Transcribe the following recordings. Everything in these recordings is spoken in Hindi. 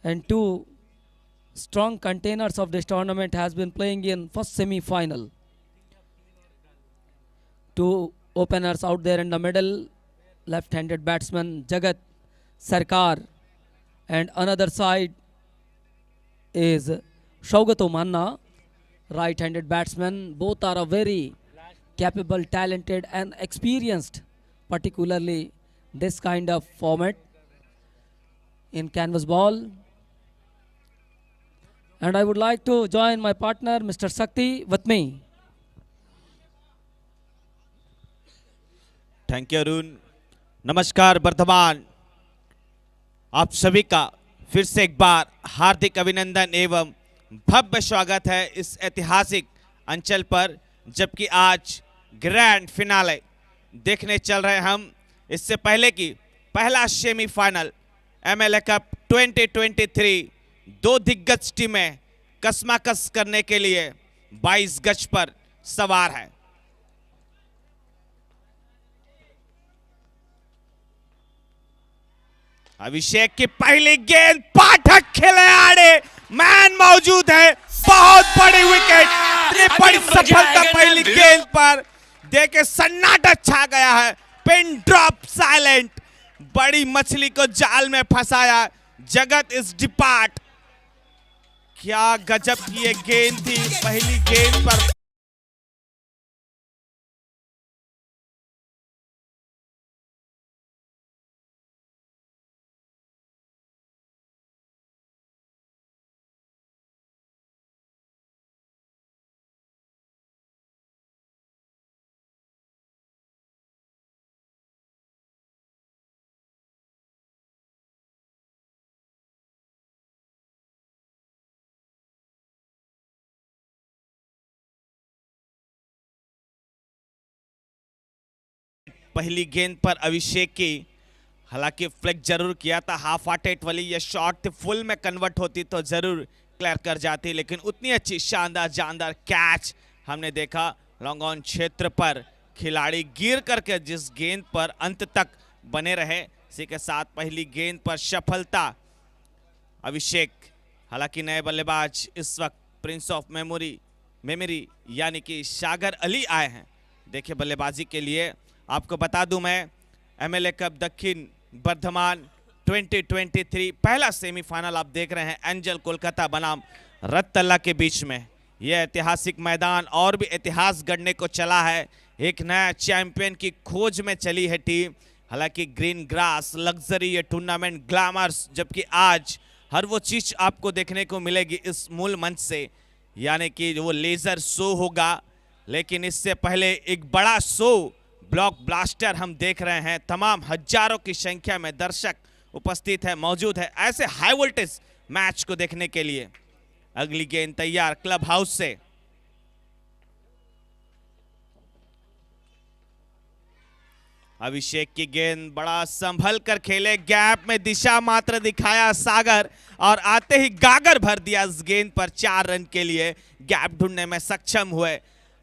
and two strong containers of this tournament has been playing in first semi-final. Two openers out there in the middle, left-handed batsman Jagat Sarkar, and another side is Shaugato Manna, right-handed batsman. Both are a very capable, talented and experienced, particularly this kind of format in canvas ball. And I would like to join my partner Mr. Sakti with me. Thank you Arun. नमस्कार वर्धमान, आप सभी का फिर से एक बार हार्दिक अभिनंदन एवं भव्य स्वागत है इस ऐतिहासिक अंचल पर, जबकि आज ग्रैंड फिनाले देखने चल रहे हैं हम। इससे पहले कि पहला सेमीफाइनल एमएलए कप 2023 दो दिग्गज टीमें कसमाकस करने के लिए 22 गज पर सवार है। अभिषेक की पहली गेंद, पाठक खिलाड़ी मैन मौजूद है, बहुत बड़ी विकेट, इतनी बड़ी सफलता पहली गेंद पर देखे सन्नाटा छा गया है। पिन ड्रॉप साइलेंट, बड़ी मछली को जाल में फंसाया। जगत इज डिपार्ट। क्या गजब की ये गेंद थी पहली गेंद पर। पहली गेंद पर अभिषेक की, हालांकि फ्लिक जरूर किया था, हाफ हार्टेड वाली ये शॉट थी, फुल में कन्वर्ट होती तो जरूर क्लियर कर जाती, लेकिन उतनी अच्छी शानदार जानदार कैच हमने देखा लॉन्ग ऑन क्षेत्र पर। खिलाड़ी गिर करके जिस गेंद पर अंत तक बने रहे, इसी के साथ पहली गेंद पर सफलता अभिषेक। हालांकि नए बल्लेबाज इस वक्त प्रिंस ऑफ मेमोरी यानी कि सागर अली आए हैं देखिए बल्लेबाजी के लिए। आपको बता दूं मैं, एमएलए कप दक्षिण वर्धमान 2023 पहला सेमीफाइनल आप देख रहे हैं एंजल कोलकाता बनाम रत्तल्ला के बीच में। यह ऐतिहासिक मैदान और भी इतिहास गढ़ने को चला है। एक नया चैंपियन की खोज में चली है टीम। हालांकि ग्रीन ग्रास, लग्जरी, ये टूर्नामेंट ग्लैमर्स, जबकि आज हर वो चीज आपको देखने को मिलेगी इस मूल मंच से, यानी कि वो लेजर शो होगा। लेकिन इससे पहले एक बड़ा शो, ब्लॉक ब्लास्टर हम देख रहे हैं। तमाम हजारों की संख्या में दर्शक उपस्थित है, मौजूद है ऐसे हाई वोल्टेज मैच को देखने के लिए। अगली गेंद तैयार क्लब हाउस से। अभिषेक की गेंद बड़ा संभल कर खेले, गैप में दिशा मात्र दिखाया सागर और आते ही गागर भर दिया इस गेंद पर। 4 रन के लिए गैप ढूंढने में सक्षम हुए।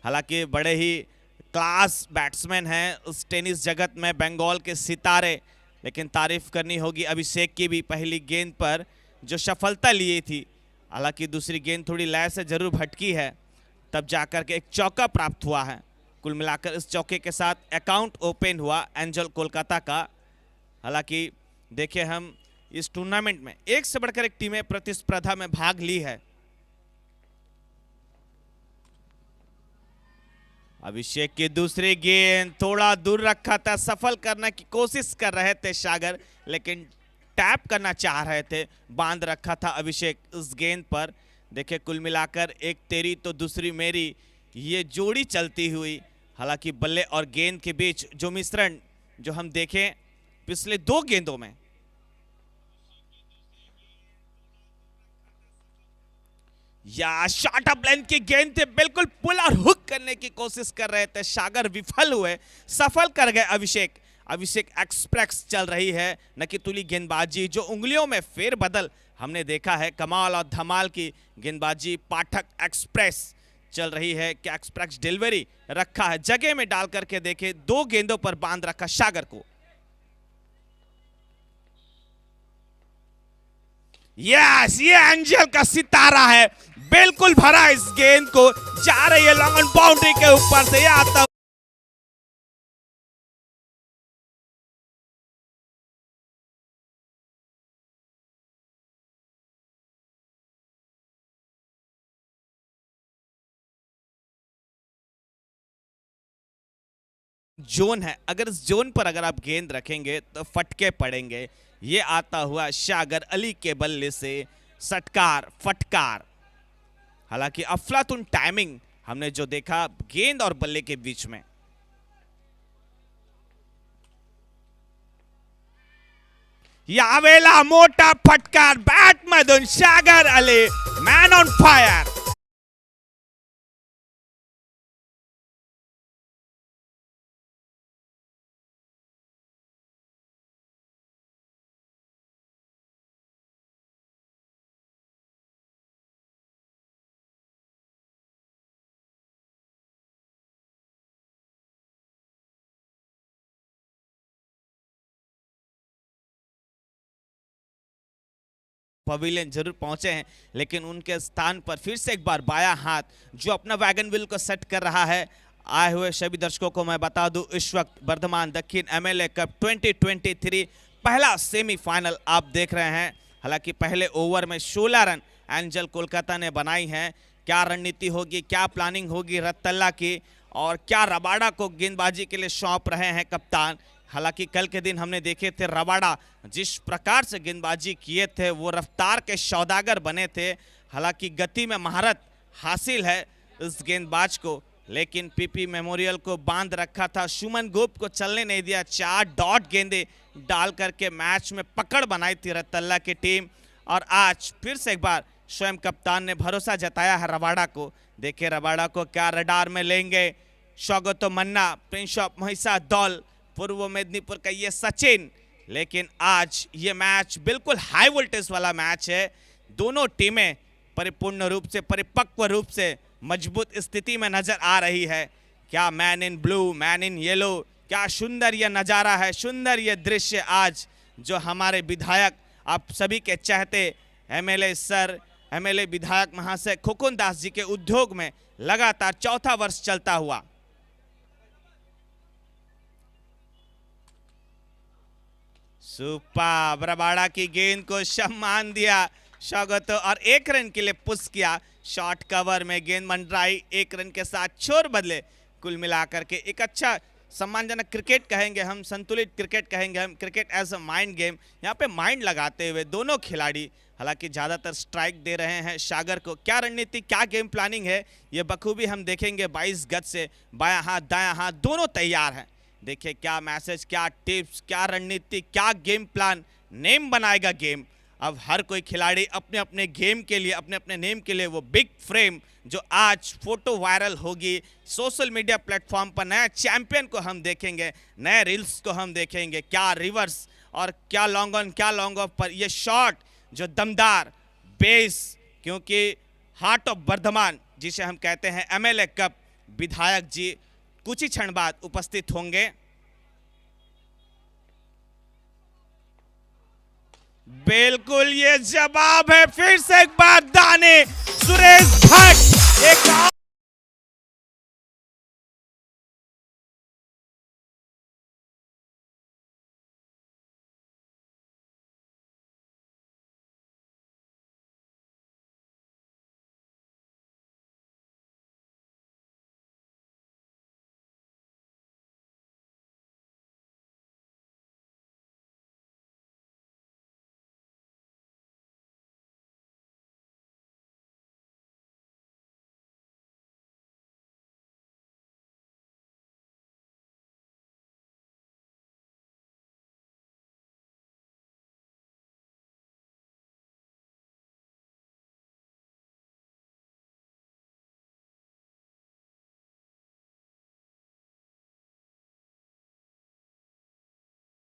हालांकि बड़े ही क्लास बैट्समैन हैं उस टेनिस जगत में, बंगाल के सितारे, लेकिन तारीफ करनी होगी अभिषेक की भी पहली गेंद पर जो सफलता ली थी। हालांकि दूसरी गेंद थोड़ी लय से जरूर भटकी है, तब जाकर के एक चौका प्राप्त हुआ है। कुल मिलाकर इस चौके के साथ अकाउंट ओपन हुआ एंजल कोलकाता का। हालांकि देखिए, हम इस टूर्नामेंट में एक से बढ़कर एक टीमें प्रतिस्पर्धा में भाग ली है। अभिषेक की दूसरी गेंद थोड़ा दूर रखा था, सफल करने की कोशिश कर रहे थे सागर, लेकिन टैप करना चाह रहे थे, बांध रखा था अभिषेक उस गेंद पर। देखिए, कुल मिलाकर एक तेरी तो दूसरी मेरी, ये जोड़ी चलती हुई। हालांकि बल्ले और गेंद के बीच जो मिश्रण जो हम देखें पिछले 2 गेंदों में, या शॉर्ट अप लेंथ की गेंद थे, बिल्कुल पुल और हुक करने की कोशिश कर रहे थे सागर, विफल हुए, सफल कर गए अभिषेक। अभिषेक एक्सप्रेस चल रही है, न कि तुली गेंदबाजी, जो उंगलियों में फेरबदल हमने देखा है। कमाल और धमाल की गेंदबाजी, पाठक एक्सप्रेस चल रही है। क्या एक्सप्रेस डिलीवरी रखा है, जगह में डाल करके देखे, 2 गेंदों पर बांध रखा सागर को। यस, ये एंजल का सितारा है, बिल्कुल भरा इस गेंद को, जा रही है लॉन्ग ऑन बाउंड्री के ऊपर से, ये आता जोन है। अगर इस जोन पर अगर आप गेंद रखेंगे तो फटके पड़ेंगे। ये आता हुआ शागर अली के बल्ले से सटकार फटकार। हालांकि अफलातुन टाइमिंग हमने जो देखा गेंद और बल्ले के बीच में। यावेला मोटा फटकार, बैटमधून Shagar Ali, man on fire. Pavilion जरूर पहुंचे हैं, लेकिन उनके स्थान पर फिर से एक बार बायां हाथ जो अपना वैगन व्हील को सेट कर रहा है। आए हुए सभी दर्शकों को मैं बता दूं, इस वक्त वर्धमान दक्षिण एमएलए कप 2023 पहला सेमीफाइनल आप देख रहे हैं। हालांकि पहले ओवर में 16 रन एंजल कोलकाता ने बनाई हैं। क्या रणनीति होगी, क्या प्लानिंग होगी रत्तल्ला की, और क्या रबाड़ा को गेंदबाजी के लिए सौंप रहे हैं कप्तान। हालांकि कल के दिन हमने देखे थे रबाड़ा जिस प्रकार से गेंदबाजी किए थे, वो रफ्तार के सौदागर बने थे। हालांकि गति में महारत हासिल है इस गेंदबाज को, लेकिन पीपी मेमोरियल को बांध रखा था, सुमन गोप को चलने नहीं दिया। 4 डॉट गेंदे डाल करके मैच में पकड़ बनाई थी रत्तल्ला की टीम। और आज फिर से एक बार स्वयं कप्तान ने भरोसा जताया है रबाड़ा को। देखिए रबाड़ा को क्या रडार में लेंगे। स्वागतो मन्ना, प्रिंस ऑफ महिषा दौल, पूर्व मेदिनीपुर का ये सचिन। लेकिन आज ये मैच बिल्कुल हाई वोल्टेज वाला मैच है। दोनों टीमें परिपूर्ण रूप से, परिपक्व रूप से मजबूत स्थिति में नजर आ रही है। क्या man in blue, man in yellow, क्या सुंदर ये नज़ारा है, सुंदर ये दृश्य आज जो हमारे विधायक आप सभी के चाहते एमएलए सर, एमएलए विधायक महाशय खुकुन दास जी के उद्योग में लगातार चौथा वर्ष चलता हुआ। सुपर, रबाड़ा की गेंद को सम्मान दिया स्वागत, और 1 रन के लिए पुश किया। शॉर्ट कवर में गेंद मंडराई, 1 रन के साथ छोर बदले। कुल मिलाकर के एक अच्छा सम्मानजनक क्रिकेट कहेंगे हम, संतुलित क्रिकेट कहेंगे हम, cricket as a mind game. यहाँ पे माइंड लगाते हुए दोनों खिलाड़ी, हालांकि ज़्यादातर स्ट्राइक दे रहे हैं सागर को। क्या रणनीति, क्या गेम प्लानिंग है, ये बखूबी हम देखेंगे। 22 गज से बायां हाथ दायां हाथ दोनों तैयार हैं। देखिए क्या मैसेज, क्या टिप्स, क्या रणनीति, क्या गेम प्लान, नेम बनाएगा गेम। अब हर कोई खिलाड़ी अपने अपने गेम के लिए, अपने अपने नेम के लिए वो बिग फ्रेम जो आज फोटो वायरल होगी सोशल मीडिया प्लेटफॉर्म पर, नया चैंपियन को हम देखेंगे, नए रील्स को हम देखेंगे। क्या रिवर्स और क्या लॉन्ग ऑन, क्या लॉन्ग ऑफ पर ये शॉट जो दमदार बेस, क्योंकि हार्ट ऑफ वर्धमान जिसे हम कहते हैं एमएलए कप, विधायक जी कुछ ही क्षण बाद उपस्थित होंगे। बिल्कुल ये जवाब है, फिर से एक बार दाने सुरेश भट्ट एक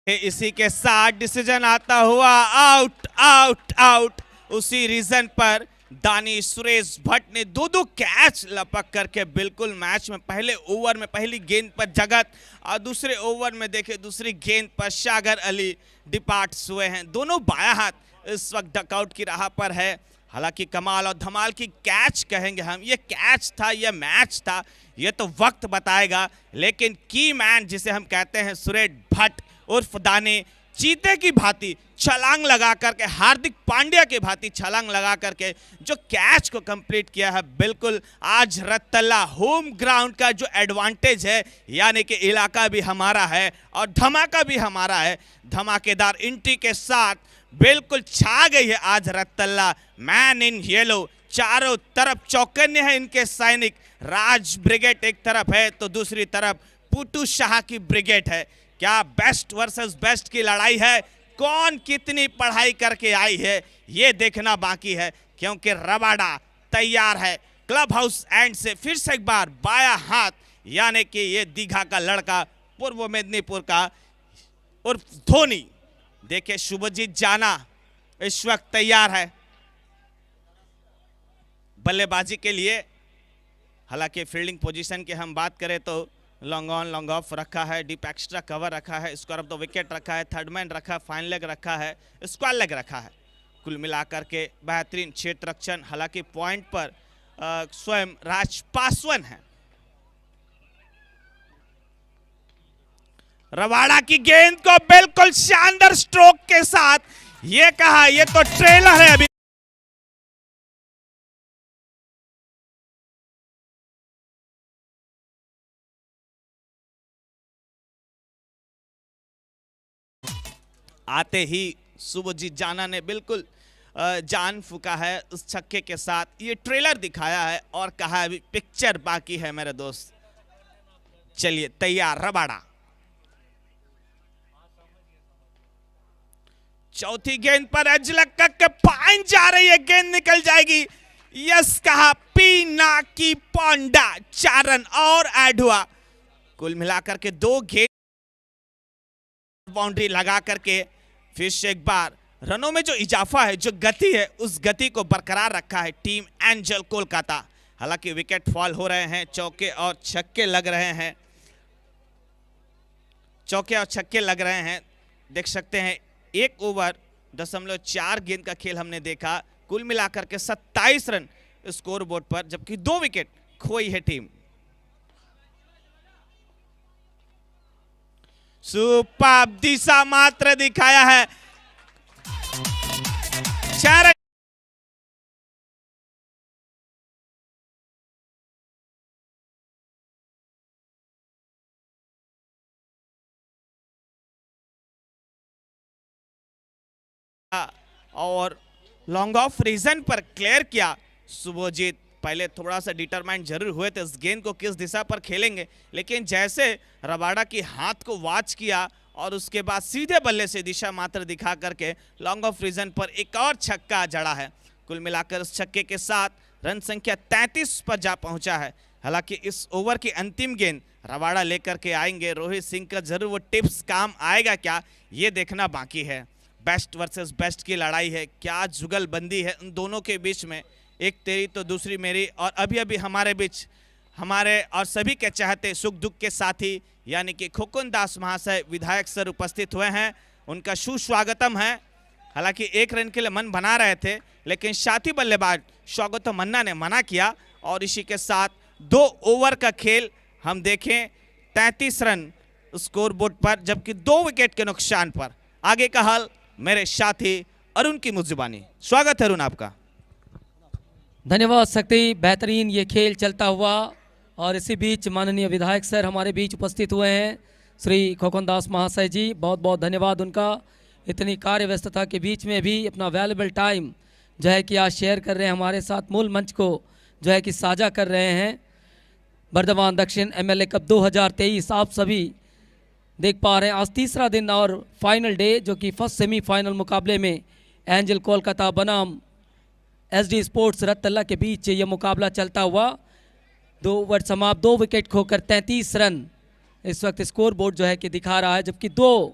इसी के साथ डिसीजन आता हुआ आउट आउट आउट। उसी रीजन पर दानी सुरेश भट्ट ने 2-2 कैच लपक करके बिल्कुल मैच में पहले ओवर में पहली गेंद पर जगत और दूसरे ओवर में देखे दूसरी गेंद पर सागर अली डिपार्ट हुए हैं। दोनों बायां हाथ इस वक्त डकआउट की राह पर है। हालांकि कमाल और धमाल की कैच कहेंगे हम, ये कैच था, ये मैच था, ये तो वक्त बताएगा। लेकिन की मैन जिसे हम कहते हैं सुरेश भट्ट उर्फ दाने, चीते की भांति छलांग लगा करके, हार्दिक पांड्या की भांति छलांग लगा करके जो कैच को कंप्लीट किया है। बिल्कुल आज रत्तल्ला होम ग्राउंड का जो एडवांटेज है, यानी कि इलाका भी हमारा है और धमाका भी हमारा है। धमाकेदार एंट्री के साथ बिल्कुल छा गई है आज रत्तल्ला। मैन इन येलो, चारों तरफ चौकन्ने हैं इनके सैनिक। राज ब्रिगेड एक तरफ है तो दूसरी तरफ पुटू शाह की ब्रिगेड है। क्या बेस्ट वर्सेस बेस्ट की लड़ाई है, कौन कितनी पढ़ाई करके आई है ये देखना बाकी है, क्योंकि रबाडा तैयार है। क्लब हाउस एंड से फिर से एक बार बाया हाथ, यानी कि ये दीघा का लड़का, पूर्व मेदिनीपुर का उर्फ धोनी। देखिए शुभजीत जाना इस वक्त तैयार है बल्लेबाजी के लिए। हालांकि फील्डिंग पोजीशन की हम बात करें तो लॉन्ग ऑन लॉन्ग ऑफ रखा है, डीप एक्स्ट्रा कवर रखा है, स्क्वायर ऑफ द विकेट रखा है, थर्ड मैन रखा है, फाइन लेग रखा है, स्क्वायर लेग रखा है। कुल मिलाकर के बेहतरीन क्षेत्र रक्षण। हालांकि पॉइंट पर स्वयं राज पासवान है। रबाडा की गेंद को बिल्कुल शानदार स्ट्रोक के साथ, ये कहा ये तो ट्रेलर है अभी। आते ही शुभजीत जाना ने बिल्कुल जान फूका है उस छक्के के साथ। ये ट्रेलर दिखाया है और कहा अभी पिक्चर बाकी है मेरे दोस्त। चलिए तैयार रबाडा। चौथी गेंद पर एज लग के पाइन जा रही है, गेंद निकल जाएगी। यस कहा, पीना की पोंडा, 4 रन और ऐड हुआ। कुल मिलाकर के 2 गेंद बाउंड्री लगा करके फिर से एक बार रनों में जो इजाफा है, जो गति है, उस गति को बरकरार रखा है टीम एंजल कोलकाता। हालांकि विकेट फॉल हो रहे हैं, चौके और छक्के लग रहे हैं, चौके और छक्के लग रहे हैं। देख सकते हैं 1 ओवर 0.4 गेंद का खेल हमने देखा। कुल मिलाकर के 27 रन स्कोर बोर्ड पर, जबकि 2 विकेट खोई है टीम। सुपर दिशा मात्र दिखाया है। 4 और लॉन्ग ऑफ रीजन पर क्लियर किया शुभजीत। पहले थोड़ा सा डिटरमाइंड जरूर हुए थे इस गेंद को किस दिशा पर खेलेंगे, लेकिन जैसे रबाडा की हाथ को वॉच किया और उसके बाद सीधे बल्ले से दिशा मात्र दिखा करके लॉन्ग ऑफ रीजन पर एक और छक्का जड़ा है। कुल मिलाकर इस छक्के के साथ रन संख्या 33 पर जा पहुंचा है। हालांकि इस ओवर की अंतिम गेंद रबाडा लेकर के आएंगे। रोहित सिंह का जरूर वो टिप्स काम आएगा क्या, ये देखना बाकी है। बेस्ट वर्सेस बेस्ट की लड़ाई है, क्या जुगलबंदी है उन दोनों के बीच में, एक तेरी तो दूसरी मेरी। और अभी अभी हमारे बीच हमारे और सभी के चाहते सुख दुख के साथी यानी कि खोकुन दास महाशय विधायक सर उपस्थित हुए हैं, उनका सुस्वागतम है। हालांकि 1 रन के लिए मन बना रहे थे, लेकिन साथी बल्लेबाज स्वागतम मन्ना ने मना किया और इसी के साथ 2 ओवर का खेल हम देखें 33 रन स्कोर बोर्ड पर, जबकि 2 विकेट के नुकसान पर। आगे का हाल मेरे साथी अरुण की मुजुबानी। स्वागत है अरुण आपका। धन्यवाद शक्ति। बेहतरीन ये खेल चलता हुआ और इसी बीच माननीय विधायक सर हमारे बीच उपस्थित हुए हैं, श्री खोकुन दास महाशय जी, बहुत बहुत धन्यवाद उनका। इतनी कार्य व्यस्तता के बीच में भी अपना वैल्यूएबल टाइम जो है कि आज शेयर कर रहे हैं हमारे साथ, मूल मंच को जो है कि साझा कर रहे हैं। बर्धमान दक्षिण MLA कप 2023 आप सभी देख पा रहे हैं। आज तीसरा दिन और फाइनल डे, जो कि फर्स्ट सेमीफाइनल मुकाबले में एंजल कोलकाता बनाम SD स्पोर्ट्स रत्तल्ला के बीच ये मुकाबला चलता हुआ। 2 ओवर समाप्त, 2 विकेट खोकर 33 रन इस वक्त स्कोर बोर्ड जो है कि दिखा रहा है, जबकि 2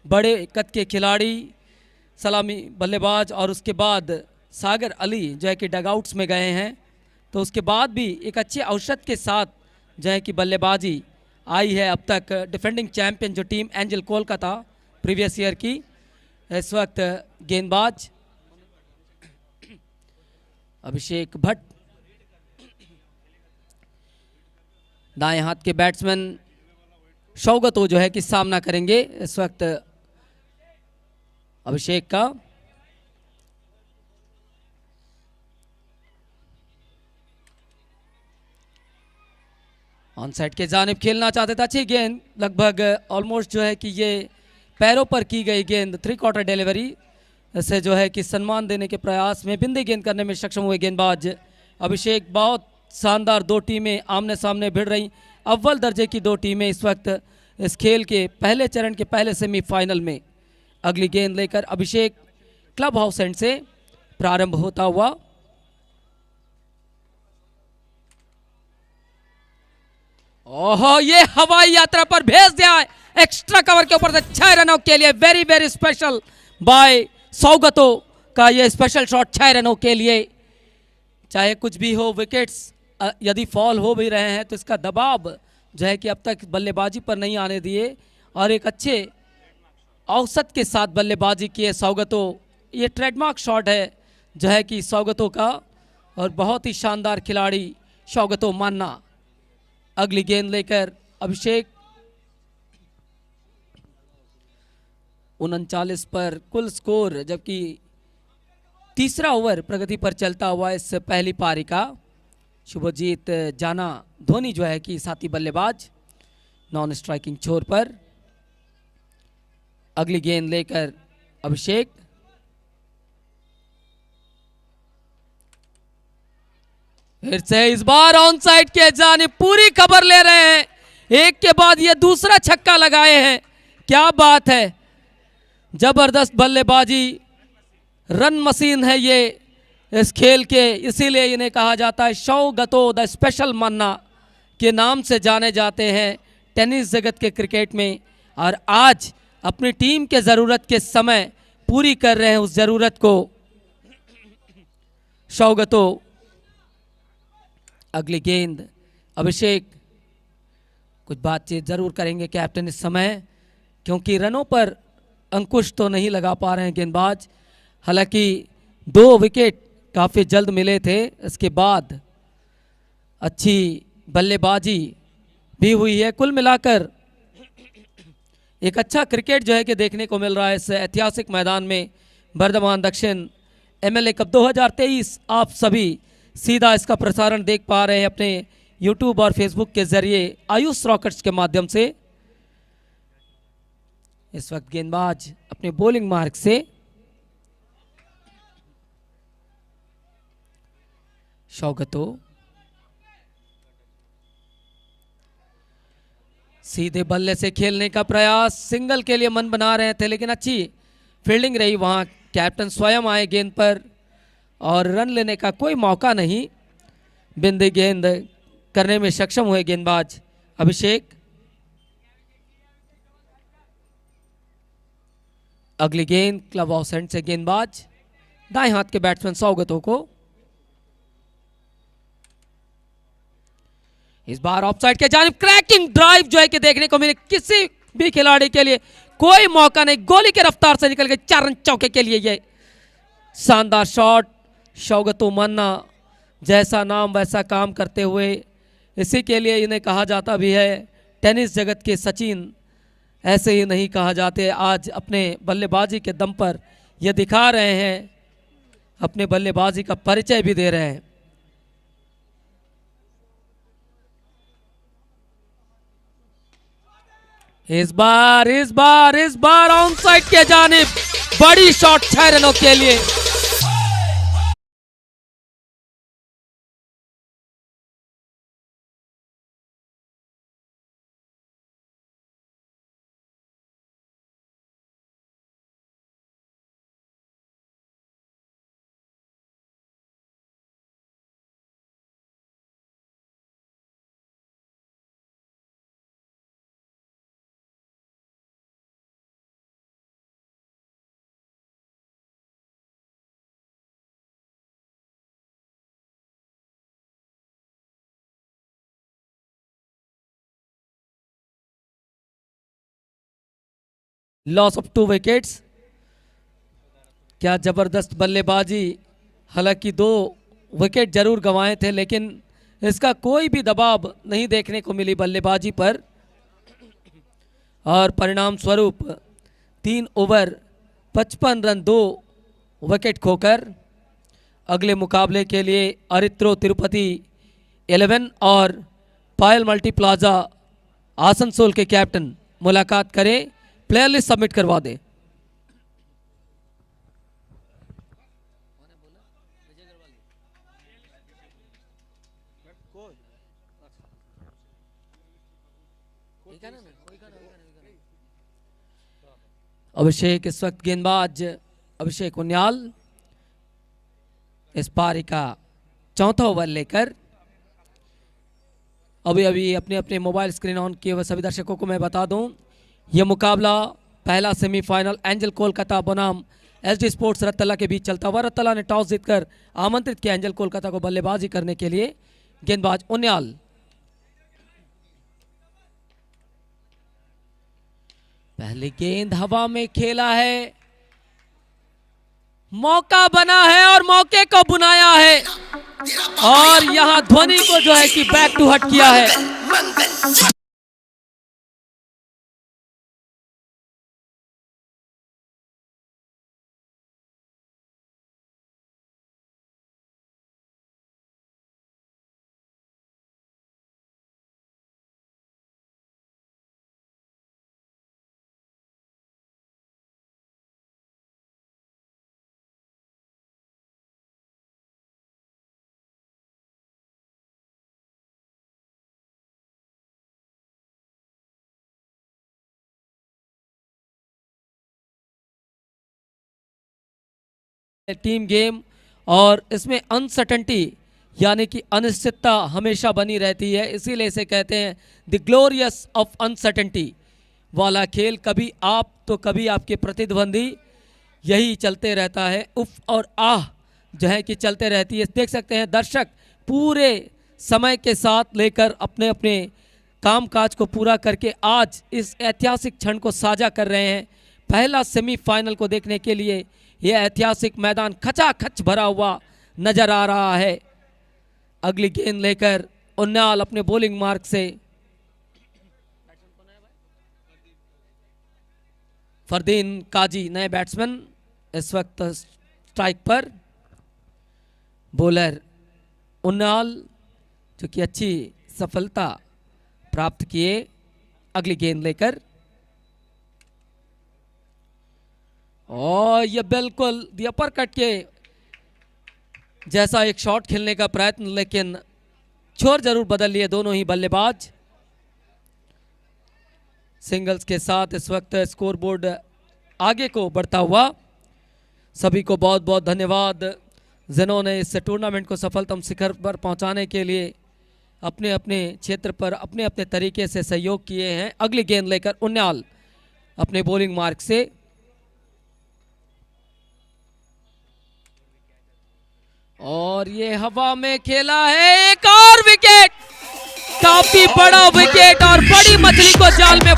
बड़े कद के खिलाड़ी सलामी बल्लेबाज और उसके बाद सागर अली जो है कि डगआउट्स में गए हैं। तो उसके बाद भी एक अच्छे औसत के साथ जो है कि बल्लेबाजी आई है अब तक डिफेंडिंग चैंपियन जो team angel Kolkata previous year की। इस वक्त गेंदबाज अभिषेक भट्ट, दाएं हाथ के बैट्समैन शौगतो जो है कि सामना करेंगे इस वक्त अभिषेक का। ऑन साइड के जानिब खेलना चाहते थे, अच्छी गेंद, लगभग ऑलमोस्ट जो है कि ये पैरों पर की गई गेंद, 3/4 डिलीवरी से जो है कि सम्मान देने के प्रयास में बिंदी गेंद करने में सक्षम हुए गेंदबाज अभिषेक। बहुत शानदार, दो टीमें आमने सामने भिड़ रही, अव्वल दर्जे की दो टीमें इस वक्त इस खेल के पहले चरण के पहले सेमीफाइनल में। अगली गेंद लेकर अभिषेक क्लब हाउस एंड से प्रारंभ होता हुआ। ओहो, ये हवाई यात्रा पर भेज दिया है एक्स्ट्रा कवर के ऊपर से 6 रनों के लिए। वेरी वेरी स्पेशल बाय सौगतो का ये स्पेशल शॉट 6 रनों के लिए। चाहे कुछ भी हो, विकेट्स यदि फॉल हो भी रहे हैं तो इसका दबाव जो है कि अब तक बल्लेबाजी पर नहीं आने दिए और एक अच्छे औसत के साथ बल्लेबाजी किए सौगतो। ये ट्रेडमार्क शॉट है जो है कि सौगतो का, और बहुत ही शानदार खिलाड़ी सौगतो मान्ना। अगली गेंद लेकर अभिषेक 39 पर कुल स्कोर, जबकि तीसरा ओवर प्रगति पर चलता हुआ इस पहली पारी का। शुभजीत जाना धोनी जो है कि साथी बल्लेबाज नॉन स्ट्राइकिंग छोर पर। अगली गेंद लेकर अभिषेक, फिर से इस बार ऑन साइड के जानिब पूरी खबर ले रहे हैं, एक के बाद ये दूसरा छक्का लगाए हैं। क्या बात है, जबरदस्त बल्लेबाजी, रन मशीन है ये इस खेल के, इसीलिए इन्हें कहा जाता है सौगतो द स्पेशल मन्ना के नाम से जाने जाते हैं टेनिस जगत के क्रिकेट में। और आज अपनी टीम के ज़रूरत के समय पूरी कर रहे हैं उस ज़रूरत को सौगतो। अगली गेंद अभिषेक, कुछ बातचीत ज़रूर करेंगे कैप्टन इस समय, क्योंकि रनों पर अंकुश तो नहीं लगा पा रहे हैं गेंदबाज। हालांकि 2 विकेट काफ़ी जल्द मिले थे, इसके बाद अच्छी बल्लेबाजी भी हुई है। कुल मिलाकर एक अच्छा क्रिकेट जो है कि देखने को मिल रहा है इस ऐतिहासिक मैदान में। बर्धमान दक्षिण MLA कप 2023 आप सभी सीधा इसका प्रसारण देख पा रहे हैं अपने YouTube और Facebook के जरिए आयुष रॉकेट्स के माध्यम से। इस वक्त गेंदबाज अपने बॉलिंग मार्ग से सौगतो सीधे बल्ले से खेलने का प्रयास, सिंगल के लिए मन बना रहे थे लेकिन अच्छी फील्डिंग रही वहां। कैप्टन स्वयं आए गेंद पर और रन लेने का कोई मौका नहीं, बिंदी गेंद करने में सक्षम हुए गेंदबाज अभिषेक। अगली गेंद क्लब हाउस एंड से गेंदबाज दाएं हाथ के बैट्समैन सौगतो को। इस बार ऑफसाइड के जानिब क्रैकिंग ड्राइव जो है कि देखने को मिले, किसी भी खिलाड़ी के लिए कोई मौका नहीं, गोली के रफ्तार से निकल गए 4 रन चौके के लिए। ये शानदार शॉट, सौगतो मन्ना जैसा नाम वैसा काम करते हुए, इसी के लिए इन्हें कहा जाता भी है टेनिस जगत के सचिन। ऐसे ही नहीं कहा जाते, आज अपने बल्लेबाजी के दम पर ये दिखा रहे हैं, अपने बल्लेबाजी का परिचय भी दे रहे हैं। इस बार ऑन साइड के जानिब बड़ी शॉट 6 रनों के लिए। Loss of 2 wickets. क्या जबरदस्त बल्लेबाजी। हालांकि 2 विकेट जरूर गंवाए थे, लेकिन इसका कोई भी दबाव नहीं देखने को मिली बल्लेबाजी पर, और परिणाम स्वरूप 3 ओवर 55 रन 2 विकेट खोकर अगले मुकाबले के लिए अरित्रो तिरुपति 11 और पायल मल्टीप्लाजा आसनसोल के कैप्टन मुलाकात करें। प्लेयर लिस्ट सबमिट करवा दें। अभिषेक इस वक्त गेंदबाज अभिषेक उन्याल इस पारी का चौथा ओवर लेकर अभी अपने अपने मोबाइल स्क्रीन ऑन किए हुए सभी दर्शकों को मैं बता दूं, यह मुकाबला पहला सेमीफाइनल एंजल कोलकाता बनाम एसडी स्पोर्ट्स रत्तला के बीच चलता हुआ। रत्तला ने टॉस जीतकर आमंत्रित किया एंजल कोलकाता को बल्लेबाजी करने के लिए। गेंदबाज उन्याल, पहली गेंद हवा में खेला है, मौका बना है और मौके को बुनाया है, और यहां ध्वनि को जो है कि बैक टू हट किया है। टीम गेम, और इसमें अनसर्टेनिटी यानी कि अनिश्चितता हमेशा बनी रहती है, इसीलिए इसे कहते हैं द ग्लोरियस ऑफ अनसर्टेनिटी वाला खेल। कभी आप तो कभी आपके प्रतिद्वंदी, यही चलते रहता है। उफ और आह जो है कि चलते रहती है। देख सकते हैं दर्शक पूरे समय के साथ लेकर अपने अपने कामकाज को पूरा करके आज इस ऐतिहासिक क्षण को साझा कर रहे हैं। पहला सेमीफाइनल को देखने के लिए यह ऐतिहासिक मैदान खचाखच भरा हुआ नजर आ रहा है। अगली गेंद लेकर उन्नाल अपने बॉलिंग मार्क से, फरदीन काजी नए बैट्समैन इस वक्त स्ट्राइक पर। बॉलर उन्नाल जो कि अच्छी सफलता प्राप्त किए अगली गेंद लेकर, और यह बिल्कुल दी अपर कट के जैसा एक शॉट खेलने का प्रयत्न, लेकिन छोर जरूर बदल लिए दोनों ही बल्लेबाज। सिंगल्स के साथ इस वक्त स्कोरबोर्ड आगे को बढ़ता हुआ। सभी को बहुत बहुत धन्यवाद जिन्होंने इस टूर्नामेंट को सफलतम शिखर पर पहुंचाने के लिए अपने अपने क्षेत्र पर अपने अपने तरीके से सहयोग किए हैं। अगली गेंद लेकर उन्नाल अपने बॉलिंग मार्क से, और ये हवा में खेला है, एक और विकेट, काफी बड़ा विकेट और बड़ी मछली को जाल में।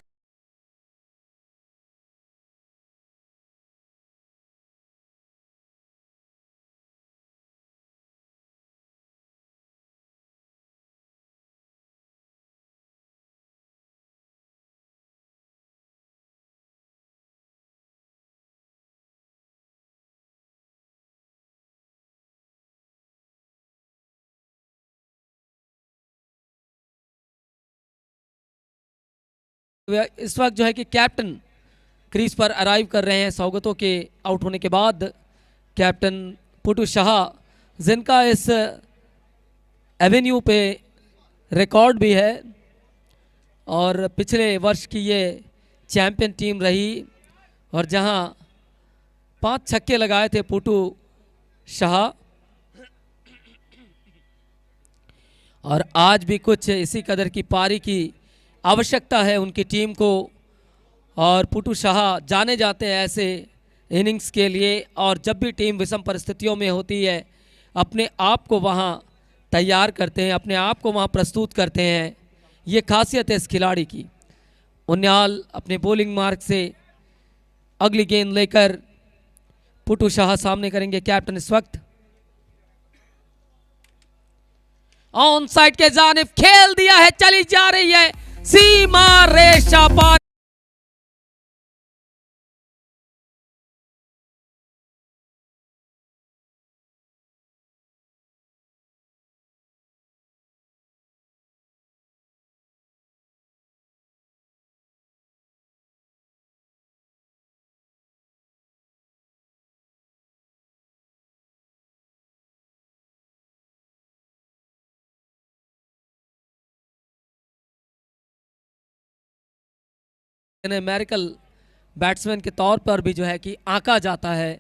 इस वक्त जो है कि कैप्टन क्रीज पर अराइव कर रहे हैं सौगतों के आउट होने के बाद। कैप्टन पुटू शाह, जिनका इस एवेन्यू पे रिकॉर्ड भी है और पिछले वर्ष की ये चैंपियन टीम रही, और जहां 5 छक्के लगाए थे पुटू शाह, और आज भी कुछ इसी कदर की पारी की आवश्यकता है उनकी टीम को। और पुटू शाह जाने जाते हैं ऐसे इनिंग्स के लिए, और जब भी टीम विषम परिस्थितियों में होती है अपने आप को वहाँ तैयार करते हैं, अपने आप को वहाँ प्रस्तुत करते हैं। ये खासियत है इस खिलाड़ी की। उन्नाल अपने बॉलिंग मार्क से अगली गेंद लेकर पुटू शाह सामने करेंगे कैप्टन इस वक्त। ऑन साइड के जानिब खेल दिया है, चली जा रही है सीमा रेशा पार। मेरिकल बैट्समैन के तौर पर भी जो है कि आंका जाता है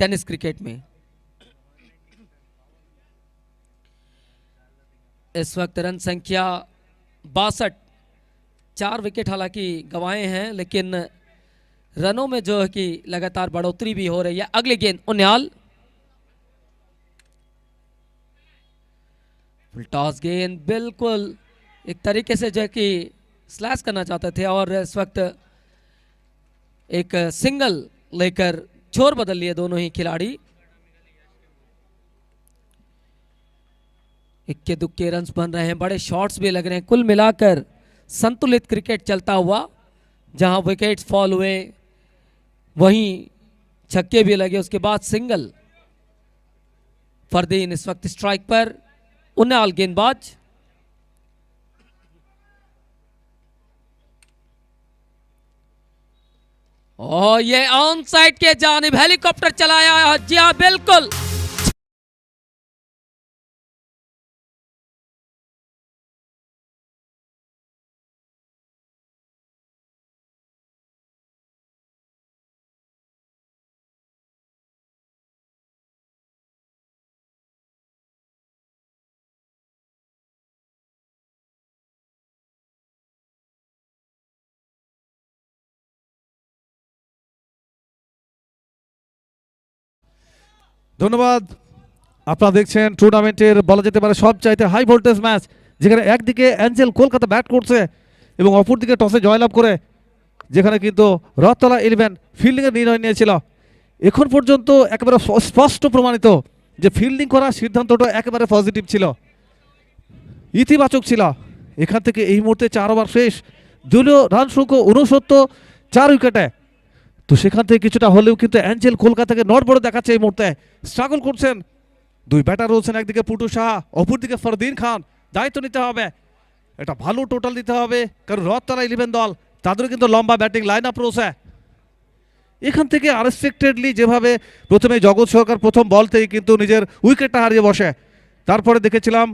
टेनिस क्रिकेट में। इस वक्त रन संख्या 62, 4 विकेट हालांकि गंवाए हैं, लेकिन रनों में जो है कि लगातार बढ़ोतरी भी हो रही है। अगली गेंद उन्याल, फुल टॉस गेंद बिल्कुल एक तरीके से जो है कि स्लैश करना चाहते थे और इस वक्त एक सिंगल लेकर छोर बदल लिए दोनों ही खिलाड़ी। इक्के दुक्के रन्स बन रहे हैं, बड़े शॉट्स भी लग रहे हैं। कुल मिलाकर संतुलित क्रिकेट चलता हुआ, जहां विकेट्स फॉल हुए वहीं छक्के भी लगे, उसके बाद सिंगल। फरदीन इस वक्त स्ट्राइक पर, उन्याल गेंदबाज। और ये ऑन साइड के जानिब हेलीकॉप्टर चलाया है, जी हाँ बिल्कुल। ধন্যবাদ। আপনারা দেখছেন টুর্নামেন্টের বলা যেতে পারে সবচাইতে হাই ভোল্টেজ ম্যাচ, যেখানে একদিকে অ্যাঞ্জেল কলকাতা ব্যাট করছে এবং অপরদিকে টসে জয়লাভ করে যেখানে কিন্তু রথতলা 11 ফিল্ডিংয়ের নির্ণয় নিয়েছিল। এখন পর্যন্ত একেবারে স্পষ্ট প্রমাণিত যে ফিল্ডিং করার সিদ্ধান্তটা একেবারে পজিটিভ ছিল, ইতিবাচক ছিল। এখান থেকে এই মুহূর্তে 4 ওভার শেষ, দলীয় রান সংখ্যা 69, 4 উইকেটে। তো সেখান থেকে কিছুটা হলেও কিন্তু অ্যাঞ্জেল কলকাতাকে নড়বড়ে দেখাচ্ছে। এই মুহূর্তে স্ট্রাগল করছেন দুই ব্যাটার রয়েছেন, একদিকে পুটু সাহা, অপরদিকে ফরদিন খান। দায়িত্ব নিতে হবে, একটা ভালো টোটাল দিতে হবে, কারণ রথতলা 11 দল তাদেরও কিন্তু লম্বা ব্যাটিং লাইন আপ রয়েছে। এখান থেকে আনএক্সপেক্টেডলি যেভাবে প্রথমে জগৎ সরকার প্রথম বলতেই কিন্তু নিজের উইকেটটা হারিয়ে বসে, তারপরে দেখেছিলাম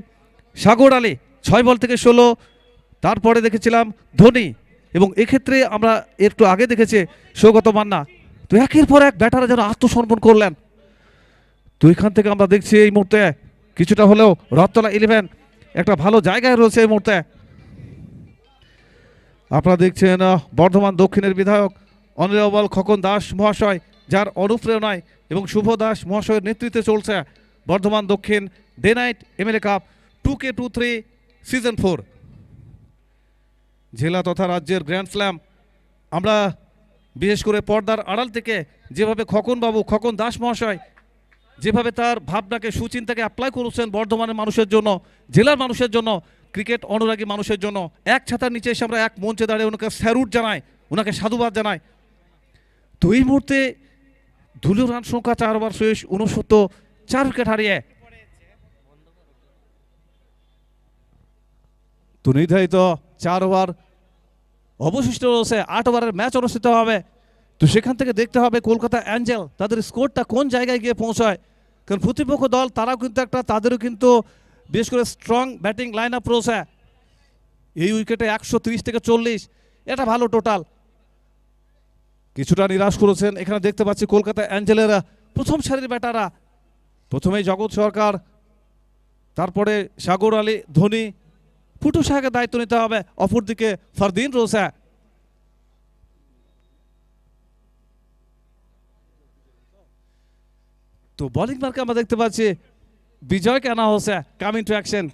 সাগর আলী 6 বল থেকে 16, তারপরে দেখেছিলাম ধোনি, এবং এক্ষেত্রে আমরা একটু আগে দেখেছি সৌগত মান্না। তো একের পর এক ব্যাটাররা যেন আত্মসমর্পণ করলেন। তো এখান থেকে আমরা দেখছি এই মুহূর্তে কিছুটা হলেও রথতলা 11 একটা ভালো জায়গায় রয়েছে এই মুহূর্তে। আপনারা দেখছেন বর্ধমান দক্ষিণের বিধায়ক অনারেবল খোকন দাস মহাশয়, যার অনুপ্রেরণায় এবং শুভ দাস মহাশয়ের নেতৃত্বে চলছে Bardhaman Dakshin day night MLA cup 2K23 season 4 জেলা তথা রাজ্যের গ্র্যান্ড স্ল্যাম। আমরা বিশেষ করে পর্দার আড়াল থেকে যেভাবে খোকন দাস মহাশয় যেভাবে তার ভাবনাকে সুচিন্তাকে অ্যাপ্লাই করেছেন বর্ধমানের মানুষের জন্য, জেলার মানুষের জন্য, ক্রিকেট অনুরাগী মানুষের জন্য, এক ছাতার নিচে এসে আমরা এক মঞ্চে দাঁড়িয়ে ওনাকে স্যালুট জানাই, ওনাকে সাধুবাদ জানাই। তো এই মুহূর্তে দলীয় রান সংখ্যা 4 ওভার শেষ, 69, 4 উইকেট হারিয়ে। তো নির্ধারিত 4 ওভার অবশিষ্ট রয়েছে, 8 ওভারের ম্যাচ অনুষ্ঠিত হবে। তো সেখান থেকে দেখতে হবে কলকাতা অ্যাঞ্জেল তাদের স্কোরটা কোন জায়গায় গিয়ে পৌঁছায়, কারণ প্রতিপক্ষ দল তারাও কিন্তু তাদেরও কিন্তু বিশেষ করে স্ট্রং ব্যাটিং লাইন আপ রয়েছে। এই উইকেটে 130 থেকে 40, এটা ভালো টোটাল। কিছুটা নিরাশ করেছেন এখানে দেখতে পাচ্ছি কলকাতা অ্যাঞ্জেলের প্রথম সারির ব্যাটাররা। প্রথমেই জগৎ সরকার, তারপরে সাগর আলী, ধোনি, পুটু সাহাকে দায়িত্ব নিতে হবে, অপরদিকে ফরদিন রয়েছে। তো বোলিং মার্কে আমরা দেখতে পাচ্ছি বিজয়কে আনা হয়েছে coming to action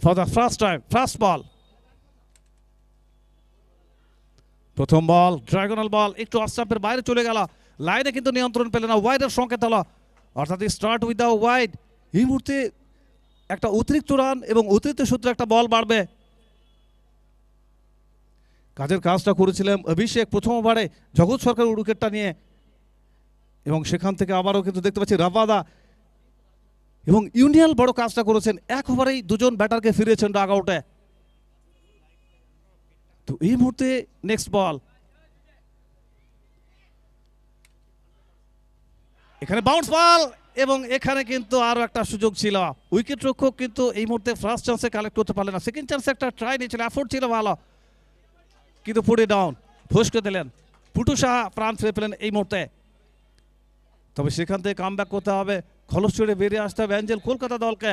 for the first time, first ball. প্রথম বল ড্রাগনাল বল একটু অফ স্টাম্পের বাইরে চলে গেল, লাইনে কিন্তু নিয়ন্ত্রণ পেলে না, ওয়াইডের সংকেত হলো, অর্থাৎ স্টার্ট উইথ দ্য ওয়াইড। এই মুহূর্তে একটা অতিরিক্ত রান এবং অতিরিক্ত সূত্রে একটা বল বাড়বে। কাজের কাজটা করেছিলেন অভিষেক প্রথম ওভারে জগৎ সরকার উইকেটটা নিয়ে, এবং সেখান থেকে আবারও কিন্তু দেখতে পাচ্ছি রাবাদা এবং ইউনিয়াল বড় কাজটা করেছেন, এক ওভারেই দুজন ব্যাটারকে ফিরিয়েছেন ডাগ আউটে। তো এই মুহূর্তে নেক্সট বল, এখানে বাউন্স বল, এবং এখানে কিন্তু আরো একটা সুযোগ ছিল, উইকেট রক্ষক কিন্তু এই মুহূর্তে ফার্স্ট চান্সে কালেক্ট করতে পারলেন না, সেকেন্ড চান্সে একটা ট্রাই নিয়েছিল, এফোর্ট ছিল ভালো, কিন্তু পুট ইট ডাউন, ফসকে দিলেন। পুটু সাহা প্রাণ ফিরে পেলেন এই মুহূর্তে। তবে সেখান থেকে কামব্যাক করতে হবে, খলস ছড়ে বেরিয়ে আসতে হবে অ্যাঞ্জেল কলকাতা দলকে।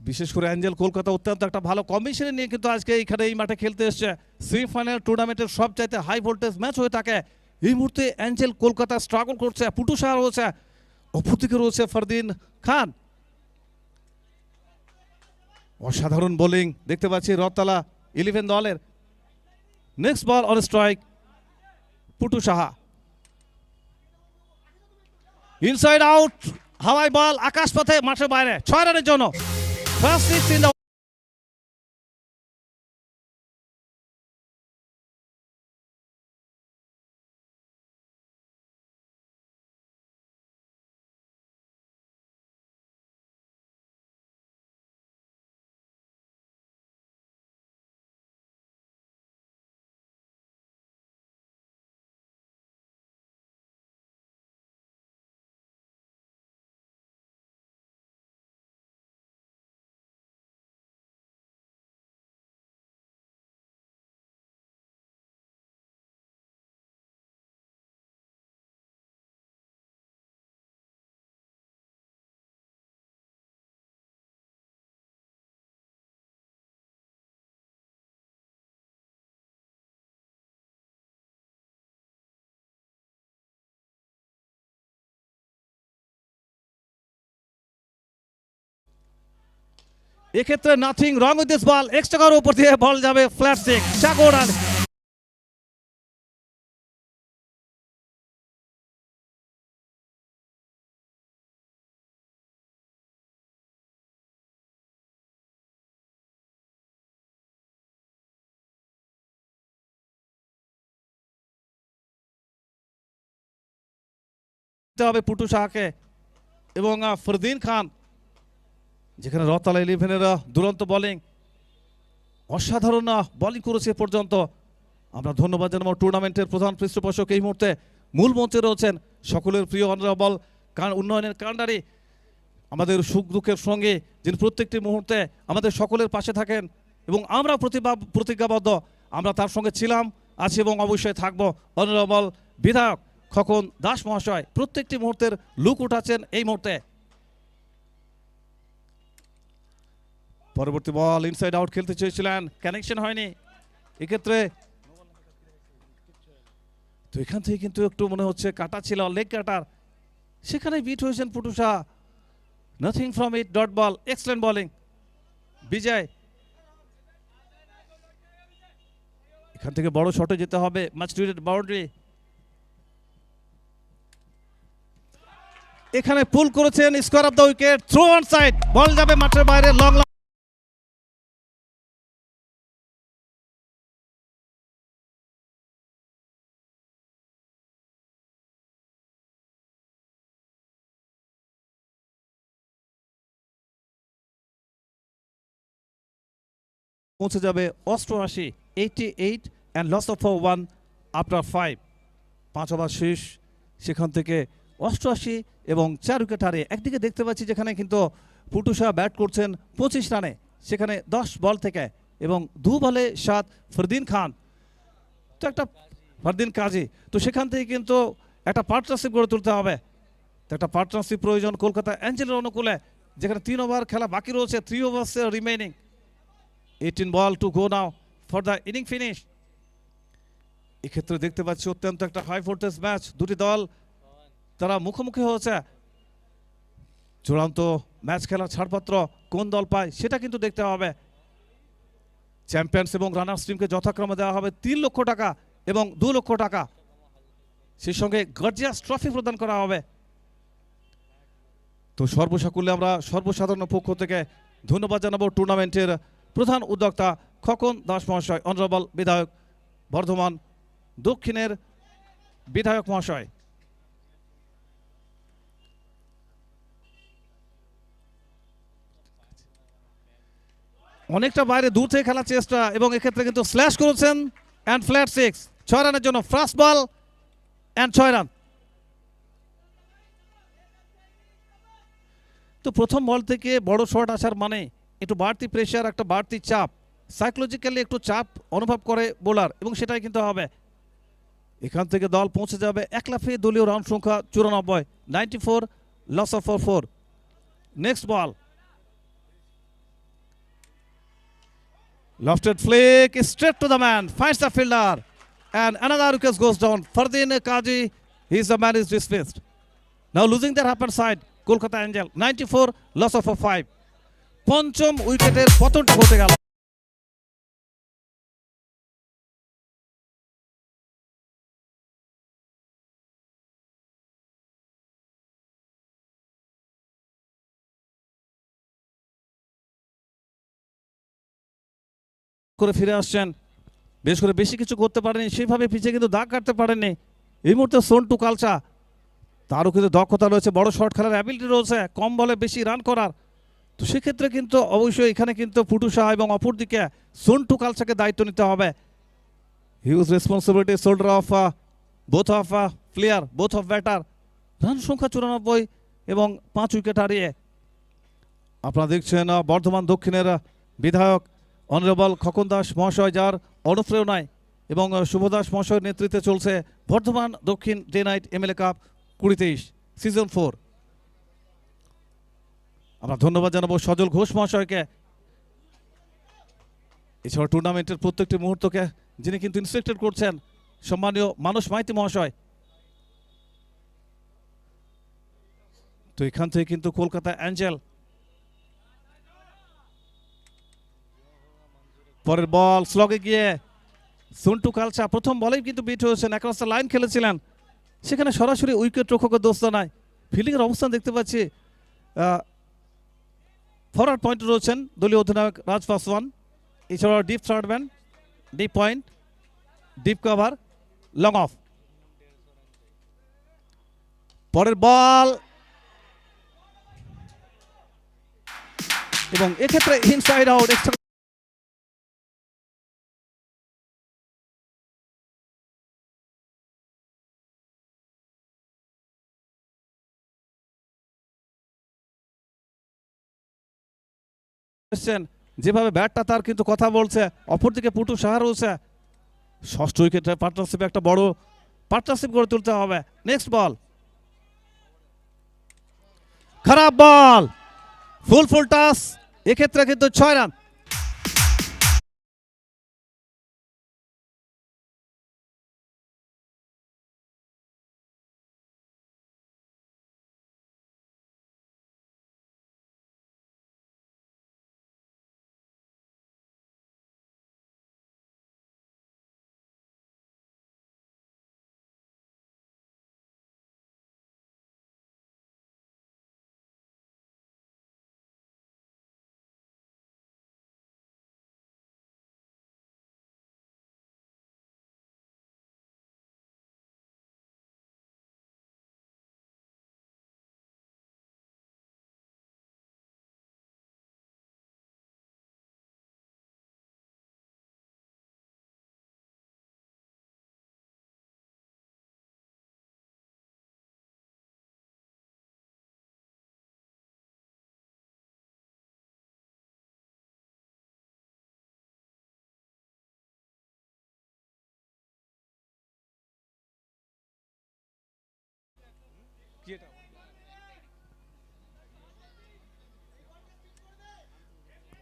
বিশেষ করে অ্যাঞ্জেল কলকাতা অত্যন্ত একটা ভালো কম্বিনেশন নিয়ে কিন্তু আজকে এইখানে এই মাঠে খেলতে এসছে। সেমিফাইনাল টুর্নামেন্টের সবচাইতে হাই ভোল্টেজ ম্যাচ হয়ে থাকে। এই মুহূর্তে অ্যাঞ্জেল কলকাতা স্ট্রাগল করছে, পুটু সাহা রয়েছে, অপরদিকে রয়েছে ফরদিন খান। অসাধারণ বোলিং দেখতে পাচ্ছি রথতলা 11 দলের। Next ball on strike, Putu Saha, inside out, হাওয়াই বল আকাশ পথে মাঠের বাইরে, 6 রানের জন্য। ফার্স্ট সিক্স ইন দ্য এক্ষেত্রে nothing wrong with this ball, extra করার উপর দিয়ে বল যাবে ফ্ল্যাট সিক্স, 4 রান। হবে পুটু সাহাকে এবং ফরদিন খান, যেখানে রথতলা 11-এর দুরন্ত বোলিং, অসাধারণ বোলিং করেছে পর্যন্ত। আমরা ধন্যবাদ জানাবো টুর্নামেন্টের প্রধান পৃষ্ঠপোষক, এই মুহূর্তে মূল মঞ্চে রয়েছেন সকলের প্রিয় অনারেবল উন্নয়নের কাণ্ডারি, আমাদের সুখ দুঃখের সঙ্গে যিনি প্রত্যেকটি মুহূর্তে আমাদের সকলের পাশে থাকেন, এবং আমরা প্রতিজ্ঞাবদ্ধ আমরা তার সঙ্গে ছিলাম, আছি এবং অবশ্যই থাকবো। অনারেবল বিধায়ক খোকন দাস মহাশয় প্রত্যেকটি মুহূর্তের লুক উঠাচ্ছেন এই মুহূর্তে। পরবর্তী বল ইনসাইড আউট খেলতে চেয়েছিলেন, কানেকশন হয়নি এক্ষেত্রে। তো এখান থেকে কিন্তু একটু মনে হচ্ছে কাটা ছিল, লেগ কাটার, সেখানে বিট হয়েছেন Putu Saha. Nothing from it, dot ball, excellent bowling Bijoy. এখান থেকে বড় শটে যেতে হবে, মাচ নিডেড বাউন্ডারি। এখানে পুল করেছেন, square off the wicket, throw on side, ball যাবে মাঠের বাইরে, লং পৌঁছে যাবে 88, 88 and loss of 1 after 5। 5 over শেষ, সেখান থেকে 88 এবং 4 উইকেট হারে। একদিকে দেখতে পাচ্ছি যেখানে কিন্তু পুটু সাহা ব্যাট করছেন 25 রানে, সেখানে 10 বল থেকে, এবং 2 বলে 7 ফরদিন খান, তো একটা ফরদিন কাজী। তো সেখান থেকে কিন্তু একটা পার্টনারশিপ গড়ে তুলতে হবে, তো একটা পার্টনারশিপ প্রয়োজন কলকাতা অ্যাঞ্জেলের অনুকূলে, যেখানে 3 ওভার খেলা বাকি রয়েছে, 3 overs remaining, 18 ball to go now for the inning finish. এক্ষেত্রে দেখতে পাচ্ছি অত্যন্ত একটা হাই ভোল্টেজ ম্যাচ, দুটি দল তারা মুখোমুখি হয়েছে। চূড়ান্ত ম্যাচ খেলার ছাড়পত্র কোন দল পায় সেটা কিন্তু দেখতে হবে। চ্যাম্পিয়ন্স এবং রানার্স টিমকে যথাক্রমে দেওয়া হবে 3 লক্ষ টাকা এবং 2 লক্ষ টাকা, সেই সঙ্গে গর্জিয়াস ট্রফি প্রদান করা হবে। তো সর্বসাকুল্যে আমরা সর্বসাধারণ পক্ষ থেকে ধন্যবাদ জানাবো টুর্নামেন্টের প্রধান উদ্যোক্তা খোকন দাস মহাশয়, অনারেবল বিধায়ক, বর্ধমান দক্ষিণের বিধায়ক মহাশয়। অনেকটা বাইরে দূর থেকে খেলার চেষ্টা এবং এক্ষেত্রে কিন্তু স্ল্যাশ করেছেন অ্যান্ড ফ্ল্যাট 6, 6 রানের জন্য ফার্স্ট বল অ্যান্ড 6 রান। তো প্রথম বল থেকে বড় শট আসার মানে একটু বাড়তি প্রেশার, একটা বাড়তি চাপ, সাইকোলজিক্যালি একটু চাপ অনুভব করে বোলার, এবং সেটাই কিন্তু হবে। এখান থেকে দল পৌঁছে যাবে এক লাফে দলীয় রান সংখ্যা 94, 94, loss of 4। Next ball, lofted flick straight to the man, finds the fielder, and another wicket goes down. Fardin Kaji, the man is dismissed. Now losing their upper side, Kolkata Angel, 94, loss of 5. পঞ্চম উইকেটের পতনটা ঘটে গেল। করে ফিরে আসছেন, বেশ করে বেশি কিছু করতে পারেনি, সেইভাবে পিছিয়ে কিন্তু দাগ কাটতে পারেনি। এই মুহূর্তে সন্টু কালচা, তারও কিন্তু দক্ষতা রয়েছে, বড় শট খেলার অ্যাবিলিটি রয়েছে, কম বলে বেশি রান করার। তো সেক্ষেত্রে কিন্তু অবশ্যই এখানে কিন্তু পুটু সাহা এবং অপরদিকে সন্টু কালচাকে দায়িত্ব নিতে হবে। Huge responsibility shoulder of both of player, both of batter. Run সংখ্যা 94 এবং 5 উইকেট হারিয়ে। আপনারা দেখছেন বর্ধমান দক্ষিণের বিধায়ক অনারেবল খোকন দাস মহাশয়, যার অনুপ্রেরণায় এবং শুভদাস মহাশয়ের নেতৃত্বে চলছে Bardhaman Dakshin day night MLA cup 2023 season 4। আমরা ধন্যবাদ জানাবো সজল ঘোষ মহাশয়কে, এছাড়া টুর্নামেন্টের প্রত্যেকটি মুহূর্তকে যিনি কিন্তু ইন্সপেক্টেড করছেন সম্মানীয় মানস মাইতি মহাশয়। তো এখান থেকে কিন্তু কলকাতা অ্যাঞ্জেল, পরের বল স্লগে গিয়ে সন্টু কালচা প্রথম বলেই কিন্তু বিট হয়েছেন, অ্যাক্রস দ্য লাইন খেলেছিলেন, সেখানে সরাসরি উইকেট রক্ষকের দোষ নাই। ফিল্ডিংয়ের অবস্থান দেখতে পাচ্ছি, ফরওয়ার্ড পয়েন্টে রয়েছেন দলীয় অধিনায়ক রাজ পাসওয়ান, এছাড়াও deep third man, deep point, deep cover, long of. পরের বল এবং এক্ষেত্রে ইনসাইড আউট, এক্সট্রা যেভাবে ব্যাটটা তার কিন্তু কথা বলছে, অপরদিকে পুটু সাহা রয়েছে। ষষ্ঠ উইকেটে পার্টনারশিপে একটা বড় পার্টনারশিপ গড়ে তুলতে হবে। নেক্সট বল, খারাপ বল, ফুল টাস, এক্ষেত্রে কিন্তু 6 রান।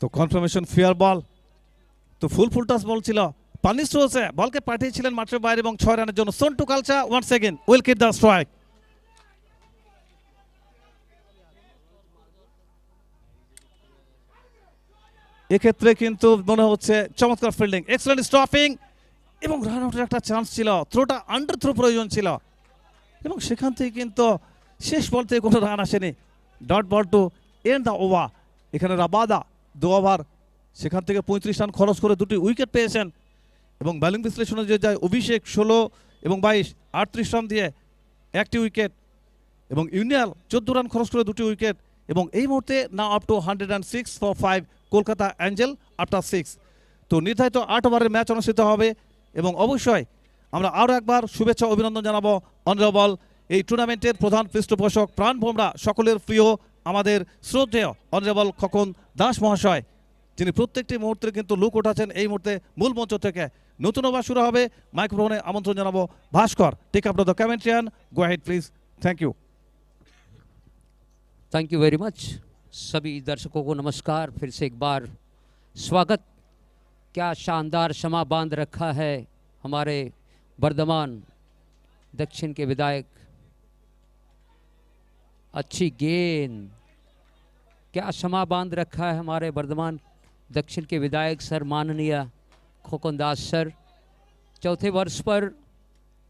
তো কনফার্মেশন ফেয়ার বল, তো ফুল টাস বল ছিল, পানিশ রয়েছে, বলকে পাঠিয়েছিলেন মাঠের বাইরে এবং 6 রানের জন্য Sontu Kalcha once again will kick the strike. এক্ষেত্রে কিন্তু মনে হচ্ছে চমৎকার ফিল্ডিং, এক্সেলেন্ট স্টপিং এবং রান আউটের একটা চান্স ছিল, থ্রোটা আন্ডার থ্রো প্রয়োজন ছিল এবং সেখান থেকে কিন্তু শেষ বল থেকে কোনো রান আসেনি। Dot ball to end the over. এখানে রাবাদা 2 ওভার, সেখান থেকে 35 রান খরচ করে 2টি উইকেট পেয়েছেন এবং বোলিং বিশ্লেষণে যে যায় অভিষেক 16 এবং 22 38 রান দিয়ে 1টি উইকেট এবং ইউনিয়াল 14 রান খরচ করে 2টি উইকেট এবং এই মুহূর্তে now up to 106 for 5 Kolkata angel after 6। তো নির্ধারিত 8 ওভারের ম্যাচ অনুষ্ঠিত হবে এবং অবশ্যই আমরা আরও একবার শুভেচ্ছা অভিনন্দন জানাবো অনারেবল এই টুর্নামেন্টের প্রধান পৃষ্ঠপোষক প্রাণভোমরা সকলের প্রিয় আমাদের শ্রদ্ধেয় অনারেবল খোকন দাস মহাশয়, যিনি প্রত্যেকটি মুহূর্তে কিন্তু লুক উঠাচ্ছেন এই মুহূর্তে মূল মঞ্চ থেকে। নতুন ওভার শুরু হবে, মাইক্রোফোনে আমন্ত্রণ জানাবো Bhaskar. Take up the commentarian, go ahead please. Thank you. Thank you very much. सभी दर्शकों को नमस्कार, फिर से एक बार स्वागत। क्या शानदार क्षमा बांध रखा है हमारे वर्धमान दक्षिण के विधायक। अच्छी गेंद, क्या क्षमा बांध रखा है हमारे वर्धमान दक्षिण के विधायक सर माननीय खोकन दास सर। चौथे वर्ष पर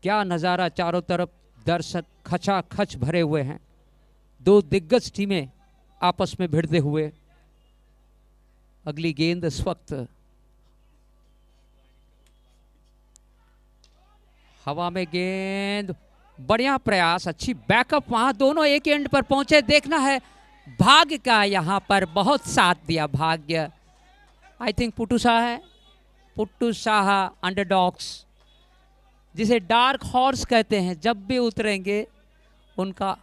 क्या नज़ारा, चारों तरफ दर्शक खचाखच भरे हुए हैं। 2 दिग्गज टीमें आपस में भिड़ते हुए। अगली गेंद इस वक्त हवा में, गेंद बढ़िया प्रयास, अच्छी बैकअप, वहां दोनों एक एंड पर पहुंचे। देखना है भाग्य का यहाँ पर बहुत साथ दिया, भाग्य। आई थिंक पुट्टू शाह है, पुट्टू शाह अंडरडॉग्स जिसे डार्क हॉर्स कहते हैं, जब भी उतरेंगे उनका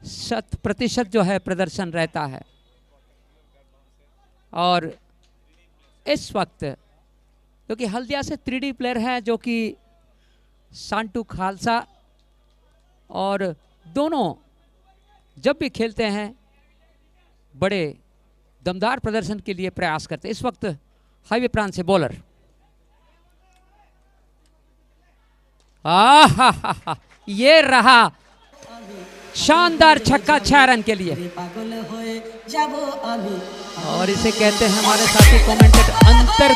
100% जो है प्रदर्शन रहता है। और इस वक्त क्योंकि हल्दिया से 3D प्लेयर हैं जो कि सांटू खालसा, और दोनों जब भी खेलते हैं बड़े दमदार प्रदर्शन के लिए प्रयास करते हैं। इस वक्त हाईवे प्रांत से बॉलर, ये रहा शानदार छक्का 6 रन के लिए। और इसे कहते हैं हमारे साथी कमेंटेटर अंतर।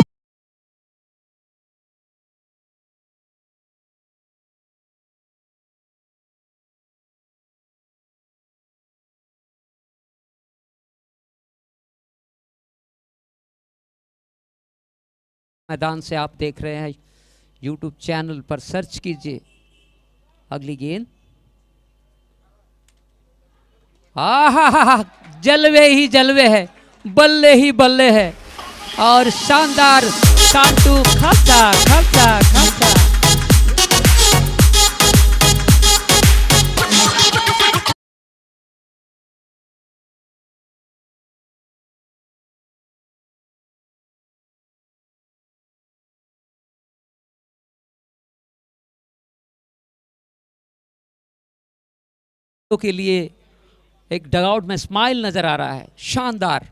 मैदान से आप देख रहे हैं, YouTube चैनल पर सर्च कीजिए। अगली गेंद, जलवे ही जलवे है, बल्ले ही बल्ले है, और शानदार सांटू खालसा खालसा खालसा। के लिए एक डगआउट में स्माइल नजर आ रहा है। शानदार,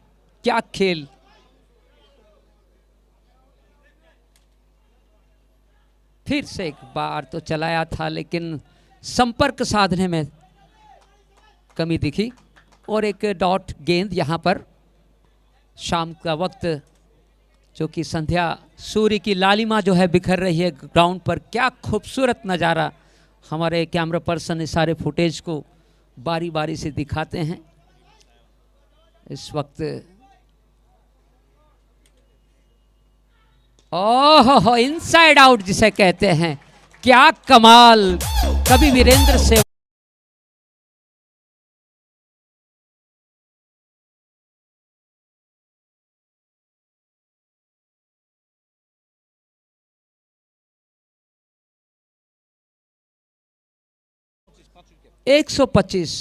क्या खेल। फिर से एक बार तो चलाया था लेकिन संपर्क साधने में कमी दिखी, और एक डॉट गेंद यहां पर। शाम का वक्त जो कि संध्या सूर्य की लालिमा जो है बिखर रही है ग्राउंड पर। क्या खूबसूरत नज़ारा। हमारे कैमरा पर्सन इस सारे फुटेज को बारी बारी से दिखाते हैं। इस वक्त ओह, इनसाइड आउट जिसे कहते हैं, क्या कमाल। कभी वीरेंद्र से 125।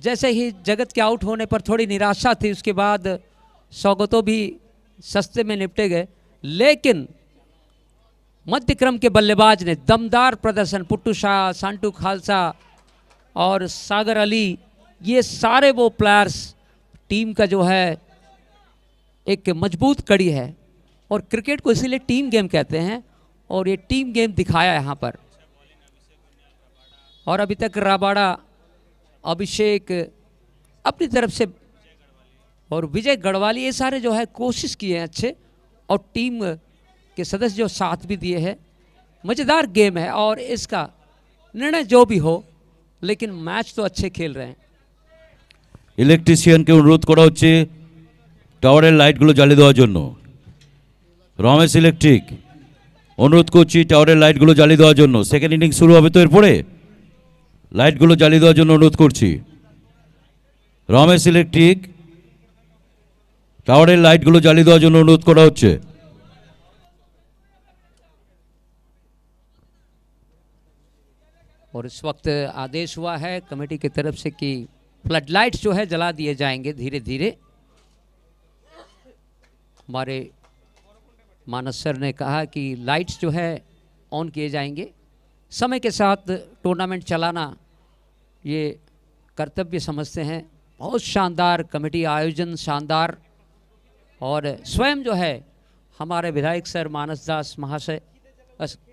जैसे ही जगत के आउट होने पर थोड़ी निराशा थी, उसके बाद सौगतो भी सस्ते में निपटे गए, लेकिन मध्य क्रम के बल्लेबाज ने दमदार प्रदर्शन। पुट्टू शाह, सांटू खालसा और सागर अली, ये सारे वो प्लेयर्स टीम का जो है एक मजबूत कड़ी है, और क्रिकेट को इसीलिए टीम गेम कहते हैं, और ये टीम गेम दिखाया यहाँ पर। और अभी तक राबाड़ा, अभिषेक अपनी तरफ से और विजय गढ़वाली, ये सारे जो है कोशिश किए हैं अच्छे, और टीम के सदस्य जो साथ भी दिए हैं। मज़ेदार गेम है और इसका निर्णय जो भी हो, लेकिन मैच तो अच्छे खेल रहे हैं। ইলেকট্রিশিয়ানকে অনুরোধ করা হচ্ছে টাওয়ারের লাইটগুলো জ্বালিয়ে দেওয়ার জন্য। রমেশ ইলেকট্রিক অনুরোধ করছি টাওয়ারের লাইটগুলো জ্বালিয়ে দেওয়ার জন্য। সেকেন্ড ইনিংস শুরু হবে তো এরপরে, লাইটগুলো জ্বালিয়ে দেওয়ার জন্য অনুরোধ করছি। রমেশ ইলেকট্রিক টাওয়ারের লাইটগুলো জ্বালিয়ে দেওয়ার জন্য অনুরোধ করা হচ্ছে। और इस वक्त आदेश हुआ है कमेटी की तरफ से कि फ्लड लाइट्स जो है जला दिए जाएंगे धीरे धीरे। हमारे मानस सर ने कहा कि लाइट्स जो है ऑन किए जाएंगे। समय के साथ टूर्नामेंट चलाना ये कर्तव्य समझते हैं। बहुत शानदार कमेटी आयोजन, शानदार, और स्वयं जो है हमारे विधायक सर मानस दास महाशय,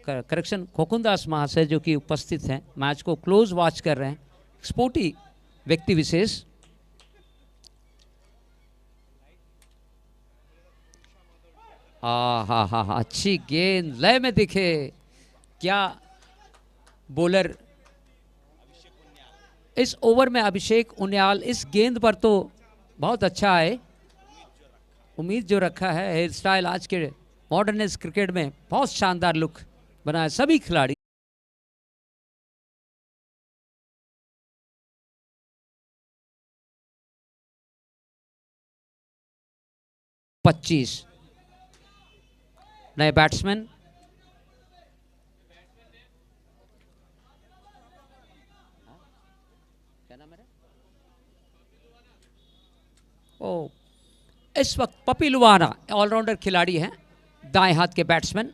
करेक्शन खोकुन दास महाशय जो कि उपस्थित हैं, मैच को क्लोज वॉच कर रहे हैं। स्पोर्टी व्यक्ति विशेष। हाँ, अच्छी गेंद लय में दिखे। क्या बॉलर इस ओवर में अभिषेक उनियाल, इस गेंद पर तो बहुत अच्छा है। उम्मीद जो रखा है, हेयर स्टाइल आज के मॉडर्न क्रिकेट में बहुत शानदार लुक बनाया सभी खिलाड़ी। पच्चीस नए बैट्समैन। क्या नाम है? ओ, इस वक्त पपी लुवाना ऑलराउंडर खिलाड़ी हैं, दाएं हाथ के batsman.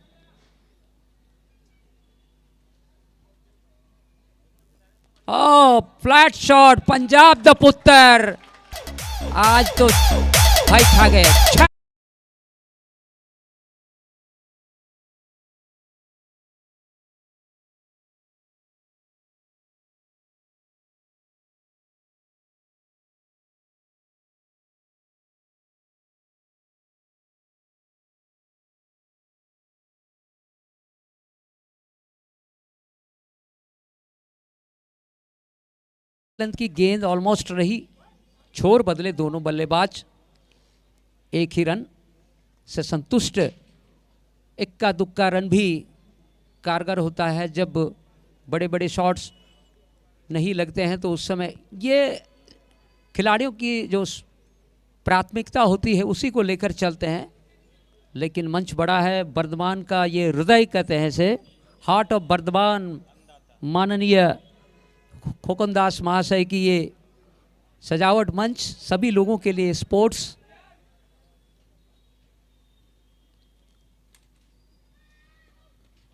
Oh, flat shot, Punjab द पुत्र आज तो भाई खा गए। की गेंद ऑलमोस्ट रही, छोर बदले दोनों बल्लेबाज, एक ही रन से संतुष्ट। इक्का दुक्का रन भी कारगर होता है जब बड़े बड़े शॉट्स नहीं लगते हैं, तो उस समय ये खिलाड़ियों की जो प्राथमिकता होती है उसी को लेकर चलते हैं। लेकिन मंच बड़ा है, बर्धमान का ये हृदय कहते हैं इसे, हार्ट ऑफ बर्धमान, माननीय खोकुन दास महाशय की ये सजावट मंच सभी लोगों के लिए स्पोर्ट्स।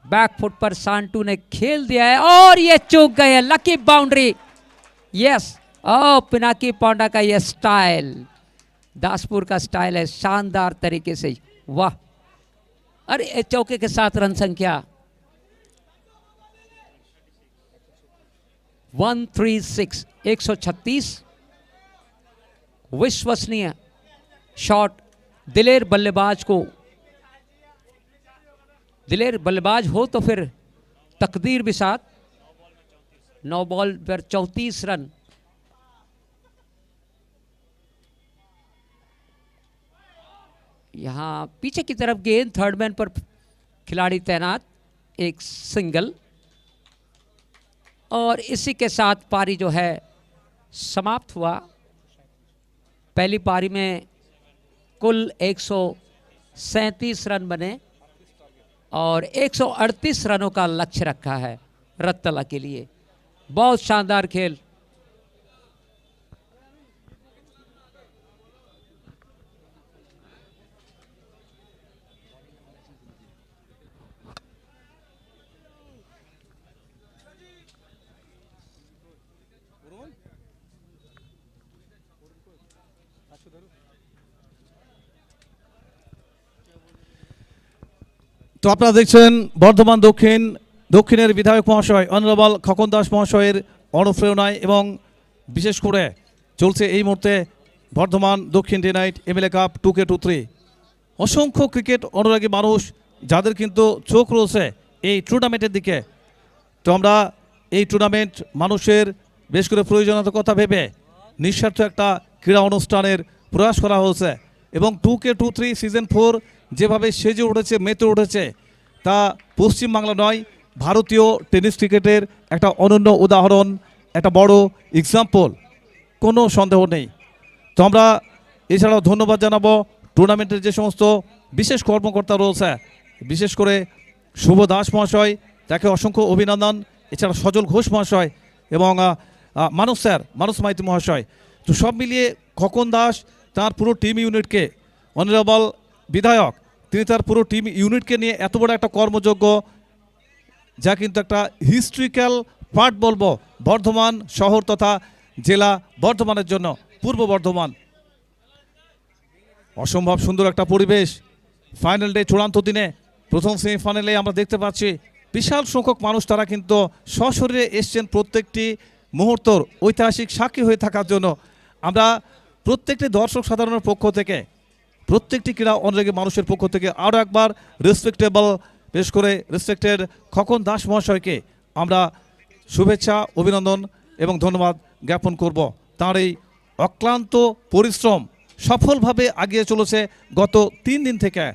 बैकफुट पर सांटू ने खेल दिया है और ये चूक गए, लकी बाउंड्री। यस, ओ पिनाकी पांडा का ये स्टाइल, दासपुर का स्टाइल है, शानदार तरीके से। वाह, अरे चौके के साथ रन संख्या 136, 136। विश्वसनीय शॉट, दिलेर बल्लेबाज को, दिलेर बल्लेबाज हो तो फिर तकदीर भी साथ। 9 बॉल पर 34 रन। यहां पीछे की तरफ गेंद, थर्ड मैन पर खिलाड़ी तैनात, एक सिंगल, और इसी के साथ पारी जो है समाप्त हुआ। पहली पारी में कुल 137 रन बने और 138 रनों का लक्ष्य रखा है रत्तला के लिए। बहुत शानदार खेल। তো আপনারা দেখছেন বর্ধমান দক্ষিণের বিধায়ক মহাশয় অনারেবল খোকন দাস মহাশয়ের অনুপ্রেরণায় এবং বিশেষ করে চলছে এই মুহূর্তে Bardhaman Dakshin day night MLA cup 2K23 অসংখ্য ক্রিকেট অনুরাগী মানুষ যাদের কিন্তু চোখ রয়েছে এই টুর্নামেন্টের দিকে। তো আমরা এই টুর্নামেন্ট মানুষের বেশ করে প্রয়োজনীয়তার কথা ভেবে নিঃস্বার্থ একটা ক্রীড়া অনুষ্ঠানের প্রয়াস করা হয়েছে এবং 2K23 সিজন 4 যেভাবে সেজে উঠেছে মেতে উঠেছে তা পশ্চিমবাংলা নয় ভারতীয় টেনিস ক্রিকেটের একটা অনন্য উদাহরণ, একটা বড় এক্সাম্পল, কোনো সন্দেহ নেই। তো আমরা এছাড়াও ধন্যবাদ জানাবো টুর্নামেন্টের যে সমস্ত বিশেষ কর্মকর্তা রয়েছে, বিশেষ করে শুভ দাস মহাশয়, তাকে অসংখ্য অভিনন্দন। এছাড়া সজল ঘোষ মহাশয় এবং মানস স্যার, মানস মাইতি মহাশয়। তো সব মিলিয়ে খোকন দাস তার পুরো টিম ইউনিটকে, অনারেবল বিধায়ক তিনি তার পুরো টিম ইউনিটকে নিয়ে এত বড় একটা কর্মযোগ্য, যা কিন্তু একটা হিস্ট্রিক্যাল পার্ট বলবো বর্ধমান শহর তথা জেলা বর্ধমানের জন্য, পূর্ব বর্ধমান। অসম্ভব সুন্দর একটা পরিবেশ। ফাইনাল ডে চূড়ান্ত দিনে প্রথম সেমিফাইনালে আমরা দেখতে পাচ্ছি বিশাল সংখ্যক মানুষ, তারা কিন্তু সশরীরে এসছেন প্রত্যেকটি মুহূর্তর ঐতিহাসিক সাক্ষী হয়ে থাকার জন্য। আমরা প্রত্যেকটি দর্শক সাধারণের পক্ষ থেকে, প্রত্যেকটি ক্রীড়া অনুরাগী মানুষের পক্ষ থেকে আরও একবার রেসপেক্টেবল, বেশ করে রেসপেক্টেড খোকন দাস মহাশয়কে আমরা শুভেচ্ছা, অভিনন্দন এবং ধন্যবাদ জ্ঞাপন করব। তার এই অক্লান্ত পরিশ্রম সফলভাবে এগিয়ে চলেছে গত 3 দিন থেকে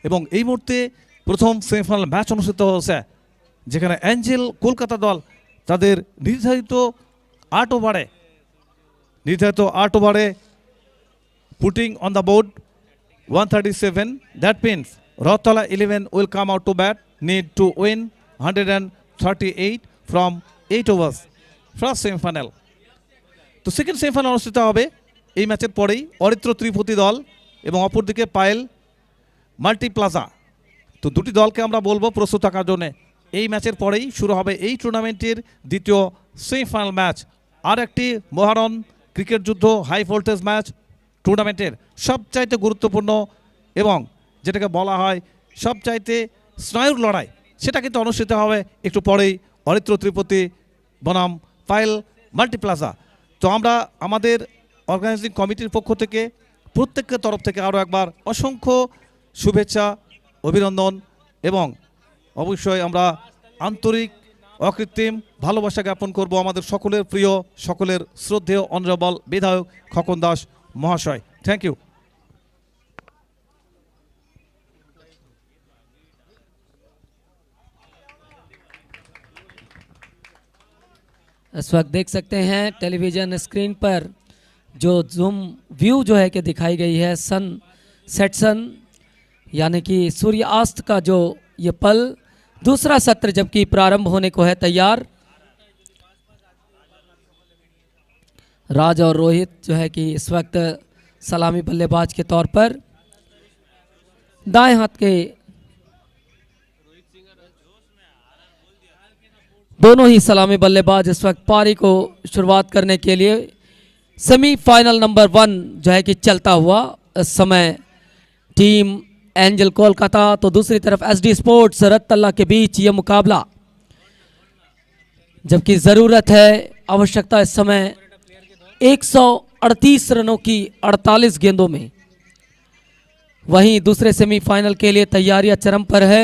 এবং এই মুহূর্তে প্রথম সেমিফাইনাল ম্যাচ অনুষ্ঠিত হয়েছে, যেখানে অ্যাঞ্জেল কলকাতা দল তাদের নির্ধারিত 8 ওভারে putting on the board 137. That means Rautala 11 will come out to bat, need to win 138 from 8 overs. First semi-final. তো সেকেন্ড সেমিফাইনাল অনুষ্ঠিত হবে এই ম্যাচের পরেই অরিত্র ত্রিপতি দল এবং অপরদিকে পায়েল মাল্টি প্লাজা। তো দুটি দলকে আমরা বলবো প্রস্তুত থাকার জন্য। এই ম্যাচের পরেই শুরু হবে এই টুর্নামেন্টের দ্বিতীয় সেমিফাইনাল ম্যাচ। আর একটি মহারণ ক্রিকেট যুদ্ধ, হাই ভোল্টেজ ম্যাচ, টুর্নামেন্টের সবচাইতে গুরুত্বপূর্ণ এবং যেটাকে বলা হয় সবচাইতে স্নায়ুর লড়াই, সেটা কিন্তু অনুষ্ঠিত হবে একটু পরেই অরিত্র ত্রিপতি বনাম পায়েল মাল্টিপ্লাজা। তো আমরা আমাদের অর্গানাইজিং কমিটির পক্ষ থেকে প্রত্যেকের তরফ থেকে আরও একবার অসংখ্য শুভেচ্ছা, অভিনন্দন এবং অবশ্যই আমরা আন্তরিক অকৃত্রিম ভালোবাসা জ্ঞাপন করব আমাদের সকলের প্রিয়, সকলের শ্রদ্ধেয় অনারেবল বিধায়ক খোকন দাস মহাশয়। Thank you. इस वक्त देख सकते हैं टेलीविज़न स्क्रीन पर जो जूम व्यू जो है कि दिखाई गई है सन सेटसन यानी कि सूर्यास्त का जो ये पल, दूसरा सत्र जबकि प्रारंभ होने को है तैयार। राज और रोहित जो है कि इस वक्त सलामी बल्लेबाज के तौर पर, दाएं हाथ के दोनों ही सलामी बल्लेबाज इस वक्त पारी को शुरुआत करने के लिए सेमीफाइनल नंबर 1 जो है कि चलता हुआ इस समय टीम एंजल कोलकाता तो दूसरी तरफ एसडी स्पोर्ट्स रत्तल्ला के बीच ये मुकाबला, जबकि ज़रूरत है, आवश्यकता इस समय 138 रनों की 48 गेंदों में। वहीं दूसरे सेमीफाइनल के लिए तैयारियां चरम पर है।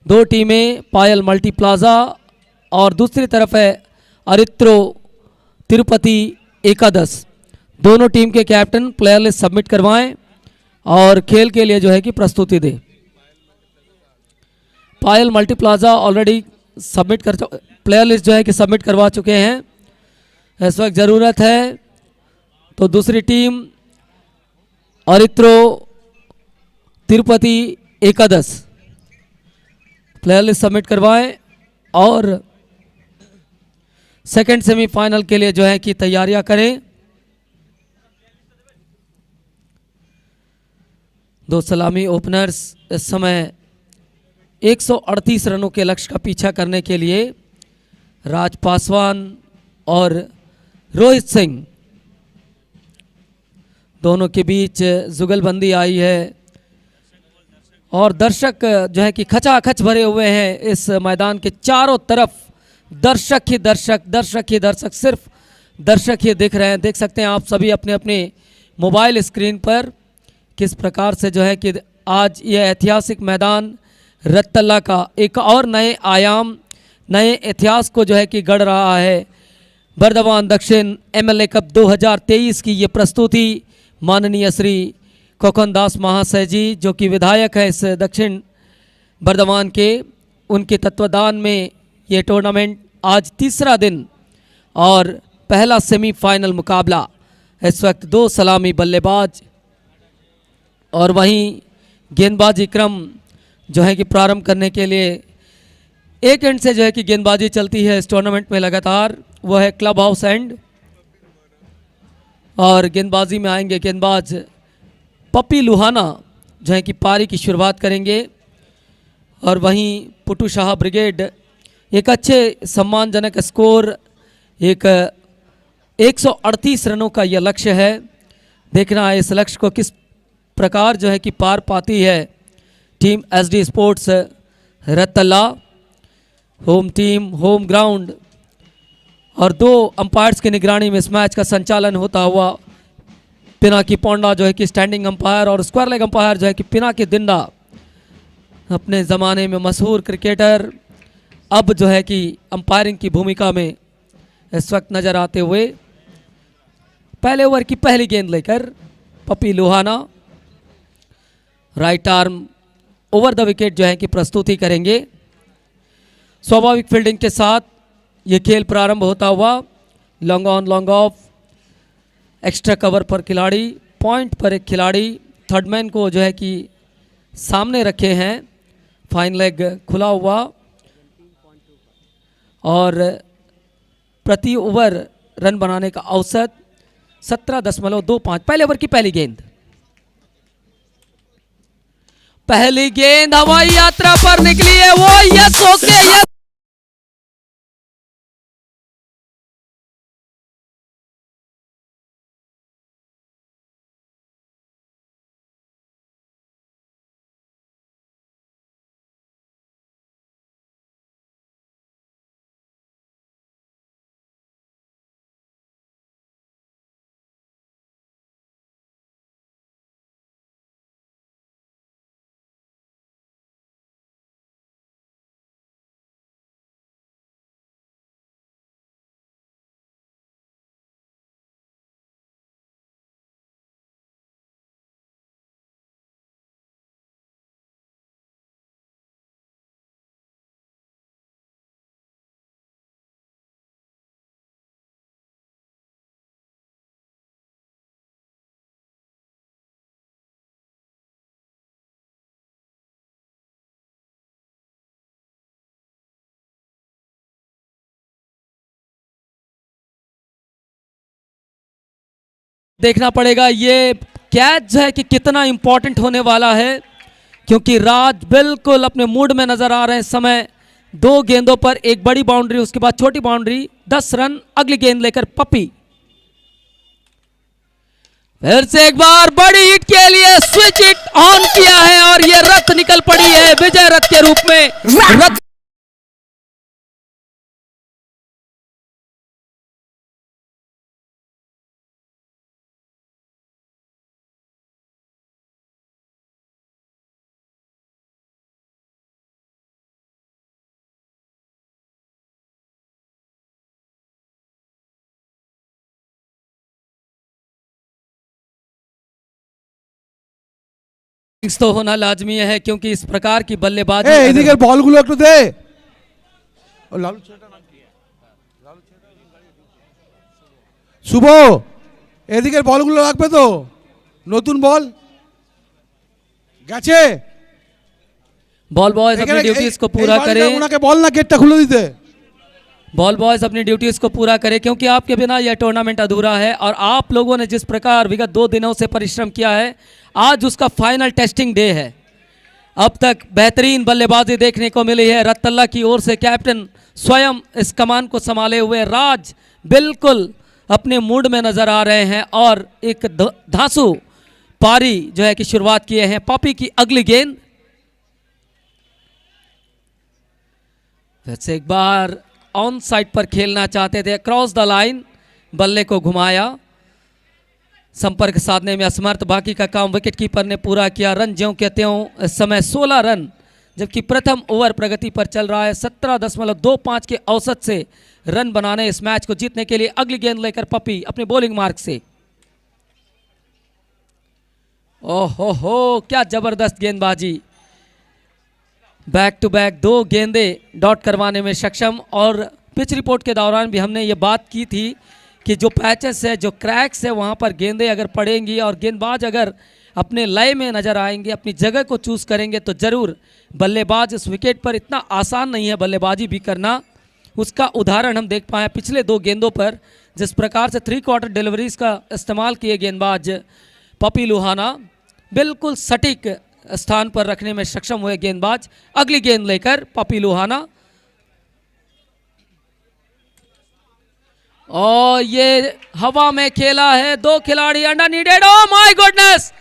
दो टीमें पायल मल्टी प्लाजा और दूसरी तरफ है अरित्रो तिरुपति एकादश। दोनों टीम के कैप्टन प्लेयर लिस्ट सबमिट करवाएं और खेल के लिए जो है कि प्रस्तुति दें। पायल मल्टी प्लाजा ऑलरेडी सबमिट कर, प्लेयर लिस्ट जो है कि सबमिट करवा चुके हैं। इस वक्त ज़रूरत है तो दूसरी टीम अरित्रो तिरुपति एकादश प्लेयर लिस्ट सबमिट करवाएं और सेकेंड सेमीफाइनल के लिए जो है कि तैयारियां करें। दो सलामी ओपनर्स इस समय 138 रनों के लक्ष्य का पीछा करने के लिए राज पासवान और रोहित सिंह, दोनों के बीच जुगलबंदी आई है और दर्शक जो है कि खचाखच भरे हुए हैं। इस मैदान के चारों तरफ दर्शक ही दर्शक, दर्शक ही दर्शक, सिर्फ दर्शक ही दिख रहे हैं। देख सकते हैं आप सभी अपने अपने मोबाइल स्क्रीन पर किस प्रकार से जो है कि आज ये ऐतिहासिक मैदान रत्तल्ला का एक और नए आयाम, नए इतिहास को जो है कि गढ़ रहा है। बर्दवान दक्षिण MLA कप 2023 की ये प्रस्तुति माननीय श्री खोखन दास महाशय जी जो कि विधायक है इस दक्षिण बर्दवान के, उनके तत्वाधान में ये टूर्नामेंट आज तीसरा दिन और पहला सेमीफाइनल मुकाबला। इस वक्त 2 सलामी बल्लेबाज और वहीं गेंदबाजी क्रम जो है कि प्रारंभ करने के लिए एक एंड से जो है कि गेंदबाजी चलती है इस टूर्नामेंट में लगातार, वो है क्लब हाउस एंड। और गेंदबाजी में आएंगे गेंदबाज पप्पी लुहाना जो है कि पारी की शुरुआत करेंगे। और वहीं पुटू शाह ब्रिगेड एक अच्छे सम्मानजनक स्कोर, एक 138 रनों का यह लक्ष्य है। देखना है इस लक्ष्य को किस प्रकार जो है कि पार पाती है team SD sports Rattalla. Home team, home ground और 2 अंपायर्स की निगरानी में इस मैच का संचालन होता हुआ पिनाकी पोंडा जो है कि स्टैंडिंग अंपायर और स्क्वायर लेग अंपायर जो है कि पिनाकी दिंडा, अपने ज़माने में मशहूर क्रिकेटर, अब जो है कि अंपायरिंग की भूमिका में इस वक्त नज़र आते हुए। पहले ओवर की पहली गेंद लेकर Pappi Luhana right arm over the wicket जो है कि प्रस्तुति करेंगे। स्वाभाविक फील्डिंग के साथ ये खेल प्रारंभ होता हुआ। Long on long off, extra cover पर खिलाड़ी, पॉइंट पर एक खिलाड़ी, थर्डमैन को जो है कि सामने रखे हैं, फाइन लेग खुला हुआ और प्रति ओवर रन बनाने का औसत 17.25। पहले ओवर की पहली गेंद, पहली गेंद हवाई यात्रा पर निकली है, वो यस ओके यस। देखना पड़ेगा ये कैच जो है कि कितना इंपॉर्टेंट होने वाला है, क्योंकि राज बिल्कुल अपने मूड में नजर आ रहे हैं इस समय। 2 गेंदों पर एक बड़ी बाउंड्री, उसके बाद छोटी बाउंड्री, 10 रन। अगली गेंद लेकर पप्पी फिर से एक बार बड़ी हिट के लिए स्विच हिट ऑन किया है और ये रथ निकल पड़ी है विजय रथ के रूप में। रथ तो होना लाजमी है, क्योंकि इस प्रकार की बल्लेबाजी এদিকে বলগুলো একটু দে। লালু ছেলেটার নাম কি? শুভ, এদিকের বলগুলো রাখবে তো? নতুন বল গেছে? बॉल बॉयज अपनी ड्यूटीज को पूरा करें। ওনাকে বল না গেটটা খুলে দিতে। बॉल बॉयज अपनी ड्यूटीज को पूरा करें, क्योंकि आपके बिना यह टूर्नामेंट अधूरा है और आप लोगों ने जिस प्रकार विगत 2 दिनों से परिश्रम किया है, आज उसका फाइनल टेस्टिंग डे है। अब तक बेहतरीन बल्लेबाजी देखने को मिली है रत्तल्ला की ओर से। कैप्टन स्वयं इस कमान को संभाले हुए राज बिल्कुल अपने मूड में नजर आ रहे हैं और एक धांसू पारी जो है कि शुरुआत किए हैं। पॉपी की अगली गेंद, फिर से एक बार ऑन साइड पर खेलना चाहते थे, क्रॉस द लाइन, बल्ले को घुमाया, संपर्क साधने में असमर्थ, बाकी का काम विकेटकीपर ने पूरा किया। रन ज्यों के त्यों, इस समय 16 रन, जबकि प्रथम ओवर प्रगति पर चल रहा है। 17.25 के औसत से रन बनाने इस मैच को जीतने के लिए। अगली गेंद लेकर पपी अपने बॉलिंग मार्क से। ओहो हो, क्या जबरदस्त गेंदबाजी, बैक टू बैक 2 गेंदे डॉट करवाने में सक्षम। और पिच रिपोर्ट के दौरान भी हमने ये बात की थी कि जो पैचेस है, जो क्रैक्स है, वहाँ पर गेंदें अगर पड़ेंगी और गेंदबाज अगर अपने लय में नज़र आएंगे, अपनी जगह को चूज़ करेंगे, तो ज़रूर बल्लेबाज इस विकेट पर, इतना आसान नहीं है बल्लेबाजी भी करना। उसका उदाहरण हम देख पाए पिछले 2 गेंदों पर, जिस प्रकार से 3 क्वार्टर डिलीवरीज का इस्तेमाल किए गेंदबाज पपी लुहाना, बिल्कुल सटीक स्थान पर रखने में सक्षम हुए गेंदबाज। अगली गेंद लेकर पपी लुहाना, और ये हवा में खेला है। 2 खिलाड़ी under needed. Oh my goodness,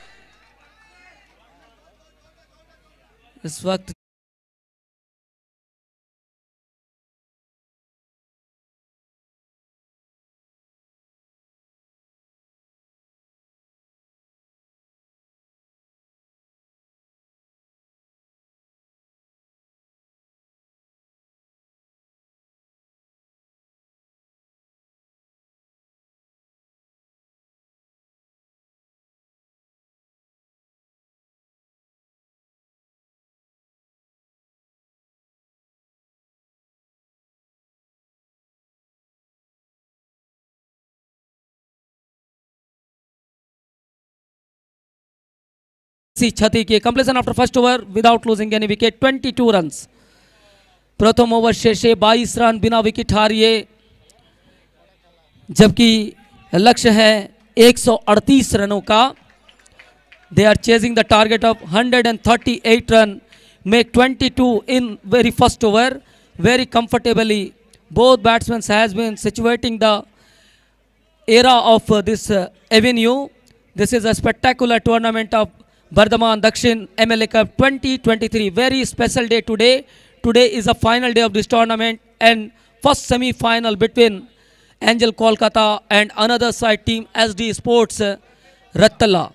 इस वक्त क्षति की। Completion after first over without losing any wicket, 22 runs. प्रथम ओवर शेष 22 रन बिना विकेट हारिए, जबकि लक्ष्य है 138 रनों का। They are chasing the target of 138 run, make 22 in very first over very comfortably. Both batsmen has been situating the era of this avenue. This is a spectacular tournament of Bardhaman Dakshin MLA Cup 2023. Very special day today. Today is a final day of this tournament and first semi-final between Angel Kolkata and another side team SD Sports Rattala.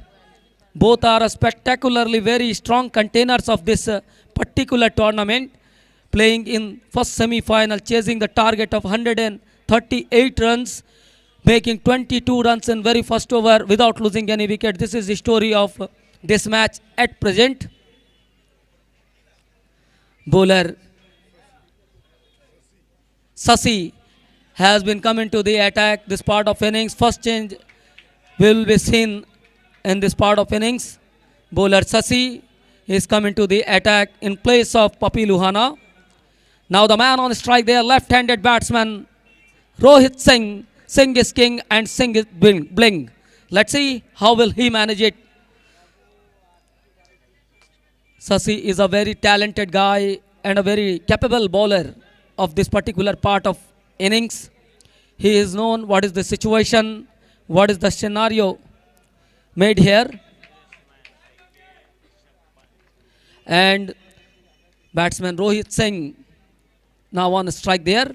Both are spectacularly very strong containers of this particular tournament, playing in first semi-final, chasing the target of 138 runs, making 22 runs in very first over without losing any wicket. This is the story of this match at present. Bowler Sasi has been coming to the attack this part of innings. First change will be seen in this part of innings. Bowler Sasi is coming to the attack in place of Papi Luhana. Now the man on strike there, left-handed batsman Rohit Singh. Singh is king and Singh is bling. Let's see how will he manage it. Sasi is a very talented guy and a very capable bowler of this particular part of innings. He is known what is the situation, what is the scenario made here. And batsman Rohit Singh now on strike there.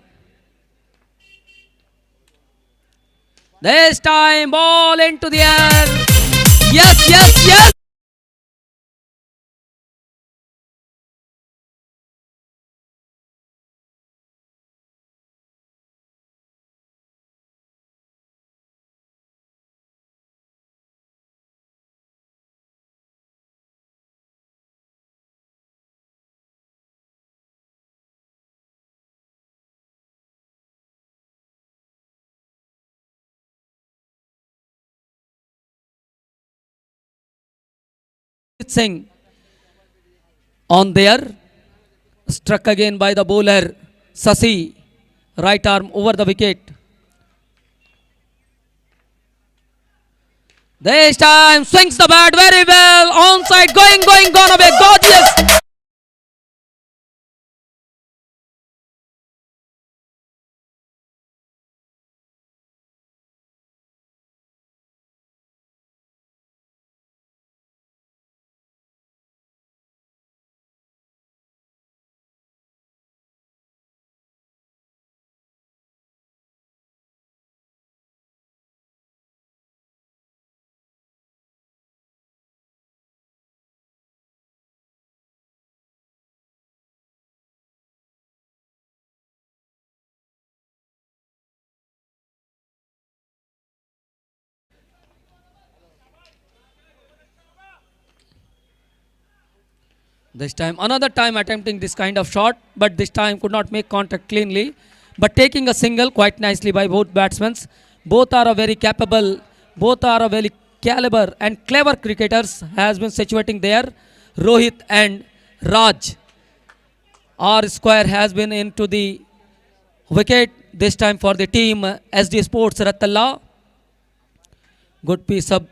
This time ball into the air. Yes, yes, yes. Singh on there, struck again by the bowler Sasi, right arm over the wicket. This time swings the bat very well, onside, going, gone away, gorgeous. This time, another time attempting this kind of shot, but this time could not make contact cleanly. But taking a single quite nicely by both batsmen. Both are a very capable, both are a very caliber and clever cricketers has been situating there. Rohit and Raj. R square has been into the wicket, this time for the team SD Sports Rattala. Good piece of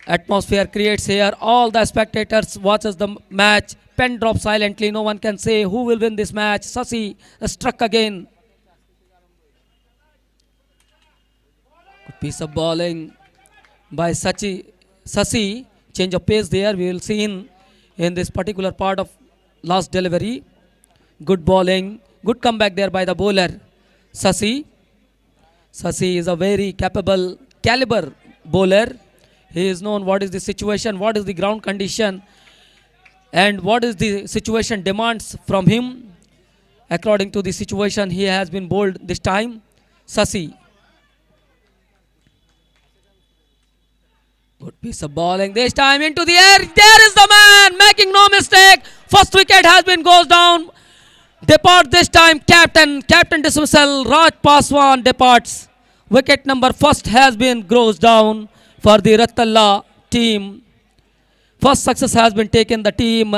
atmosphere creates here. All the spectators watches the match. Pen drop silently. No one can say who will win this match. Sasi struck again. Good piece of bowling by Sasi. Change of pace there. We will see in this particular part of last delivery. Good bowling. Good comeback there by the bowler Sasi. Sasi is a very capable caliber bowler. He is known what is the situation, what is the ground condition, and what is the situation demands from him. According to the situation, he has been bowled this time. Sasi. Good piece of bowling. This time into the air. There is the man making no mistake. First wicket has been goes down. Depart this time. Captain dismissal. Raj Paswan departs. Wicket number first has been goes down for the Rattala team. First success has been taken. The team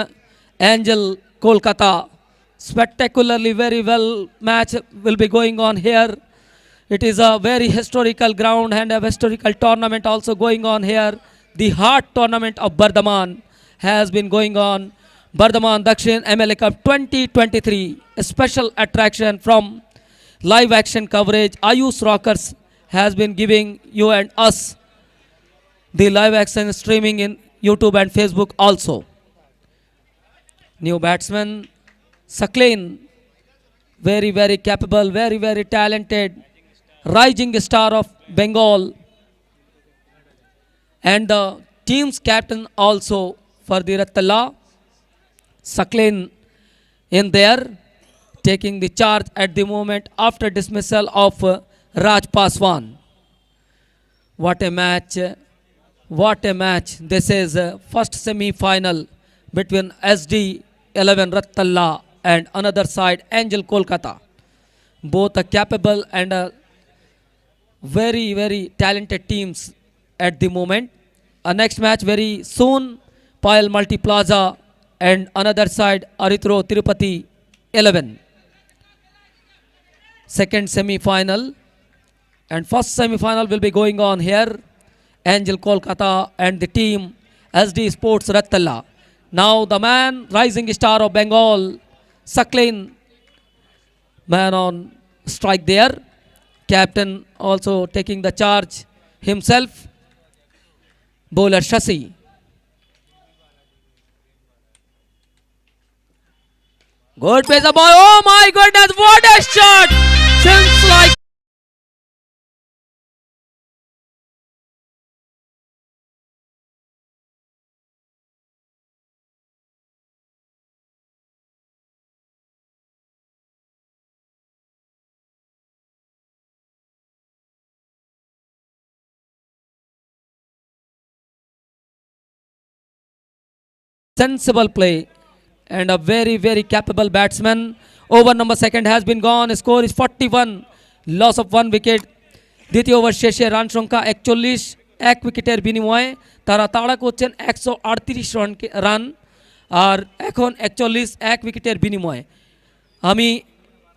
Angel Kolkata. Spectacularly very well match will be going on here. It is a very historical ground and a historical tournament also going on here. The Heart tournament of Bardhaman has been going on. Bardhaman Dakshin MLA Cup 2023. A special attraction from live action coverage. Ayush Rockers has been giving you and us the live action streaming in YouTube and Facebook also. New batsman Sakleen, very very capable, very very talented, rising star of Bengal, and the team's captain also for the Rattala, Sakleen in there, taking the charge at the moment after dismissal of Raj Paswan. What a match! What a match! This is first semi-final between SD 11 Rattala and another side Angel Kolkata. Both are capable and very very talented teams at the moment. Next match very soon, Payal Multiplaza and another side Arithro Tirupati 11. Second semi-final and first semi-final will be going on here. Angel Kolkata and the team SD Sports Rattala. Now the man, rising star of Bengal, Sakleen, man on strike there. Captain also taking the charge himself. Bowler Shasi. Good pace of ball. Oh my goodness, what a shot! Seems like sensible play and a very very capable batsman. Over number second has been gone. Score is 41. Loss of 1 wicket. দ্বিতীয় ওভার শেষে রান সংখ্যা 41, 1 উইকেটের বিনিময়ে তারা তাড়া করছেন 138 রান আর এখন 41 1 উইকেটের বিনিময়ে। আমি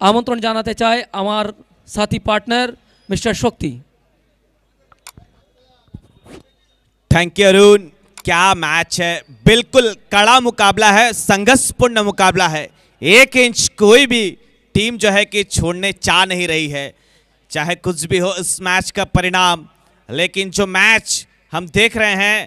আমন্ত্রণ জানাতে চাই আমার সাথী partner mister Shakti. Thank you Arun. क्या मैच है, बिल्कुल कड़ा मुकाबला है, संघर्षपूर्ण मुकाबला है। 1 इंच कोई भी टीम जो है कि छोड़ने चाह नहीं रही है, चाहे कुछ भी हो इस मैच का परिणाम। लेकिन जो मैच हम देख रहे हैं,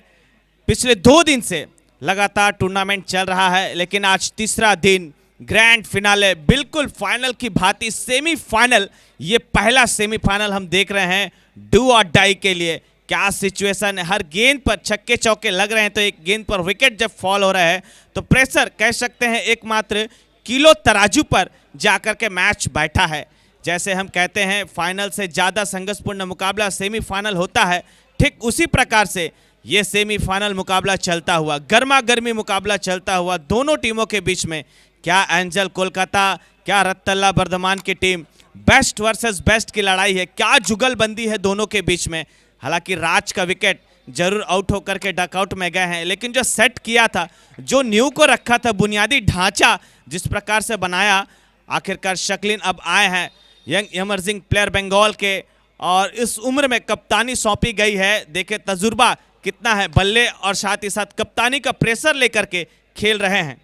पिछले 2 दिन से लगातार टूर्नामेंट चल रहा है, लेकिन आज तीसरा दिन ग्रैंड फिनाले, बिल्कुल फाइनल की भांति सेमीफाइनल। ये पहला सेमीफाइनल हम देख रहे हैं डू और डाई के लिए। क्या सिचुएशन है, हर गेंद पर छक्के चौके लग रहे हैं, तो एक गेंद पर विकेट जब फॉल हो रहा है तो प्रेशर कह सकते हैं एकमात्र किलो तराजू पर जाकर के मैच बैठा है। जैसे हम कहते हैं फाइनल से ज़्यादा संघर्षपूर्ण मुकाबला सेमीफाइनल होता है, ठीक उसी प्रकार से ये सेमीफाइनल मुकाबला चलता हुआ, गर्मा गर्मी मुकाबला चलता हुआ दोनों टीमों के बीच में। क्या एंजल कोलकाता, क्या रत्तल्ला बर्धमान की टीम, बेस्ट वर्सेस बेस्ट की लड़ाई है, क्या जुगलबंदी है दोनों के बीच में। हालांकि राज का विकेट जरूर आउट होकर के डकआउट में गए हैं, लेकिन जो सेट किया था, जो न्यू को रखा था, बुनियादी ढांचा जिस प्रकार से बनाया, आखिरकार शक्लिन अब आए हैं यंग इमर्जिंग प्लेयर बंगाल के, और इस उम्र में कप्तानी सौंपी गई है। देखे तजुर्बा कितना है, बल्ले और साथ ही साथ कप्तानी का प्रेशर लेकर के खेल रहे हैं।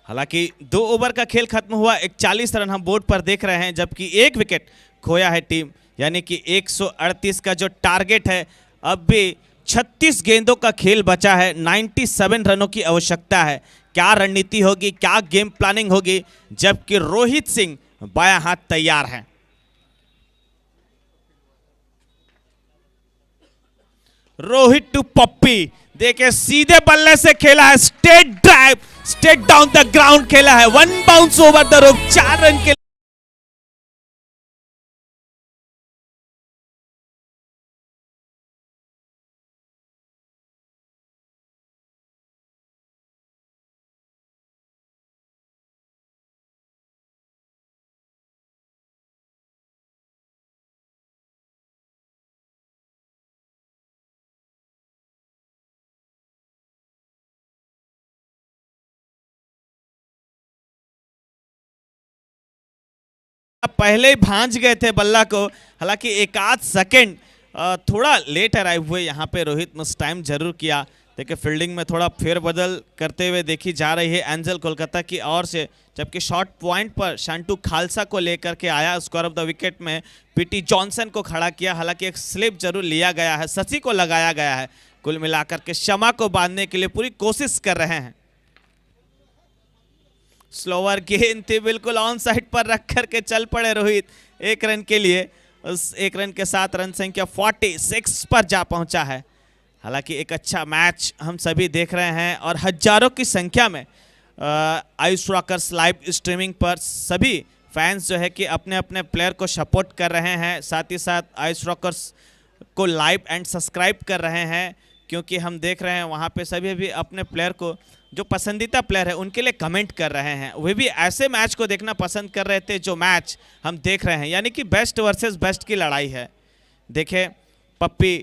हालांकि 2 ओवर का खेल खत्म हुआ, 41 रन हम बोर्ड पर देख रहे हैं, जबकि 1 विकेट खोया है टीम, यानी कि 138 का जो टारगेट है, अब भी 36 गेंदों का खेल बचा है, 97 रनों की आवश्यकता है। क्या रणनीति होगी, क्या गेम प्लानिंग होगी, जबकि रोहित सिंह बायां हाथ तैयार है। रोहित टू पप्पी, देखे सीधे बल्ले से खेला है, straight drive, straight down the ground खेला है, 1 bounce over the rope, 4 run के। पहले ही भांज गए थे बल्ला को, हालांकि एक आध सेकेंड थोड़ा लेट अराइव हुए यहाँ पे रोहित, उस टाइम जरूर किया। देखिए फील्डिंग में थोड़ा फेरबदल करते हुए देखी जा रही है एंजल कोलकाता की ओर से, जबकि शॉर्ट पॉइंट पर शांटू खालसा को लेकर के आया, स्कोर ऑफ द विकेट में पीटी जॉनसन को खड़ा किया। हालांकि एक स्लिप जरूर लिया गया है, शशि को लगाया गया है, कुल मिलाकर के शमा को बांधने के लिए पूरी कोशिश कर रहे हैं। स्लोअर गेंद थी, बिल्कुल ऑन साइड पर रख करके चल पड़े रोहित 1 रन के लिए। उस 1 रन के साथ रन संख्या 46 पर जा पहुंचा है। हालांकि एक अच्छा मैच हम सभी देख रहे हैं और हजारों की संख्या में आयुष रॉकर्स लाइव स्ट्रीमिंग पर सभी फैंस जो है कि अपने अपने प्लेयर को सपोर्ट कर रहे हैं, साथ ही साथ आयुष रॉकर्स को लाइव एंड सब्सक्राइब कर रहे हैं, क्योंकि हम देख रहे हैं वहाँ पे सभी भी अपने प्लेयर को, जो पसंदीदा प्लेयर है उनके लिए कमेंट कर रहे हैं। वे भी ऐसे मैच को देखना पसंद कर रहे थे जो मैच हम देख रहे हैं, यानी कि बेस्ट वर्सेस बेस्ट की लड़ाई है। देखे पप्पी,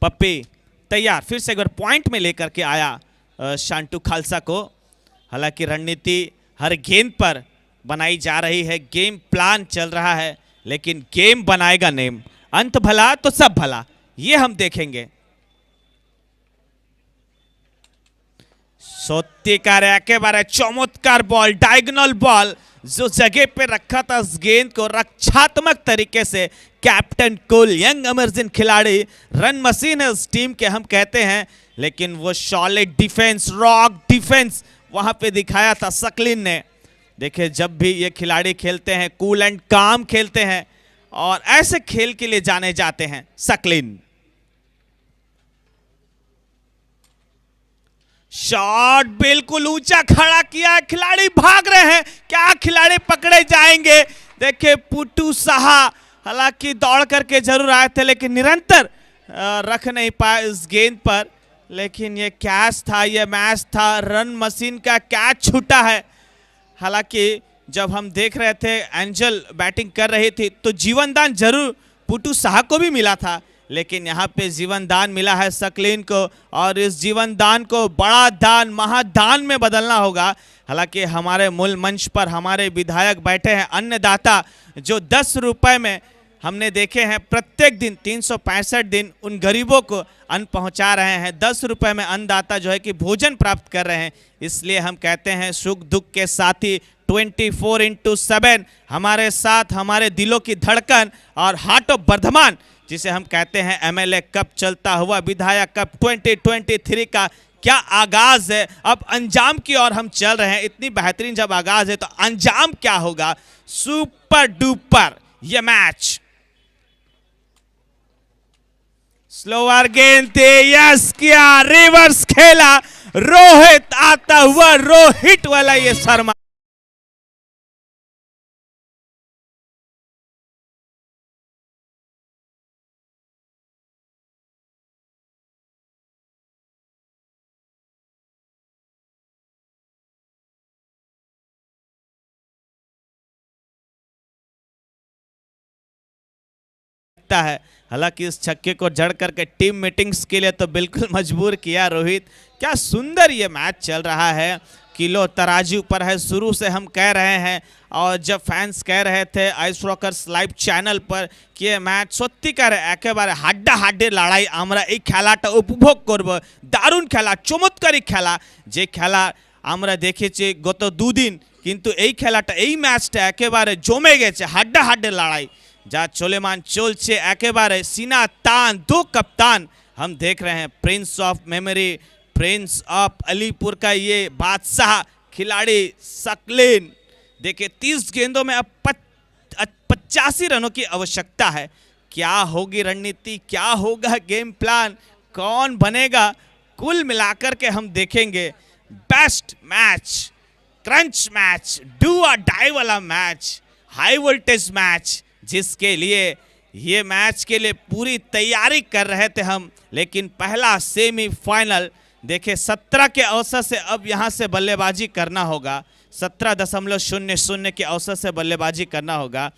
पप्पी तैयार, फिर से एक बार पॉइंट में लेकर के आया शांटू खालसा को। हालांकि रणनीति हर गेंद पर बनाई जा रही है, गेम प्लान चल रहा है, लेकिन गेम बनाएगा नेम, अंत भला तो सब भला, ये हम देखेंगे। সত্যিকার একেবারে চমৎকার বল, डायगोनल बॉल जो जगह पे रखा था उस गेंद को रक्षात्मक तरीके से कैप्टन कुल, यंग अमरजिन खिलाड़ी, रन मशीन है उस टीम के हम कहते हैं, लेकिन वो सॉलिड डिफेंस, रॉक डिफेंस वहां पे दिखाया था शक्लिन ने। देखिए जब भी ये खिलाड़ी खेलते हैं कूल एंड काम खेलते हैं, और ऐसे खेल के लिए जाने जाते हैं शक्लिन। शॉट बिल्कुल ऊंचा खड़ा किया, खिलाड़ी भाग रहे हैं, क्या खिलाड़ी पकड़े जाएंगे। देखिए पुटू साहा हालांकि दौड़ करके जरूर आए थे, लेकिन निरंतर रख नहीं पाए इस गेंद पर, लेकिन ये कैच था, ये मैच था, रन मशीन का कैच छूटा है। हालांकि जब हम देख रहे थे एंजल बैटिंग कर रही थी तो जीवनदान जरूर पुटू साहा को भी मिला था, लेकिन यहाँ पे जीवनदान मिला है शक्लिन को, और इस जीवनदान को बड़ा दान, महादान में बदलना होगा। हालांकि हमारे मूल मंच पर हमारे विधायक बैठे हैं, अन्नदाता, जो 10 रुपए में हमने देखे हैं प्रत्येक दिन 365 दिन उन गरीबों को अन्न पहुंचा रहे हैं। 10 रुपए में अन्नदाता जो है कि भोजन प्राप्त कर रहे हैं, इसलिए हम कहते हैं सुख दुख के साथी 24/7 हमारे साथ, हमारे दिलों की धड़कन और हार्ट ऑफ बर्धमान, जिसे हम कहते हैं एमएलए कप चलता हुआ विधायक कप 2023 का क्या आगाज है। अब अंजाम की ओर हम चल रहे हैं, इतनी बेहतरीन जब आगाज है तो अंजाम क्या होगा, सुपर डुपर ये मैच। स्लोअर गेंद थे, यस किया, रिवर्स खेला, रोहित आता हुआ, रोहित वाला ये शर्मा। है हालांकि इस छक्के को जड़ करके टीम मीटिंग्स के लिए तो बिल्कुल मजबूर किया रोहित। क्या सुंदर ये मैच चल रहा है, किलो तराजू पर है, शुरू से हम कह रहे हैं। और जब फैंस कह रहे थे आइस रॉकर्स लाइव चैनल पर कि ये मैच सत्यिकार एकेबारे हाड्डा हाड्डे लड़ाई আমরা এই খেলাটা উপভোগ করব, দারুণ খেলা, চমৎকারী খেলা, যে খেলা আমরা দেখেছি গত দুদিন, কিন্তু এই খেলাটা এই ম্যাচটা একেবারে জমে গেছে, হাড্ডা হাড্ডে লড়াই যা চলেমান চলছে একেবারে सीना तान। दो कप्तान हम देख रहे हैं, Prince of memory, Prince of Alipur का ये बादशाह खिलाड़ी सकलीन। देखिए 30 गेंदों में अब 85 रनों की आवश्यकता है। क्या होगी रणनीति, क्या होगा गेम प्लान, कौन बनेगा, कुल मिलाकर के हम देखेंगे। Best match, crunch match, do और डाई वाला मैच, हाई वोल्टेज मैच, जिसके लिए ये मैच के लिए पूरी तैयारी कर रहे थे हम। लेकिन पहला सेमीफाइनल देखिए 17 के औसत से अब यहाँ से बल्लेबाजी करना होगा, 17.00 के औसत से बल्लेबाजी करना होगा।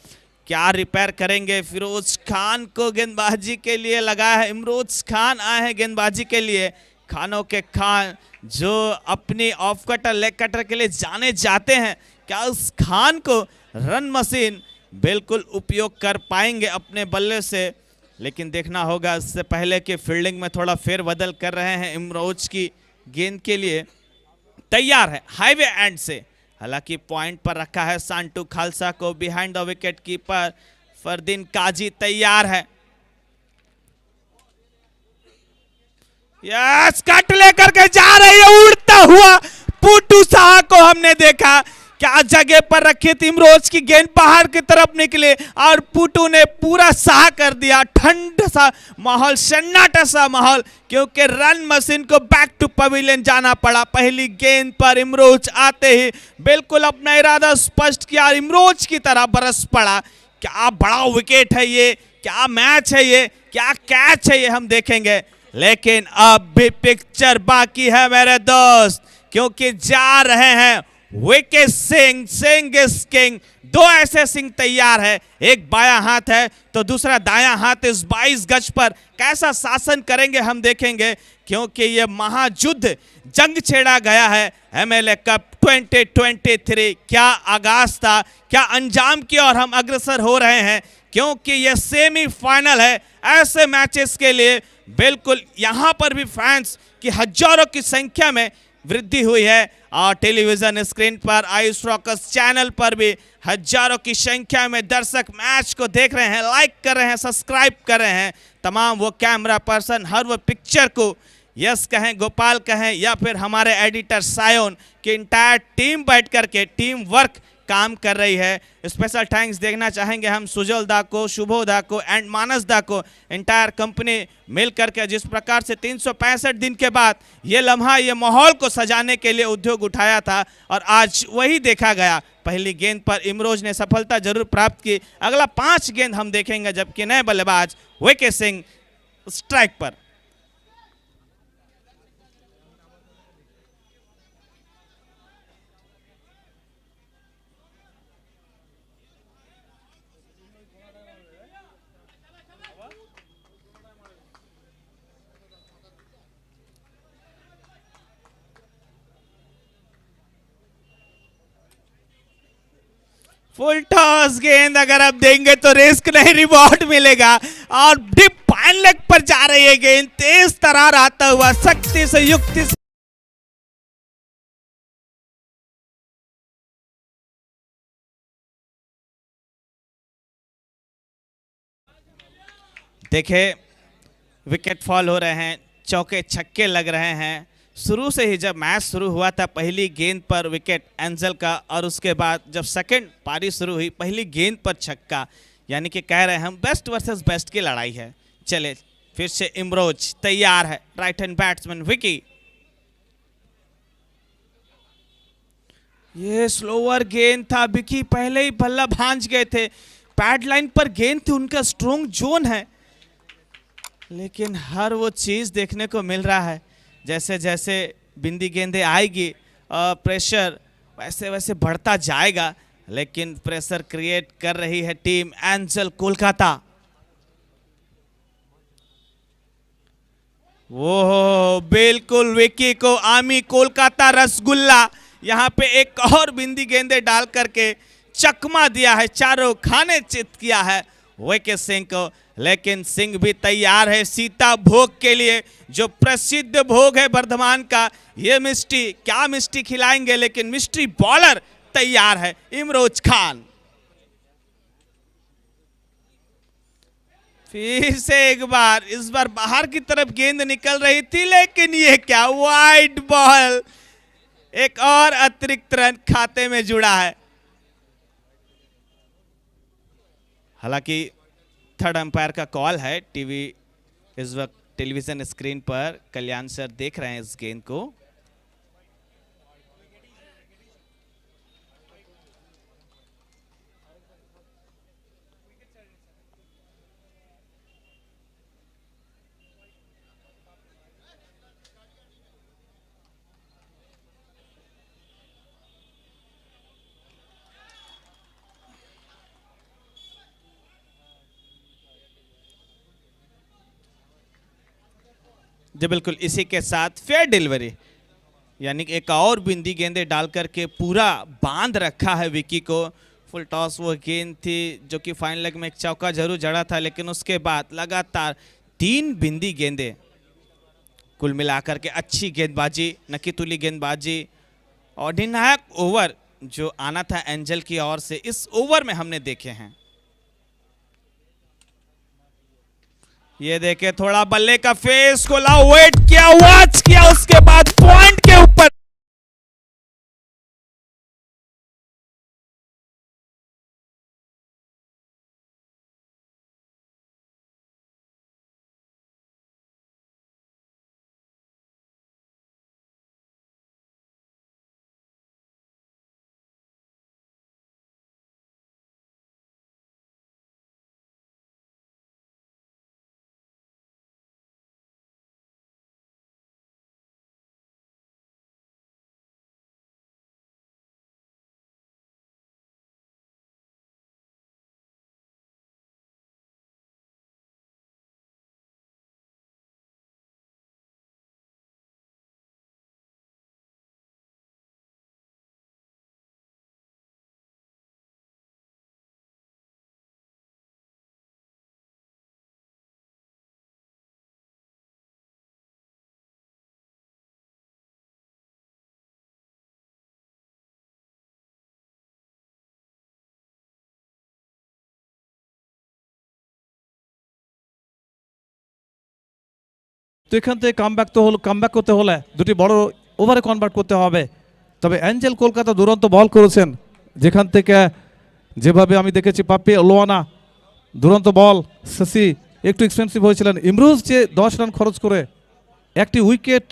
क्या रिपेयर करेंगे, फिरोज खान को गेंदबाजी के लिए लगा है, इमरोज खान आए हैं गेंदबाजी के लिए। खानों के खान जो अपनी ऑफ कटर लेग कटर के लिए जाने जाते हैं, क्या उस खान को रन मशीन बिल्कुल उपयोग कर पाएंगे अपने बल्ले से। लेकिन देखना होगा, इससे पहले कि फील्डिंग में थोड़ा फेरबदल कर रहे हैं। इमरोज की गेंद के लिए तैयार है हाईवे एंड से, हालांकि पॉइंट पर रखा है सांटू खालसा को। Behind the wicket keeper Fardeen Kazi तैयार है। यस, कट लेकर के जा रही है उड़ता हुआ पुटू साहा को हमने देखा। क्या जगह पर रखी थी इमरोज की गेंद, बाहर की तरफ निकले और पुटू ने पूरा साह कर दिया। ठंड सा माहौल, सन्नाटा सा माहौल, क्योंकि रन मशीन को बैक टू पवेलियन जाना पड़ा। पहली गेंद पर इमरोज आते ही बिल्कुल अपना इरादा स्पष्ट किया, इमरोज की तरह बरस पड़ा। क्या बड़ा विकेट है ये, क्या मैच है ये, क्या कैच है ये, हम देखेंगे। लेकिन अब भी पिक्चर बाकी है मेरे दोस्त, क्योंकि जा रहे हैं wicket Singh, Singh is king. दो ऐसे सिंह तैयार है, एक बायां हाथ है तो दूसरा दायां हाथ। इस 22 गज पर कैसा शासन करेंगे हम देखेंगे, क्योंकि ये महायुद्ध जंग छेड़ा गया है। एमएलए कप 2023 क्या आगाज था, क्या अंजाम की ओर हम अग्रसर हो रहे हैं, क्योंकि ये सेमीफाइनल है। ऐसे मैचेस के लिए बिल्कुल यहाँ पर भी फैंस की हजारों की संख्या में वृद्धि हुई है और टेलीविजन स्क्रीन पर आइस रॉकर्स चैनल पर भी हजारों की संख्या में दर्शक मैच को देख रहे हैं, लाइक कर रहे हैं, सब्सक्राइब कर रहे हैं। तमाम वो कैमरा पर्सन, हर वो पिक्चर को यस कहें, गोपाल कहें, या फिर हमारे एडिटर सायोन की इंटायर टीम बैठ करके टीम वर्क काम कर रही है। स्पेशल थैंक्स देखना चाहेंगे हम सुजल दा को, शुभो दा को एंड मानस दा को, इंटायर कंपनी मिल करके जिस प्रकार से 365 दिन के बाद ये लम्हा, ये माहौल को सजाने के लिए उद्योग उठाया था और आज वही देखा गया। पहली गेंद पर इमरोज ने सफलता जरूर प्राप्त की। अगला 5 गेंद हम देखेंगे, जबकि नए बल्लेबाज विकेट सिंह स्ट्राइक पर। फुल टॉस गेंद अगर आप देंगे तो रिस्क नहीं, रिवॉर्ड मिलेगा। और डिप फाइन लेग पर जा रही है गेंद, तेज तरार आता हुआ, शक्ति से युक्ति से। देखे विकेट फॉल हो रहे हैं, चौके छक्के लग रहे हैं। शुरू से ही जब मैच शुरू हुआ था, पहली गेंद पर विकेट एंजल का, और उसके बाद जब सेकंड पारी शुरू हुई, पहली गेंद पर छक्का। यानी कि कह रहे हैं हम बेस्ट वर्सेस बेस्ट की लड़ाई है। चले फिर से इमरोज तैयार है, राइट हैंड बैट्समैन विकी। ये स्लोअर गेंद था, विकी पहले ही बल्ला भांज गए थे, पैड लाइन पर गेंद थी, उनका स्ट्रॉन्ग जोन है, लेकिन हर वो चीज देखने को मिल रहा है। जैसे जैसे बिंदी गेंदें आएगी प्रेशर वैसे वैसे बढ़ता जाएगा, लेकिन प्रेशर क्रिएट कर रही है टीम एंजल कोलकाता। वो बिल्कुल विकी को आमी कोलकाता रसगुल्ला, यहाँ पे एक और बिंदी गेंदे डाल करके चकमा दिया है, चारों खाने चित किया है विकी सिंह को। लेकिन सिंह भी तैयार है सीता भोग के लिए, जो प्रसिद्ध भोग है वर्धमान का। ये मिष्टी, क्या मिष्टी खिलाएंगे, लेकिन मिस्ट्री बॉलर तैयार है इमरोज खान। फिर से एक बार, इस बार बाहर की तरफ गेंद निकल रही थी, लेकिन ये क्या, वाइड बॉल, एक और अतिरिक्त रन खाते में जुड़ा है। हालांकि थर्ड अंपायर का कॉल है, टीवी इस वक्त टेलीविजन स्क्रीन पर कल्याण सर देख रहे हैं इस गेंद को। जी बिल्कुल, इसी के साथ फेयर डिलीवरी, यानी कि एक और बिंदी गेंदे डाल करके पूरा बांध रखा है विकी को। फुल टॉस वो गेंद थी जो कि फाइनल लेग में एक चौका जरूर जड़ा था, लेकिन उसके बाद लगातार 3 बिंदी गेंदे, कुल मिलाकर के अच्छी गेंदबाजी, नकीतुली गेंदबाजी और निर्णायक ओवर जो आना था एंजल की ओर से, इस ओवर में हमने देखे हैं। ये देखे, थोड़ा बल्ले का फेस खोला, वेट किया, वॉच किया, उसके बाद पॉइंट के ऊपर তো এখান থেকে কামব্যাক করতে হলে দুটি বড় ওভারে কনভার্ট করতে হবে। তবে অ্যাঞ্জেল কলকাতা দুরন্ত বল করেছেন, যেখান থেকে যেভাবে আমি দেখেছি পাপ্পি লোয়ানা দুরন্ত বল, শশী একটু এক্সপেন্সিভ হয়েছিলেন। ইমরোজ যে 10 রান খরচ করে একটি উইকেট,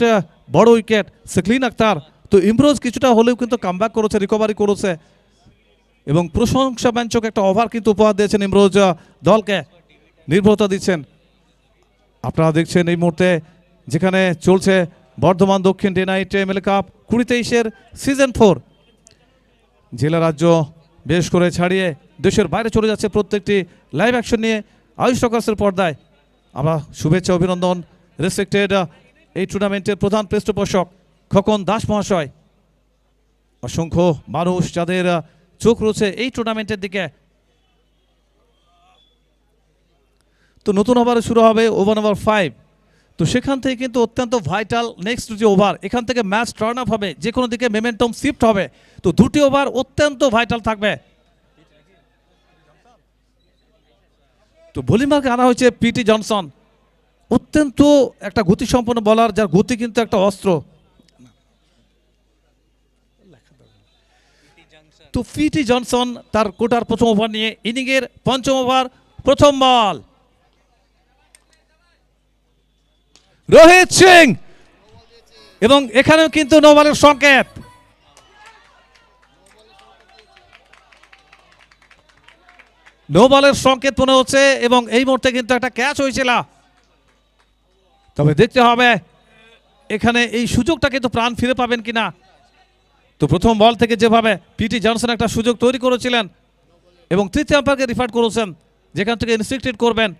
বড় উইকেট, সেকলিন আক্তার, তো ইমরোজ কিছুটা হলেও কিন্তু কামব্যাক করেছে, রিকভারি করেছে এবং প্রশংসাব্যঞ্জক একটা ওভার কিন্তু উপহার দিয়েছেন ইমরোজ, দলকে নির্ভরতা দিচ্ছেন। আপনারা দেখছেন এই মুহূর্তে যেখানে চলছে Bardhaman Dakshin day night MLA cup 2023-এর সিজন 4, জেলা রাজ্য বেশ করে ছাড়িয়ে দেশের বাইরে চলে যাচ্ছে প্রত্যেকটি লাইভ অ্যাকশন নিয়ে আয়ুষ টকার্সের পর্দায়। আমরা শুভেচ্ছা অভিনন্দন রেসপেক্টেড এই টুর্নামেন্টের প্রধান পৃষ্ঠপোষক খোকন দাস মহাশয়, অসংখ্য মানুষ যাদের চোখ রয়েছে এই টুর্নামেন্টের দিকে। তো নতুন ওভারে শুরু হবে ওভার নাম্বার 5। তো সেখান থেকে কিন্তু অত্যন্ত ভাইটাল নেক্সট যে ওভার, এখান থেকে ম্যাচ টার্ন আপ হবে, যে কোনো দিকে মোমেন্টাম শিফট হবে। তো দুটি ওভার অত্যন্ত ভাইটাল থাকবে। তো বোলিং মার্কে আনা হয়েছে পিটি জনসন, অত্যন্ত একটা গতিসম্পন্ন বলার, যার গতি কিন্তু একটা অস্ত্র। তো পিটি জনসন তার কোটার প্রথম ওভার নিয়ে ইনিংয়ের পঞ্চম ওভার, প্রথম বল রোহিত সিং, এবং এখানেও কিন্তু নো বলের সংকেত। নো বলের সংকেত মনে হচ্ছে এবং এই মুহূর্তে কিন্তু একটা ক্যাচ হয়েছিল। তবে দেখতে হবে এখানে এই সুযোগটা কিন্তু প্রাণ ফিরে পাবেন কিনা। তো প্রথম বল থেকে যেভাবে পিটি জনসন একটা সুযোগ তৈরি করেছিলেন এবং তৃতীয় আম্পায়ারকে রিফার করেছেন যেখান থেকে ইনস্ট্রিক্টেড করবেন,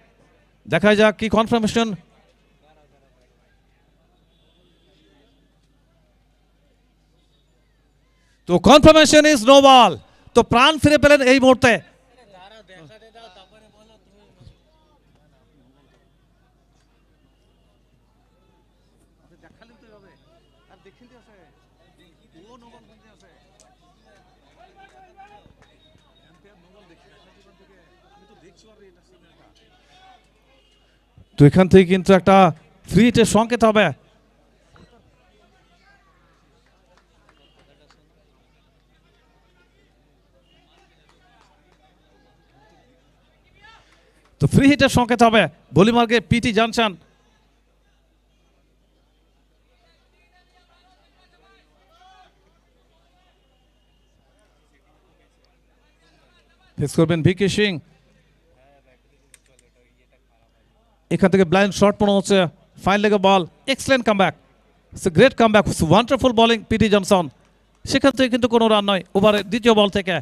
দেখা যাক কি কনফার্মেশন। তো কনফার্মেশন ইজ নো বল। তো প্রাণ ফিরে পেলেন এই মুহূর্তে। তো এখান থেকে কিন্তু একটা ফ্রি হিটের সংকেত হবে। তো ফ্রি হিটের সংকেত হবে, বলি মার্গে পিটি জনসন। ফেস করবেন ভিকি সিং। এখান থেকে ব্লাইন্ড শট মনে হচ্ছে, ফাইন লেগে ball, excellent comeback, it's a great comeback, wonderful bowling PT Johnson. সেখান থেকে কিন্তু কোনো রান নয় ওভারের দ্বিতীয় বল থেকে।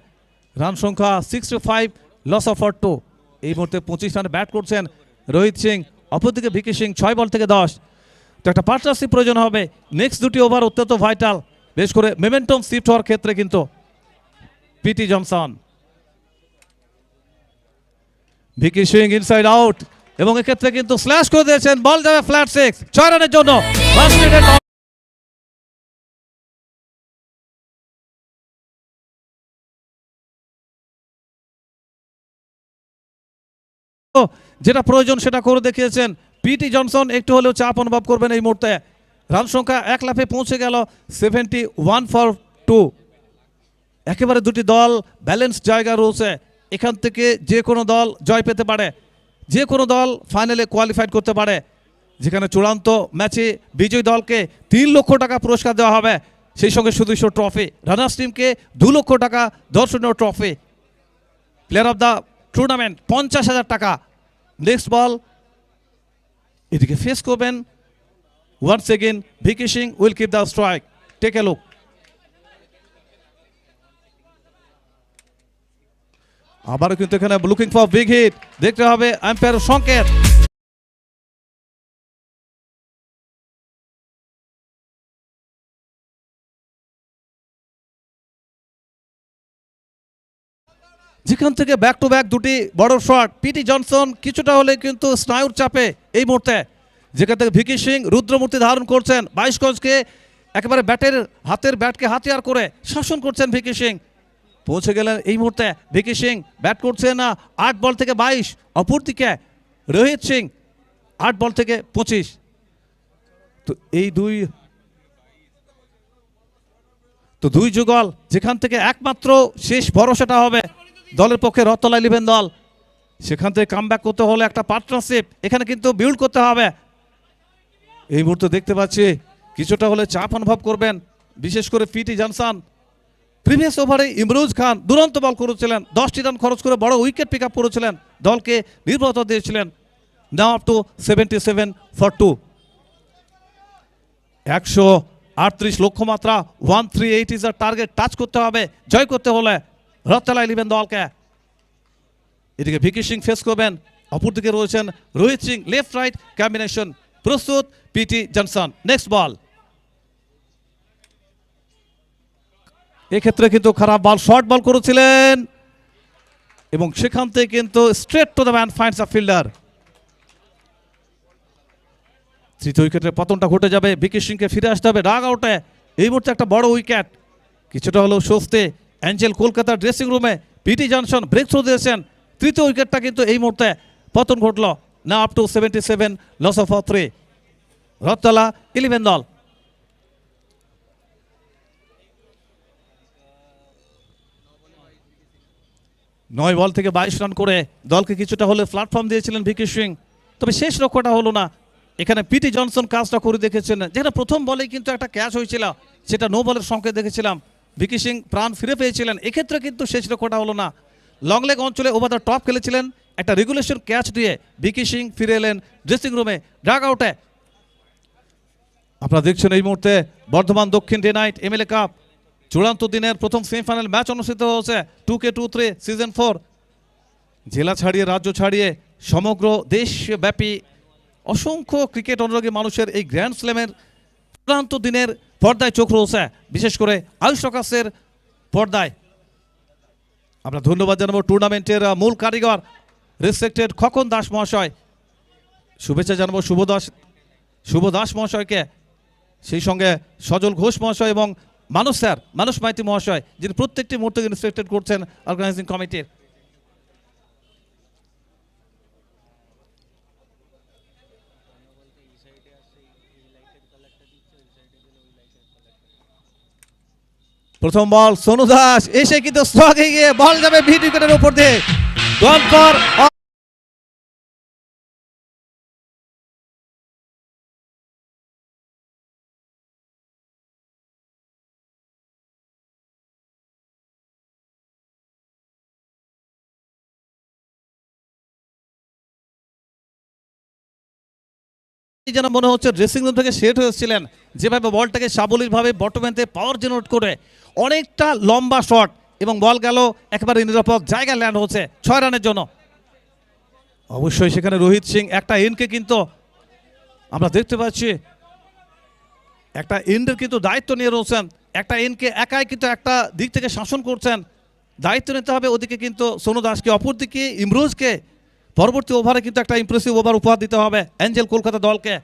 রান সংখ্যা 65, লস অফ 2। এই মুহূর্তে 25 রানে ব্যাট করছেন রোহিত সিং, অপরদিকে ভিকি সিং 6 বল থেকে 10। তো একটা পার্টনারশিপ প্রয়োজন হবে। নেক্সট দুটি ওভার অত্যন্ত ভাইটাল, বেশ করে মোমেন্টাম শিফট হওয়ার ক্ষেত্রে কিন্তু PT Johnson. Vicky Singh inside out এবং এক্ষেত্রে কিন্তু স্ল্যাশ করে দিয়েছেন, বল যাবে ফ্ল্যাট 6, 6 রানের জন্য। যেটা প্রয়োজন সেটা করে দেখিয়েছেন পিটি জনসন। একটু হলেও চাপ অনুভব করবেন এই মুহূর্তে। রান সংখ্যা 1 লাফে পৌঁছে গেল 71 ফর 2। একেবারে দুটি দল ব্যালেন্স জায়গা রয়েছে, এখান থেকে যে কোনো দল জয় পেতে পারে, যে কোনো দল ফাইনালে কোয়ালিফাইড করতে পারে। যেখানে চূড়ান্ত ম্যাচে বিজয়ী দলকে 3 লক্ষ টাকা পুরস্কার দেওয়া হবে, সেই সঙ্গে সুদৃশ্য ট্রফি। রানার্স টিমকে 2 লক্ষ টাকা দর্শনীয় trophy. Player of the tournament 50,000 টাকা। নেক্সট বল এদিকে ফেস করবেন once again Vicky Singh, will keep the strike, take a look. আবারও কিন্তু এখানে লুকিং ফর বিগ হিট, দেখতে হবে আম্পায়ার সংকেত। যেখান থেকে ব্যাক টু ব্যাক দুটি বড় শট, পিটি জনসন কিছুটা হলে কিন্তু স্নায়ুর চাপে এই মুহূর্তে। যেখান থেকে ভিকি সিং রুদ্রমূর্তি ধারণ করছেন, 22 গজকে একেবারে হাতের ব্যাটকে হাতিয়ার করে শাসন করছেন ভিকি সিং। পৌঁছে গেলেন এই মুহূর্তে ভিকি সিং, ব্যাট করছে না 8 বল থেকে 22। অপরদিকে রোহিত সিং 8 বল থেকে 25। তো এই দুই যুগল, যেখান থেকে একমাত্র শেষ ভরসাটা হবে দলের পক্ষে রত্তলা 11 দল। সেখান থেকে কামব্যাক করতে হলে একটা পার্টনারশিপ এখানে কিন্তু বিল্ড করতে হবে। এই মুহূর্তে দেখতে পাচ্ছি কিছুটা হলে চাপ অনুভব করবেন, বিশেষ করে পিটি জনসন। প্রিভিয়াস ওভারে ইমরুজ খান দুরন্ত বল করেছিলেন, 10টি রান খরচ করে বড় উইকেট পিক আপ করেছিলেন, দলকে নির্ভরতা দিয়েছিলেন। নাও আপ টু 77 ফর 2। 138 লক্ষ্যমাত্রা, 138 ইজ আ টার্গেট। টাচ করতে হবে জয় করতে হলে রত্তলা 11 দলকে। এদিকে ভিকি সিং ফেস করবেন, অপরদিকে রয়েছেন Rohit Singh. Left right combination, প্রস্তুত পিটি জনসন। নেক্সট বল, এক্ষেত্রে কিন্তু খারাপ বল, শর্ট বল করেছিলেন এবং সেখান থেকে কিন্তু straight to the man finds a fielder. তৃতীয় উইকেটের পতনটা ঘটে যাবে, ভিকি সিংকে ফিরে আসতে হবে ডাগ আউটে। এই মুহূর্তে একটা বড় উইকেট, কিছুটা হলেও স্বস্তি অ্যাঞ্জেল কলকাতার ড্রেসিং রুমে। পিটি জনসন ব্রেক থ্রু দিয়েছেন, তৃতীয় উইকেটটা কিন্তু এই মুহূর্তে পতন ঘটল। না আপ টু 77, লস অফ 3। রত্তলা 11 দল। নয় বল থেকে 22 রান করে দলকে কিছুটা হলে প্ল্যাটফর্ম দিয়েছিলেন ভিকি সিং, তবে শেষ লক্ষ্যটা হলো না। এখানে পিটি জনসন কাজটা করে দেখেছেন, যেখানে প্রথম বলেই কিন্তু একটা ক্যাচ হয়েছিল, সেটা নো বলের সংকেত দেখেছিলাম। ভিকি সিং প্রাণ ফিরে পেয়েছিলেন, এক্ষেত্রে কিন্তু শেষ লক্ষ্যটা হলো না। লং লেগ অঞ্চলে ওভার দ্য টপ খেলেছিলেন, একটা রেগুলেশন ক্যাচ দিয়ে ভিকি সিং ফিরে এলেন ড্রেসিং রুমে ড্রাগ আউটে। আপনারা দেখছেন এই মুহূর্তে Bardhaman Dakshin day night MLA cup চূড়ান্ত দিনের প্রথম সেমিফাইনাল ম্যাচ অনুষ্ঠিত হচ্ছে 2K23 সিজন 4। জেলা ছাড়িয়ে রাজ্য ছাড়িয়ে সমগ্র দেশব্যাপী অসংখ্য ক্রিকেট অনুরাগী মানুষের এই গ্র্যান্ড স্ল্যামের চূড়ান্ত দিনের পর্দায় চোখ রয়েছে, বিশেষ করে আয়ুষ প্রকাশের পর্দায়। আমরা ধন্যবাদ জানাবো টুর্নামেন্টের মূল কারিগর রেসপেক্টেড খোকন দাস মহাশয়, শুভেচ্ছা জানাবো শুভ দাস মহাশয়কে, সেই সঙ্গে সজল ঘোষ মহাশয় এবং মানুষ মাইতি মহাশয়, যিনি প্রত্যেকটি মুহূর্তে রেসপেক্টেড করছেন অর্গানাইজিং কমিটির। প্রথম বল সোনু দাস এসে কিন্তু স্ট্রোকে গিয়ে বল যাবে মিড উইকেটের উপর দিয়ে। যেন মনে হচ্ছে ড্রেসিং রুম থেকে সেট হয়েছিলেন, যেভাবে বলটাকে সাবলীলভাবে বটমেন্টে পাওয়ার জেনারেট করে অনেকটা লম্বা শট এবং বল গেল একেবারে নিরাপদ জায়গায় ল্যান্ড হচ্ছে 6 রানের জন্য। অবশ্যই সেখানে রোহিত সিং একটা এন্ডকে কিন্তু আমরা দেখতে পাচ্ছি, একটা এন্ডের কিন্তু দায়িত্ব নিয়ে রয়েছেন, একটা এন্ডকে একাই কিন্তু একটা দিক থেকে শাসন করছেন, দায়িত্ব নিতে হবে। ওদিকে কিন্তু সোনু দাসকে, অপরদিকে ইমরোজকে পরবর্তী ওভারে কিন্তু একটা ইমপ্রেসিভ ওভার উপহার দিতে হবে অ্যাঞ্জেল কলকাতা দলকে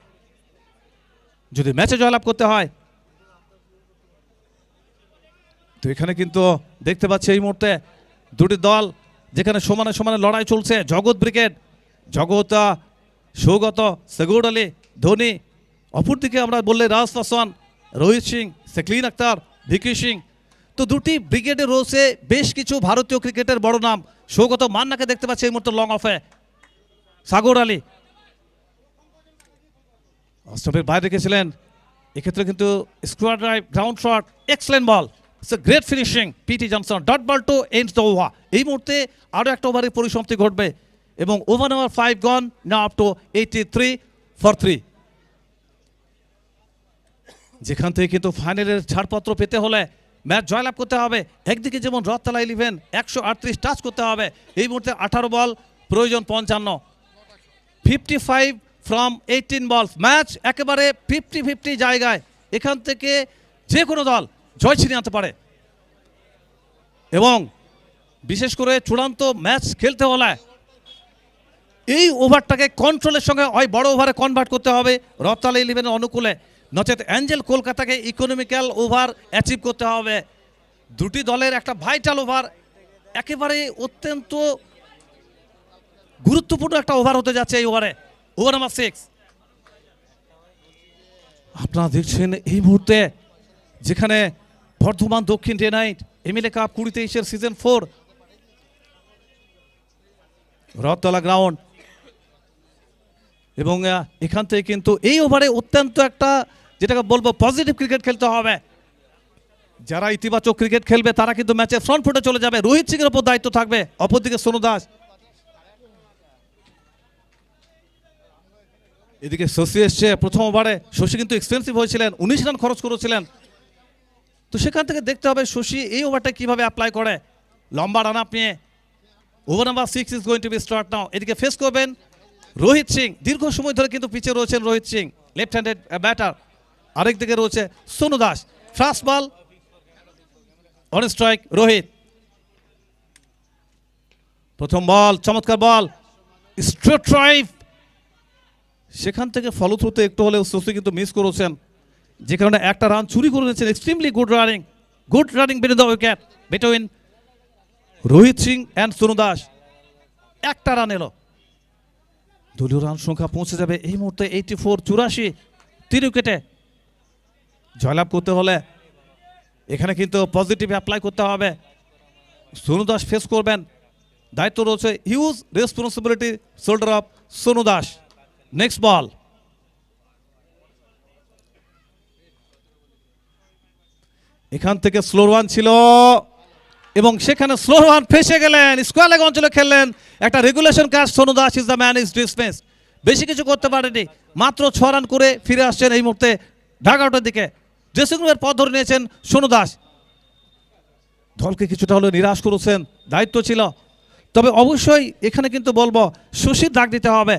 যদি ম্যাচে জয়লাভ করতে হয়। তো এখানে কিন্তু দেখতে পাচ্ছি এই মুহূর্তে দুটি দল যেখানে সমানে সমানে লড়াই চলছে। জগৎ ব্রিগেড, সৌগত, সেগুড আলী, ধোনি, অপরদিকে আমরা বললে রাজ পাসওয়ান, রোহিত সিং, সেকলিন আক্তার, ভিকি সিং। তো দুটি ব্রিগেডে রয়েছে বেশ কিছু ভারতীয় ক্রিকেটের বড় নাম। সৌগত মান্নাকে দেখতে পাচ্ছি এই মুহূর্তে লং অফে, সাগর আলী স্টম্পের বাইরে রেখেছিলেন, এক্ষেত্রে কিন্তু square drive, ground shot, excellent ball, great finishing PT Johnson, dot ball to end the over. এই মুহূর্তে আরও একটা ওভারের পরিসমাপ্তি ঘটবে এবং over number 5 gone, now up to 83 for 3। যেখান থেকে কিন্তু ফাইনালের ছাড়পত্র পেতে হলে ম্যাচ জয়লাভ করতে হবে। একদিকে যেমন রথতলা 11 138 টাচ করতে হবে, এই মুহূর্তে 18 বল প্রয়োজন 55, 55 ফ্রম 18 বলস। ম্যাচ একেবারে 50-50 জায়গায়, এখান থেকে যে কোনো দল জয় ছিনিয়ে আনতে পারে এবং বিশেষ করে চূড়ান্ত ম্যাচ খেলতে হলে এই ওভারটাকে কন্ট্রোলের সঙ্গে হয় বড় ওভারে কনভার্ট করতে হবে রথতলা 11-এর অনুকূলে, নচেত অ্যাঞ্জেল কলকাতাকে ইকোনমিক্যাল ওভার অ্যাচিভ করতে হবে। দুটি দলের একটা ভাইটাল ওভার, একেবারে অত্যন্ত গুরুত্বপূর্ণ একটা ওভার হতে যাচ্ছে এই ওভারে, ওভার নাম্বার 6। আপনারা দেখছেন এই মুহূর্তে যেখানে Bardhaman Dakshin day night MLA cup 2023 season 4 Rathtala ground, এবং এখান থেকে কিন্তু এই ওভারে অত্যন্ত একটা যেটাকে বলবো পজিটিভ ক্রিকেট খেলতে হবে। যারা ইতিবাচক ক্রিকেট খেলবে তারা কিন্তু ম্যাচে ফ্রন্ট ফুটে চলে যাবে। রোহিত সিং এর উপর দায়িত্ব থাকবে, অপরদিকে সোনু দাস, এদিকে শশী এসছে প্রথম ওভারে। শশী কিন্তু এক্সপেন্সিভ হয়েছিলেন, 19 রান খরচ করেছিলেন। তো সেখান থেকে দেখতে হবে শশী এই ওভারটা কিভাবে অ্যাপ্লাই করে। লম্বা রান আপ নিয়ে over number 6 is going to be start now. এদিকে ফেস করবেন রোহিত সিং, দীর্ঘ সময় ধরে কিন্তু পিছে রয়েছেন Rohit Singh, left handed batter. আরেক দিকে রয়েছে Sonu Das, fast ball on strike Rohit. প্রথম বল, চমৎকার বল, স্ট্রেট ড্রাইভ, সেখান থেকে ফলো থ্রুতে একটু হলেও শশী কিন্তু মিস করেছেন, যে কারণে একটা রান চুরি করে নিয়েছেন। Extremely good running between the wicket between Rohit Singh and Sonu Das. একটা রান এলো, দলীয় রান সংখ্যা পৌঁছে যাবে এই মুহূর্তে 84, 84, 3 উইকেটে। জয়লাভ করতে হলে এখানে কিন্তু পজিটিভ অ্যাপ্লাই করতে হবে। সোনু দাস ফেস করবেন, দায়িত্ব রয়েছে, huge responsibility shoulder of Sonu Das. Next ball, এখান থেকে স্লোর ওয়ান ছিল, এবং সেখানে স্লো রান ফেসে গেলেন, স্কোয়ার লেগ অঞ্চলে খেললেন, একটা regulation catch. Sonu Das is the man is dismiss. বেশি কিছু করতে পারেনি, মাত্র 6 রান করে ফিরে আসছেন এই মুহূর্তে ঢাকাউটের দিকে। ড্রেসিং রুমের পথ ধরে নিয়েছেন সোনু দাস। দলকে কিছুটা হলেও নিরাশ করেছেন, দায়িত্ব ছিল। তবে অবশ্যই এখানে কিন্তু বলবো শশীর ডাক দিতে হবে।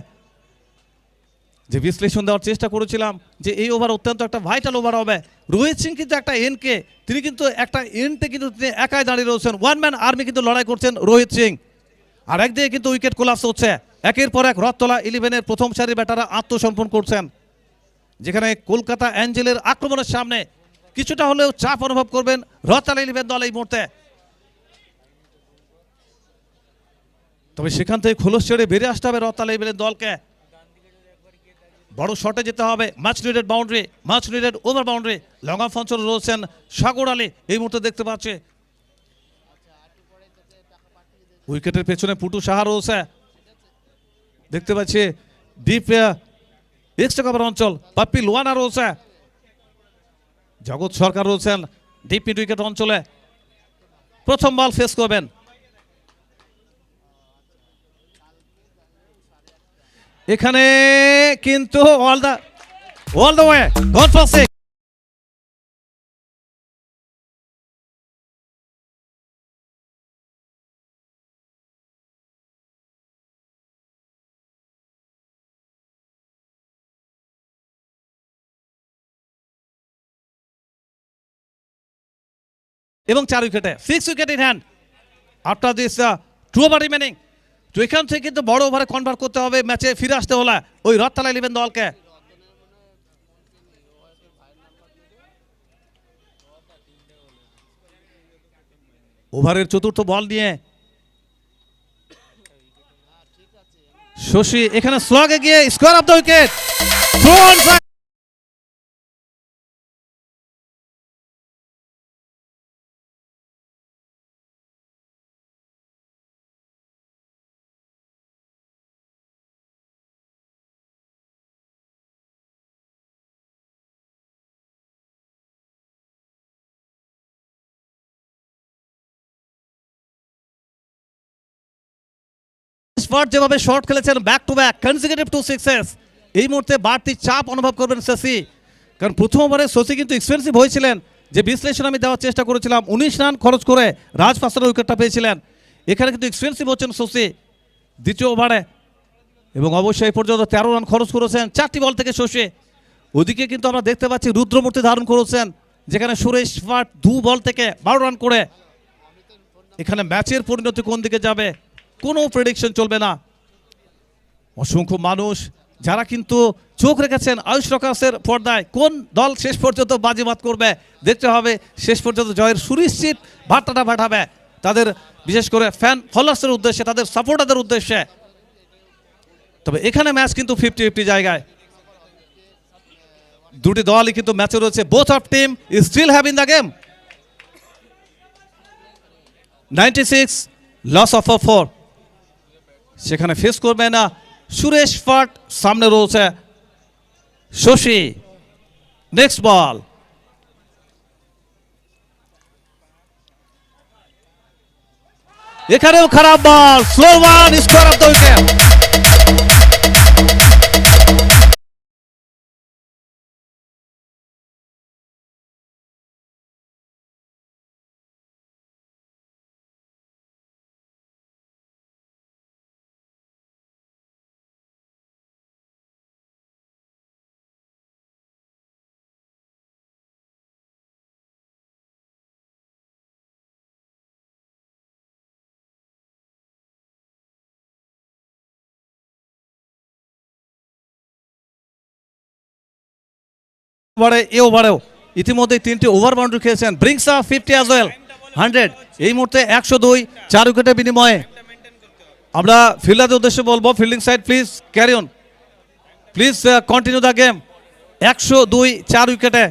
যে বিশ্লেষণ দেওয়ার চেষ্টা করেছিলাম যে এই ওভার অত্যন্ত একটা ভাইটাল ওভার হবে। রোহিত সিং কিন্তু একটা এনকে, তিনি কিন্তু একটা এন্ডে কিন্তু তিনি একাই দাঁড়িয়ে রয়েছেন। ওয়ান ম্যান আর্মি কিন্তু লড়াই করছেন রোহিত সিং। আর একদিকে কিন্তু উইকেট কোলাপস হচ্ছে, একের পর এক রথতলা 11-এর প্রথম সারির ব্যাটাররা আত্মসমর্পণ করছেন। যেখানে কলকাতা অ্যাঞ্জেলের আক্রমণের সামনে কিছুটা হলেও চাপ অনুভব করবেন রথতলা 11 দল এই মুহূর্তে। তবে সেখান থেকে খোলস ছেড়ে বেরিয়ে আসতে হবে রথতলা 11 দলকে। বড় শটে যেতে হবে, much needed boundary, much needed over boundary. Long of অঞ্চলে রয়েছেন সাগর আলী এই মুহূর্তে দেখতে পাচ্ছে। উইকেটের পেছনে পুটু সাহা রয়েছে দেখতে পাচ্ছি। ডিপ এক্সট্রা কভার অঞ্চল পাপ্পি লোয়ানা রয়েছে, জগৎ সরকার রয়েছেন ডিপ মিড উইকেট অঞ্চলে। প্রথম বল ফেস করবেন। এখানে কিন্তু all the way gone for six. এবং 4 উইকেটে 6 wicket in hand after this 2 over remaining. তো এখান থেকে কিন্তু বড় ওভারে কনভার্ট করতে হবে, ম্যাচে ফিরে আসতে হলে ওই রথতলা 11 দলকে। ওভারের চতুর্থ বল নিয়ে শশী এখানে স্লগে গিয়ে স্কোয়ার অফ দ্য উইকেট। যেভাবে শর্ট খেলেছেন back to back consecutive 2 sixes, এই মুহূর্তে বাড়তি চাপ অনুভব করবেন শশী। কারণ প্রথম ওভারে শশী কিন্তু এক্সপেন্সিভ হয়েছিলেন। যে বিশ্লেষণ আমি দেওয়ার চেষ্টা করেছিলাম, 19 রান খরচ করে রাজ ফাস্টার উইকেটটা পেয়েছিলেন। এখানে কিন্তু এক্সপেন্সিভ হচ্ছেন শশী দ্বিতীয় ওভারে। এবং অবশ্যই এই পর্যন্ত 13 রান খরচ করেছেন 4টি বল থেকে শশী। ওদিকে কিন্তু আমরা দেখতে পাচ্ছি রুদ্রমূর্তি ধারণ করেছেন, যেখানে সুরেশ ভাট 2 বল থেকে 12 রান করে। এখানে ম্যাচের পরিণতি কোন দিকে যাবে কোনো প্রেডিকশন চলবে না। অসংখ্য মানুষ যারা কিন্তু চোখ রেখেছেন আয়ুষ প্রকাশের পর্দায়, কোন দল শেষ পর্যন্ত বাজিমাত করবে দেখতে হবে। শেষ পর্যন্ত জয়ের সুনিশ্চিত বার্তাটা পাঠাবে তাদের বিশেষ করে ফ্যান ফলোয়ার্সের উদ্দেশ্যে, তাদের সাপোর্টারদের উদ্দেশ্যে। তবে এখানে ম্যাচ কিন্তু 50-50 জায়গায়, দুটি দলই কিন্তু ম্যাচে রয়েছে। Both of team is still have in the game. 96 loss of 4, সেখানে ফেস করবে না সুরেশ ভাট, সামনে রয়েছে শশী। নেক্সট বল, এখানেও খারাপ ball, slow one, square off the wicket. ওভারেও ইতিমধ্যে 3টি ওভার বাউন্ডারি খেয়েছেন। Brings up 50 as well 100। এই মুহূর্তে 102 4 উইকেটের বিনিময়ে। আমরা ফিল্ডারদের উদ্দেশ্যে বলবো, fielding side please carry on, please continue the game. 102 4 উইকেটে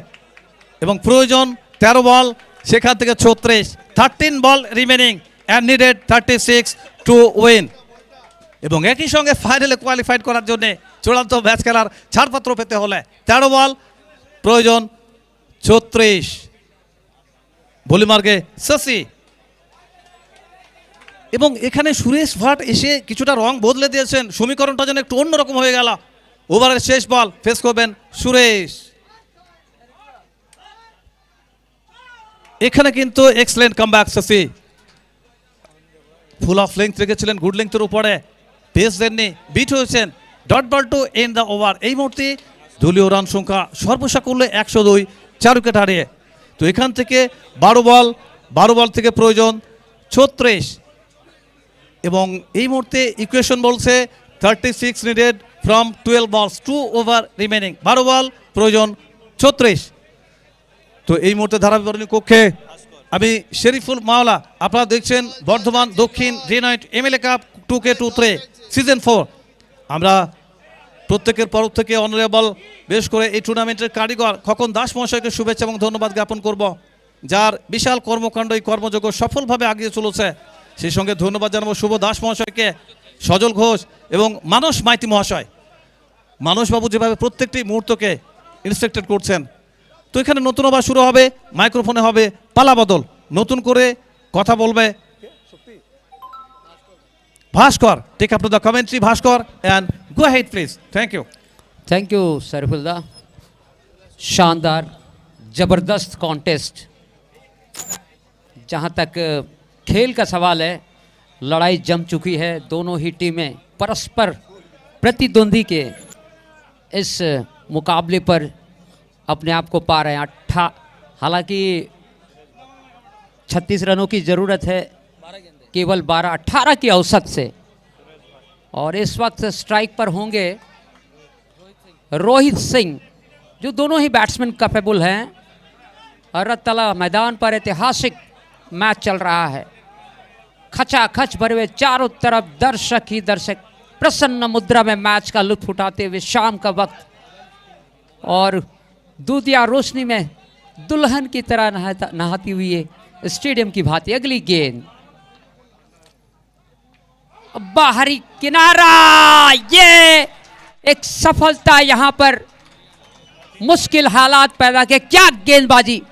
এবং প্রয়োজন 13 বল, সেখান থেকে 36, 13 ball remaining and needed 36 to win. এবং একই সঙ্গে ফাইনালে কোয়ালিফাইড করার জন্য চূড়ান্ত ম্যাচ খেলার ছাড়পত্র পেতে হলে 13 বল প্রয়োজন 34। বলিমার্গে শশী এবং এখানে সুরেশ ভাট এসে কিছুটা রং বদলে দিয়েছেন, সমীকরণটা যেন একটু অন্যরকম হয়ে গেল। ওভারের শেষ বল ফেস করবেন সুরেশ। এখানে কিন্তু excellent comeback Shashi, full of length রেখেছিলেন, গুড লেন্থের উপরে পেস দেননি, বিট হয়েছেন। Dot ball to end the over. এই মুহূর্তে দলীয় রান সংখ্যা সর্বসাকুল্যে 102, 4 উইকেট হারিয়ে। তো এখান থেকে 12 বল থেকে প্রয়োজন 36, এবং এই মুহূর্তে ইকুয়েশন বলছে 36 নিডেড ফ্রম 12 বলস, 2 ওভার রিমেনিং। 12 বল প্রয়োজন 36। তো এই মুহূর্তে ধারাবিবরণী কক্ষে আমি শেরিফুল মাওলা, আপনারা দেখছেন Bardhaman Dakshin day night MLA cup 2K23 season 4। আমরা প্রত্যেকের পরব থেকে অনারেবল বেশ করে এই টুর্নামেন্টের কারিগর খোকন দাস মহাশয়কে শুভেচ্ছা এবং ধন্যবাদ জ্ঞাপন করব, যার বিশাল কর্মকাণ্ড এই কর্মযোগ্য সফলভাবে আগিয়ে চলেছে। সেই সঙ্গে ধন্যবাদ জানাবো শুভ দাস মহাশয়কে, সজল ঘোষ এবং মানস মাইতি মহাশয়। মানসবাবু যেভাবে প্রত্যেকটি মুহূর্তকে ইন্সট্রাক্টেড করছেন। তো এখানে নতুন ওভার শুরু হবে, মাইক্রোফোনে হবে পালা বদল, নতুন করে কথা বলবে Bhaskar. Take up to the commentary Bhaskar, and go head please. Thank you. Thank you Sarfulla. शानदार ज़बरदस्त कॉन्टेस्ट। जहाँ तक खेल का सवाल है, लड़ाई जम चुकी है। दोनों ही टीमें परस्पर प्रतिद्वंदी के इस मुकाबले पर अपने आप को पा रहे हैं। हालांकि 36 रनों की ज़रूरत है केवल 18 की औसत से, और इस वक्त स्ट्राइक पर होंगे रोहित सिंह, जो दोनों ही बैट्समैन कैपेबल हैं। रतला मैदान पर ऐतिहासिक मैच चल रहा है, खचाखच भरे हुए चारों तरफ दर्शक ही दर्शक प्रसन्न मुद्रा में मैच का लुत्फ उठाते हुए शाम का वक्त, और दूधिया रोशनी में दुल्हन की तरह नहाती हुई स्टेडियम की भांति अगली गेंद बाहरी किनारा। ये एक सफलता यहाँ पर मुश्किल हालात पैदा के, क्या गेंदबाजी,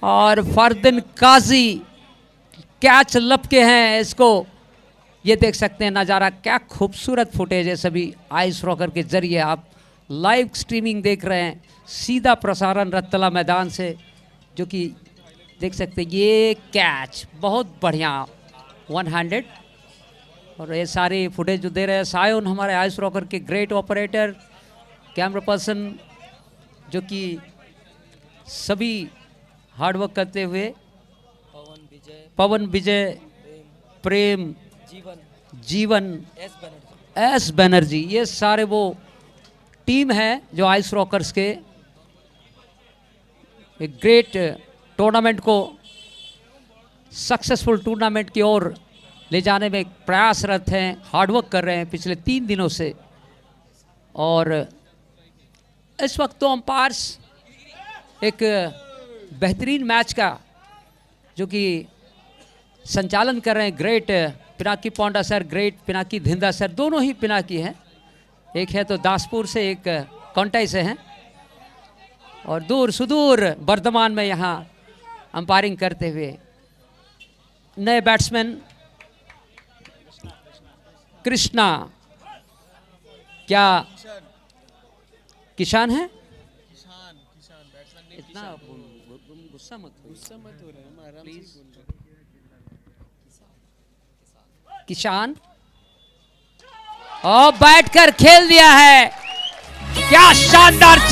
और फरदीन काजी कैच लपके हैं इसको। ये देख सकते हैं नज़ारा, क्या खूबसूरत फुटेज है। सभी आइस रॉकर के जरिए आप लाइव स्ट्रीमिंग देख रहे हैं, सीधा प्रसारण रतला मैदान से, जो कि देख सकते हैं। ये कैच बहुत बढ़िया 100, और ये सारी फुटेज जो दे रहे हैं सायोन, हमारे आइस रॉकर के ग्रेट ऑपरेटर, कैमरा पर्सन, जो कि सभी हार्डवर्क करते हुए, पवन विजय, प्रेम, जीवन, एस बनर्जी, ये सारे वो टीम है जो आइस रॉकर्स के एक ग्रेट टूर्नामेंट को सक्सेसफुल टूर्नामेंट की ओर ले जाने में प्रयासरत हैं, हार्डवर्क कर रहे हैं पिछले 3 दिनों से। और इस वक्त तो अंपायर्स एक बेहतरीन मैच का जो कि संचालन कर रहे हैं, great Pinaki Ponda sir, great Pinaki Dhinda sir, दोनों ही पिनाकी हैं। एक है तो दासपुर से, एक कोंटाई से हैं, और दूर सुदूर वर्धमान में यहाँ अंपायरिंग करते हुए नए बैट्समैन कृष्णा, क्या किसान है? इतना गुस्सा मत हो प्लीज। किसान और बैठकर खेल दिया है, क्या शानदार।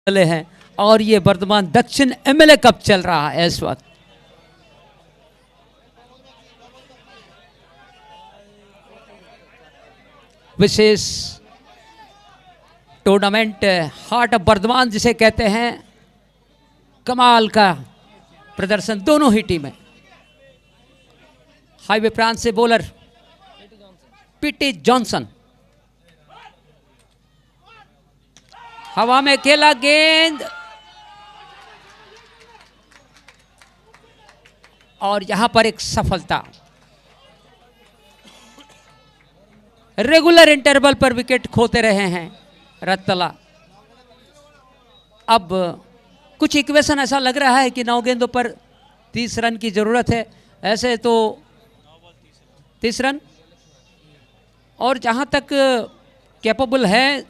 हैं, और ये वर्धमान दक्षिण एमएलए कप चल रहा है इस वक्त। विशेष टूर्नामेंट हार्ट ऑफ वर्धमान जिसे कहते हैं, कमाल का प्रदर्शन दोनों ही टीमें। हाईवे प्रांत से बॉलर पीटी जॉनसन, हवा में खेला गेंद और यहां पर एक सफलता। रेगुलर इंटरवल पर विकेट खोते रहे हैं रत्तला। अब कुछ इक्वेशन ऐसा लग रहा है कि 9 गेंदों पर 30 रन की जरूरत है। ऐसे तो 30 रन, और जहां तक कैपेबल है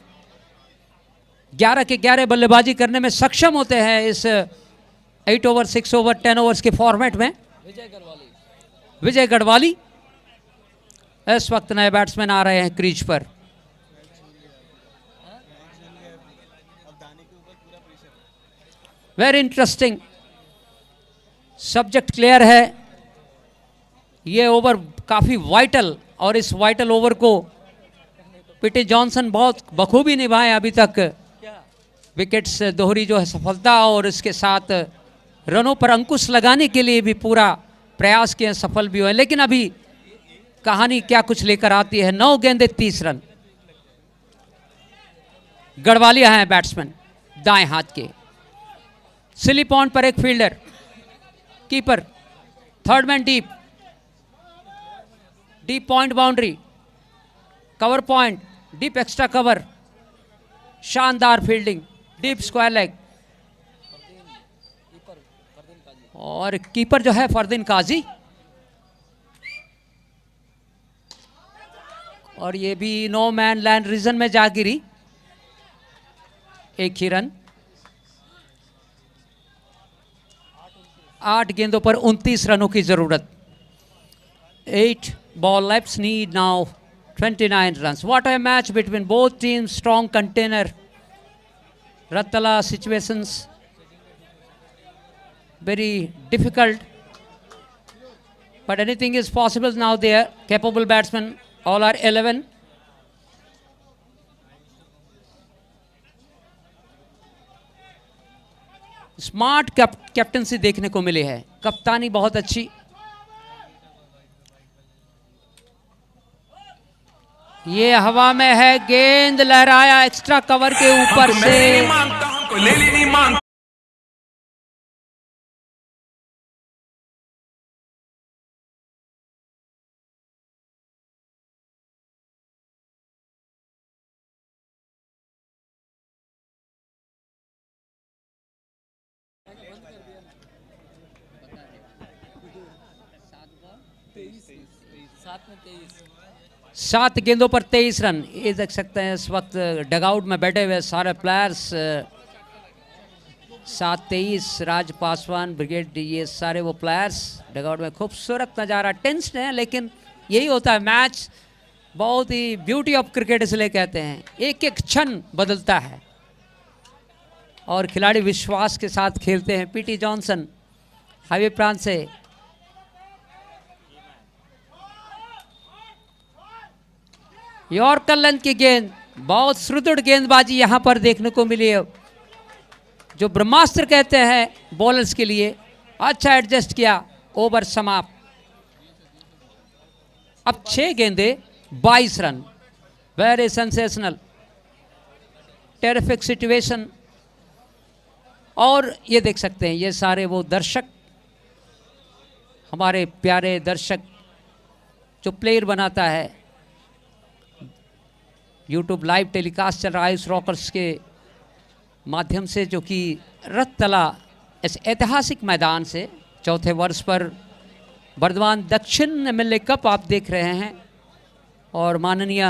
11 के 11 बल्लेबाजी करने में सक्षम होते हैं इस 8 ओवर 6 ओवर 10 ओवर्स के फॉर्मेट में। विजय गढ़वाली इस वक्त नए बैट्समैन आ रहे हैं क्रीज पर। वेरी इंटरेस्टिंग, सब्जेक्ट क्लियर है। ये ओवर काफी वाइटल, और इस वाइटल ओवर को पीटी जॉनसन बहुत बखूबी निभाए अभी तक। विकेट्स दोहरी जो है सफलता, और इसके साथ रनों पर अंकुश लगाने के लिए भी पूरा प्रयास किए, सफल भी हुए। लेकिन अभी कहानी क्या कुछ लेकर आती है। 9 गेंदे 30 रन। गढ़वालिया हैं बैट्समैन दाएं हाथ के। सिली पॉइंट पर एक fielder, keeper, third man deep point boundary, cover point, deep extra cover, शानदार फील्डिंग, डीप स्क्वायर लेग, और कीपर जो है फरदीन काजी। और ये भी नो मैन लैंड रीजन में जा गिरी, एक ही रन। 8 गेंदों पर 29 रनों की जरूरत। 8 ball left, need now 29 runs. What a match between both teams. Strong container. Rattala situations very difficult, but anything is possible now. They are capable batsmen. All are 11. Smart captaincy देखने को मिली है, कप्तानी बहुत अच्छी। ये हवा में है, गेंद लहराया एक्स्ट्रा कवर के ऊपर से। सात गेंदों पर 23 रन। ये देख सकते हैं इस वक्त डगआउट में बैठे हुए सारे प्लेयर्स। 7-23 राज पासवान ब्रिगेड, ये सारे वो प्लेयर्स डगआउट में। खूबसूरत नज़ारा, टेंस्ड है, लेकिन यही होता है मैच। बहुत ही ब्यूटी ऑफ क्रिकेट इसलिए कहते हैं, एक एक क्षण बदलता है और खिलाड़ी विश्वास के साथ खेलते हैं। पीटी जॉनसन हाईवे प्रांत से यॉर्कर लेंथ की गेंद, बहुत सुदृढ़ गेंदबाजी यहां पर देखने को मिली है, जो ब्रह्मास्त्र कहते हैं बॉलर्स के लिए। अच्छा एडजस्ट किया, ओवर समाप्त। अब 6 गेंदे 22 run. Very sensational, terrific situation. और ये देख सकते हैं, ये सारे वो दर्शक, हमारे प्यारे दर्शक, जो प्लेयर बनाता है। यूट्यूब लाइव टेलीकास्ट चल रहा है इस रॉकर्स के माध्यम से, जो कि रत्तला इस ऐतिहासिक मैदान से चौथे वर्ष पर बर्दवान दक्षिण एमएलए कप आप देख रहे हैं। और माननीय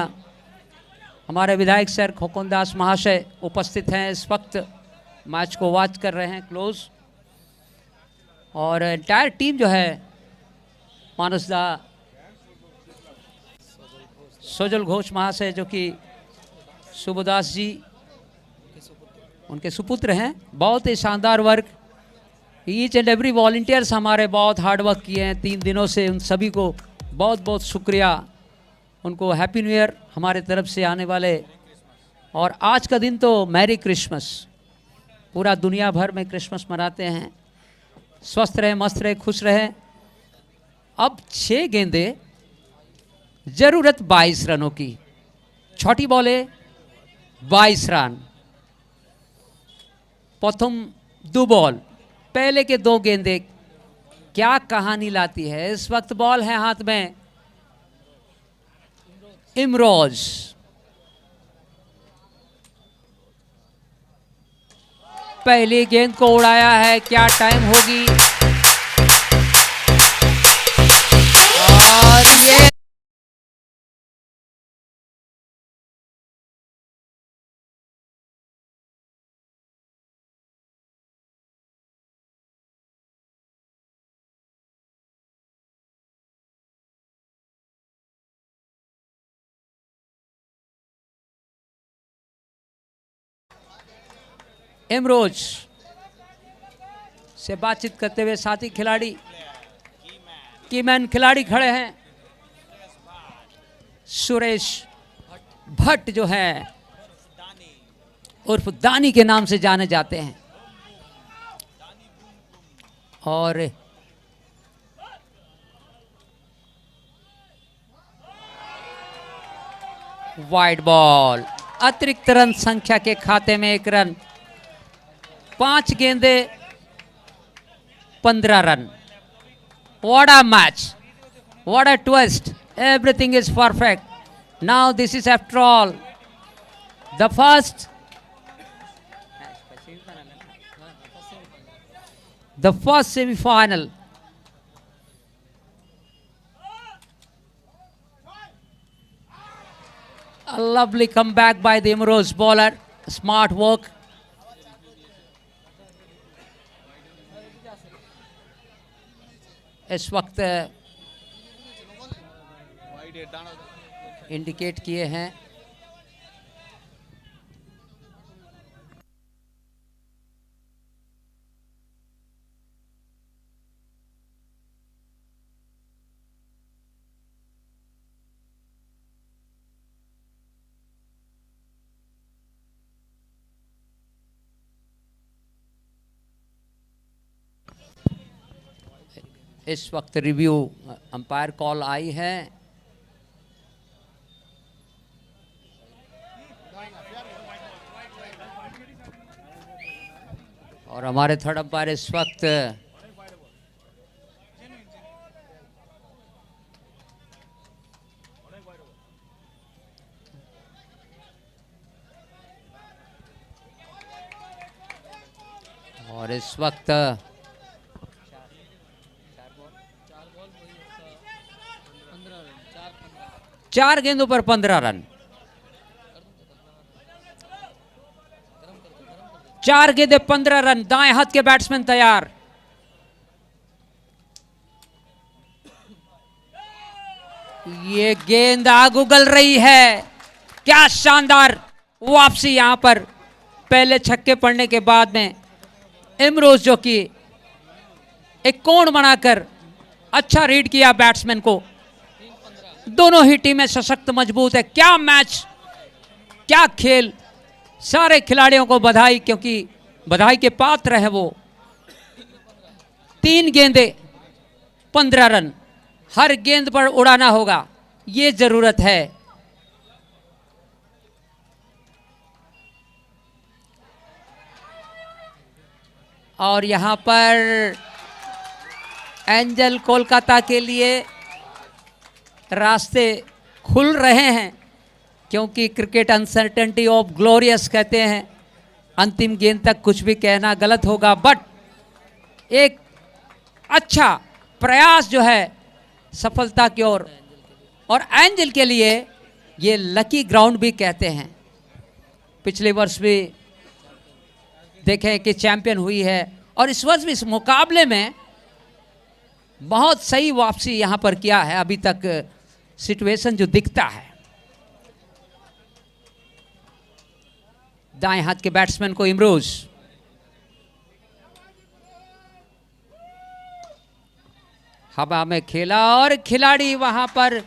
हमारे विधायक सर खोकन दास महाशय उपस्थित हैं इस वक्त, मैच को वॉच कर रहे हैं क्लोज। और एंटायर टीम जो है, मानसदा सोजल घोष महाशय, जो कि सुबोदास जी उनके सुपुत्र हैं, बहुत ही शानदार work. Each and every volunteers हमारे बहुत हार्ड वर्क किए हैं 3 दिनों से। उन सभी को बहुत बहुत शुक्रिया। उनको हैप्पी न्यू ईयर हमारे तरफ से आने वाले। और आज का दिन तो मैरी क्रिसमस, पूरा दुनिया भर में क्रिसमस मनाते हैं। स्वस्थ रहे, मस्त रहे, खुश रहे। अब 6 गेंदे, जरूरत 22 रनों की। छोटी बॉले 22 रन। प्रथम 2 बॉल, पहले के 2 गेंदे क्या कहानी लाती है। इस वक्त बॉल है हाथ में इमरोज। पहली गेंद को उड़ाया है, क्या टाइम होगी। और ये इमरोज से बातचीत करते हुए साथी खिलाड़ी, कीमैन खिलाड़ी खड़े हैं। सुरेश भट्ट जो है उर्फ दानी के नाम से जाने जाते हैं। और वाइड बॉल, अतिरिक्त रन संख्या के खाते में 1 रन। 5 गेंदे 15 run. What a match! What a twist! Everything is perfect. Now this is after all the first semi-final. A lovely comeback by the Imroz bowler. Smart work. इस वक्त इंडिकेट किए हैं। इस वक्त रिव्यू अंपायर कॉल आई है। और हमारे थर्ड अंपायर इस वक्त चार गेंदों पर 15 रन। 4 गेंदे 15 रन। दाएं हाथ के बैट्समैन तैयार। ये गेंद आग उगल रही है। क्या शानदार वापसी यहां पर पहले छक्के पड़ने के बाद में इमरोज जो कि एक कोण बनाकर अच्छा रीड किया बैट्समैन को। दोनों ही टीमें सशक्त मजबूत है। क्या मैच, क्या खेल। सारे खिलाड़ियों को बधाई, क्योंकि बधाई के पात्र है वो। 3 गेंदे 15 रन। हर गेंद पर उड़ाना होगा, ये जरूरत है। और यहां पर एंजल कोलकाता के लिए रास्ते खुल रहे हैं, क्योंकि क्रिकेट अनसर्टेनिटी ऑफ ग्लोरियस कहते हैं। अंतिम गेंद तक कुछ भी कहना गलत होगा, बट एक अच्छा प्रयास जो है सफलता की ओर। और एंजल के लिए ये लकी ग्राउंड भी कहते हैं। पिछले वर्ष भी देखें कि चैंपियन हुई है, और इस वर्ष भी इस मुकाबले में बहुत सही वापसी यहां पर किया है। अभी तक सिचुएशन जो दिखता है, दाएं हाथ के बैट्समैन को इमरोज, हवा में खेला और खिलाड़ी वहां पर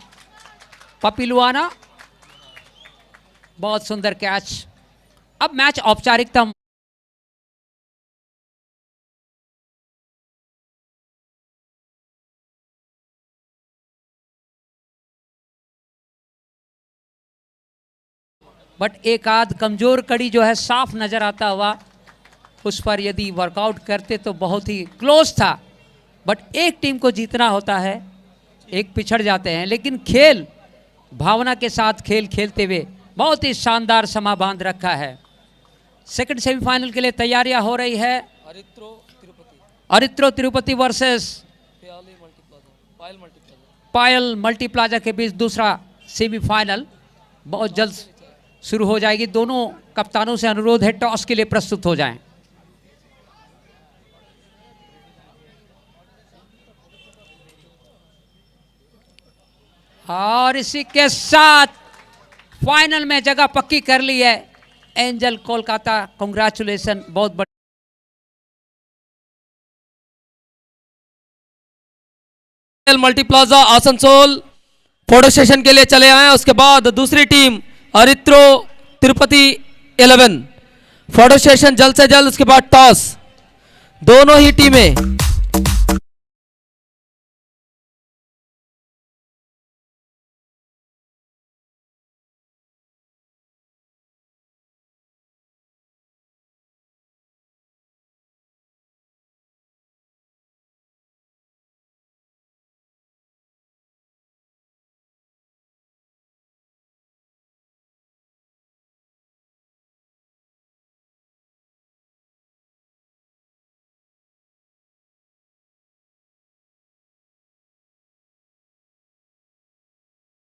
पपिलवाना, बहुत सुंदर कैच। अब मैच औपचारिकता बट एक आध कमजोर कड़ी जो है साफ नजर आता हुआ, उस पर यदि वर्कआउट करते तो बहुत ही क्लोज था। बट एक टीम को जीतना होता है, एक पिछड़ जाते हैं, लेकिन खेल भावना के साथ खेल खेलते हुए बहुत ही शानदार समा बांध रखा है। सेकंड सेमीफाइनल के लिए तैयारियां हो रही है। अरित्रो तिरुपति वर्सेस पायल मल्टीप्लाजा के बीच दूसरा सेमीफाइनल बहुत जल्द शुरू हो जाएगी। दोनों कप्तानों से अनुरोध है टॉस के लिए प्रस्तुत हो जाएं। और इसी के साथ फाइनल में जगह पक्की कर ली है एंजल कोलकाता। कांग्रेचुलेशन, बहुत बड़ी मल्टीप्लाजा आसनसोल फोटो सेशन के लिए चले आए। उसके बाद दूसरी टीम अरित्रो तिरुपति 11 फोटो सेशन जल्द से जल्द, उसके बाद टॉस। दोनों ही टीमें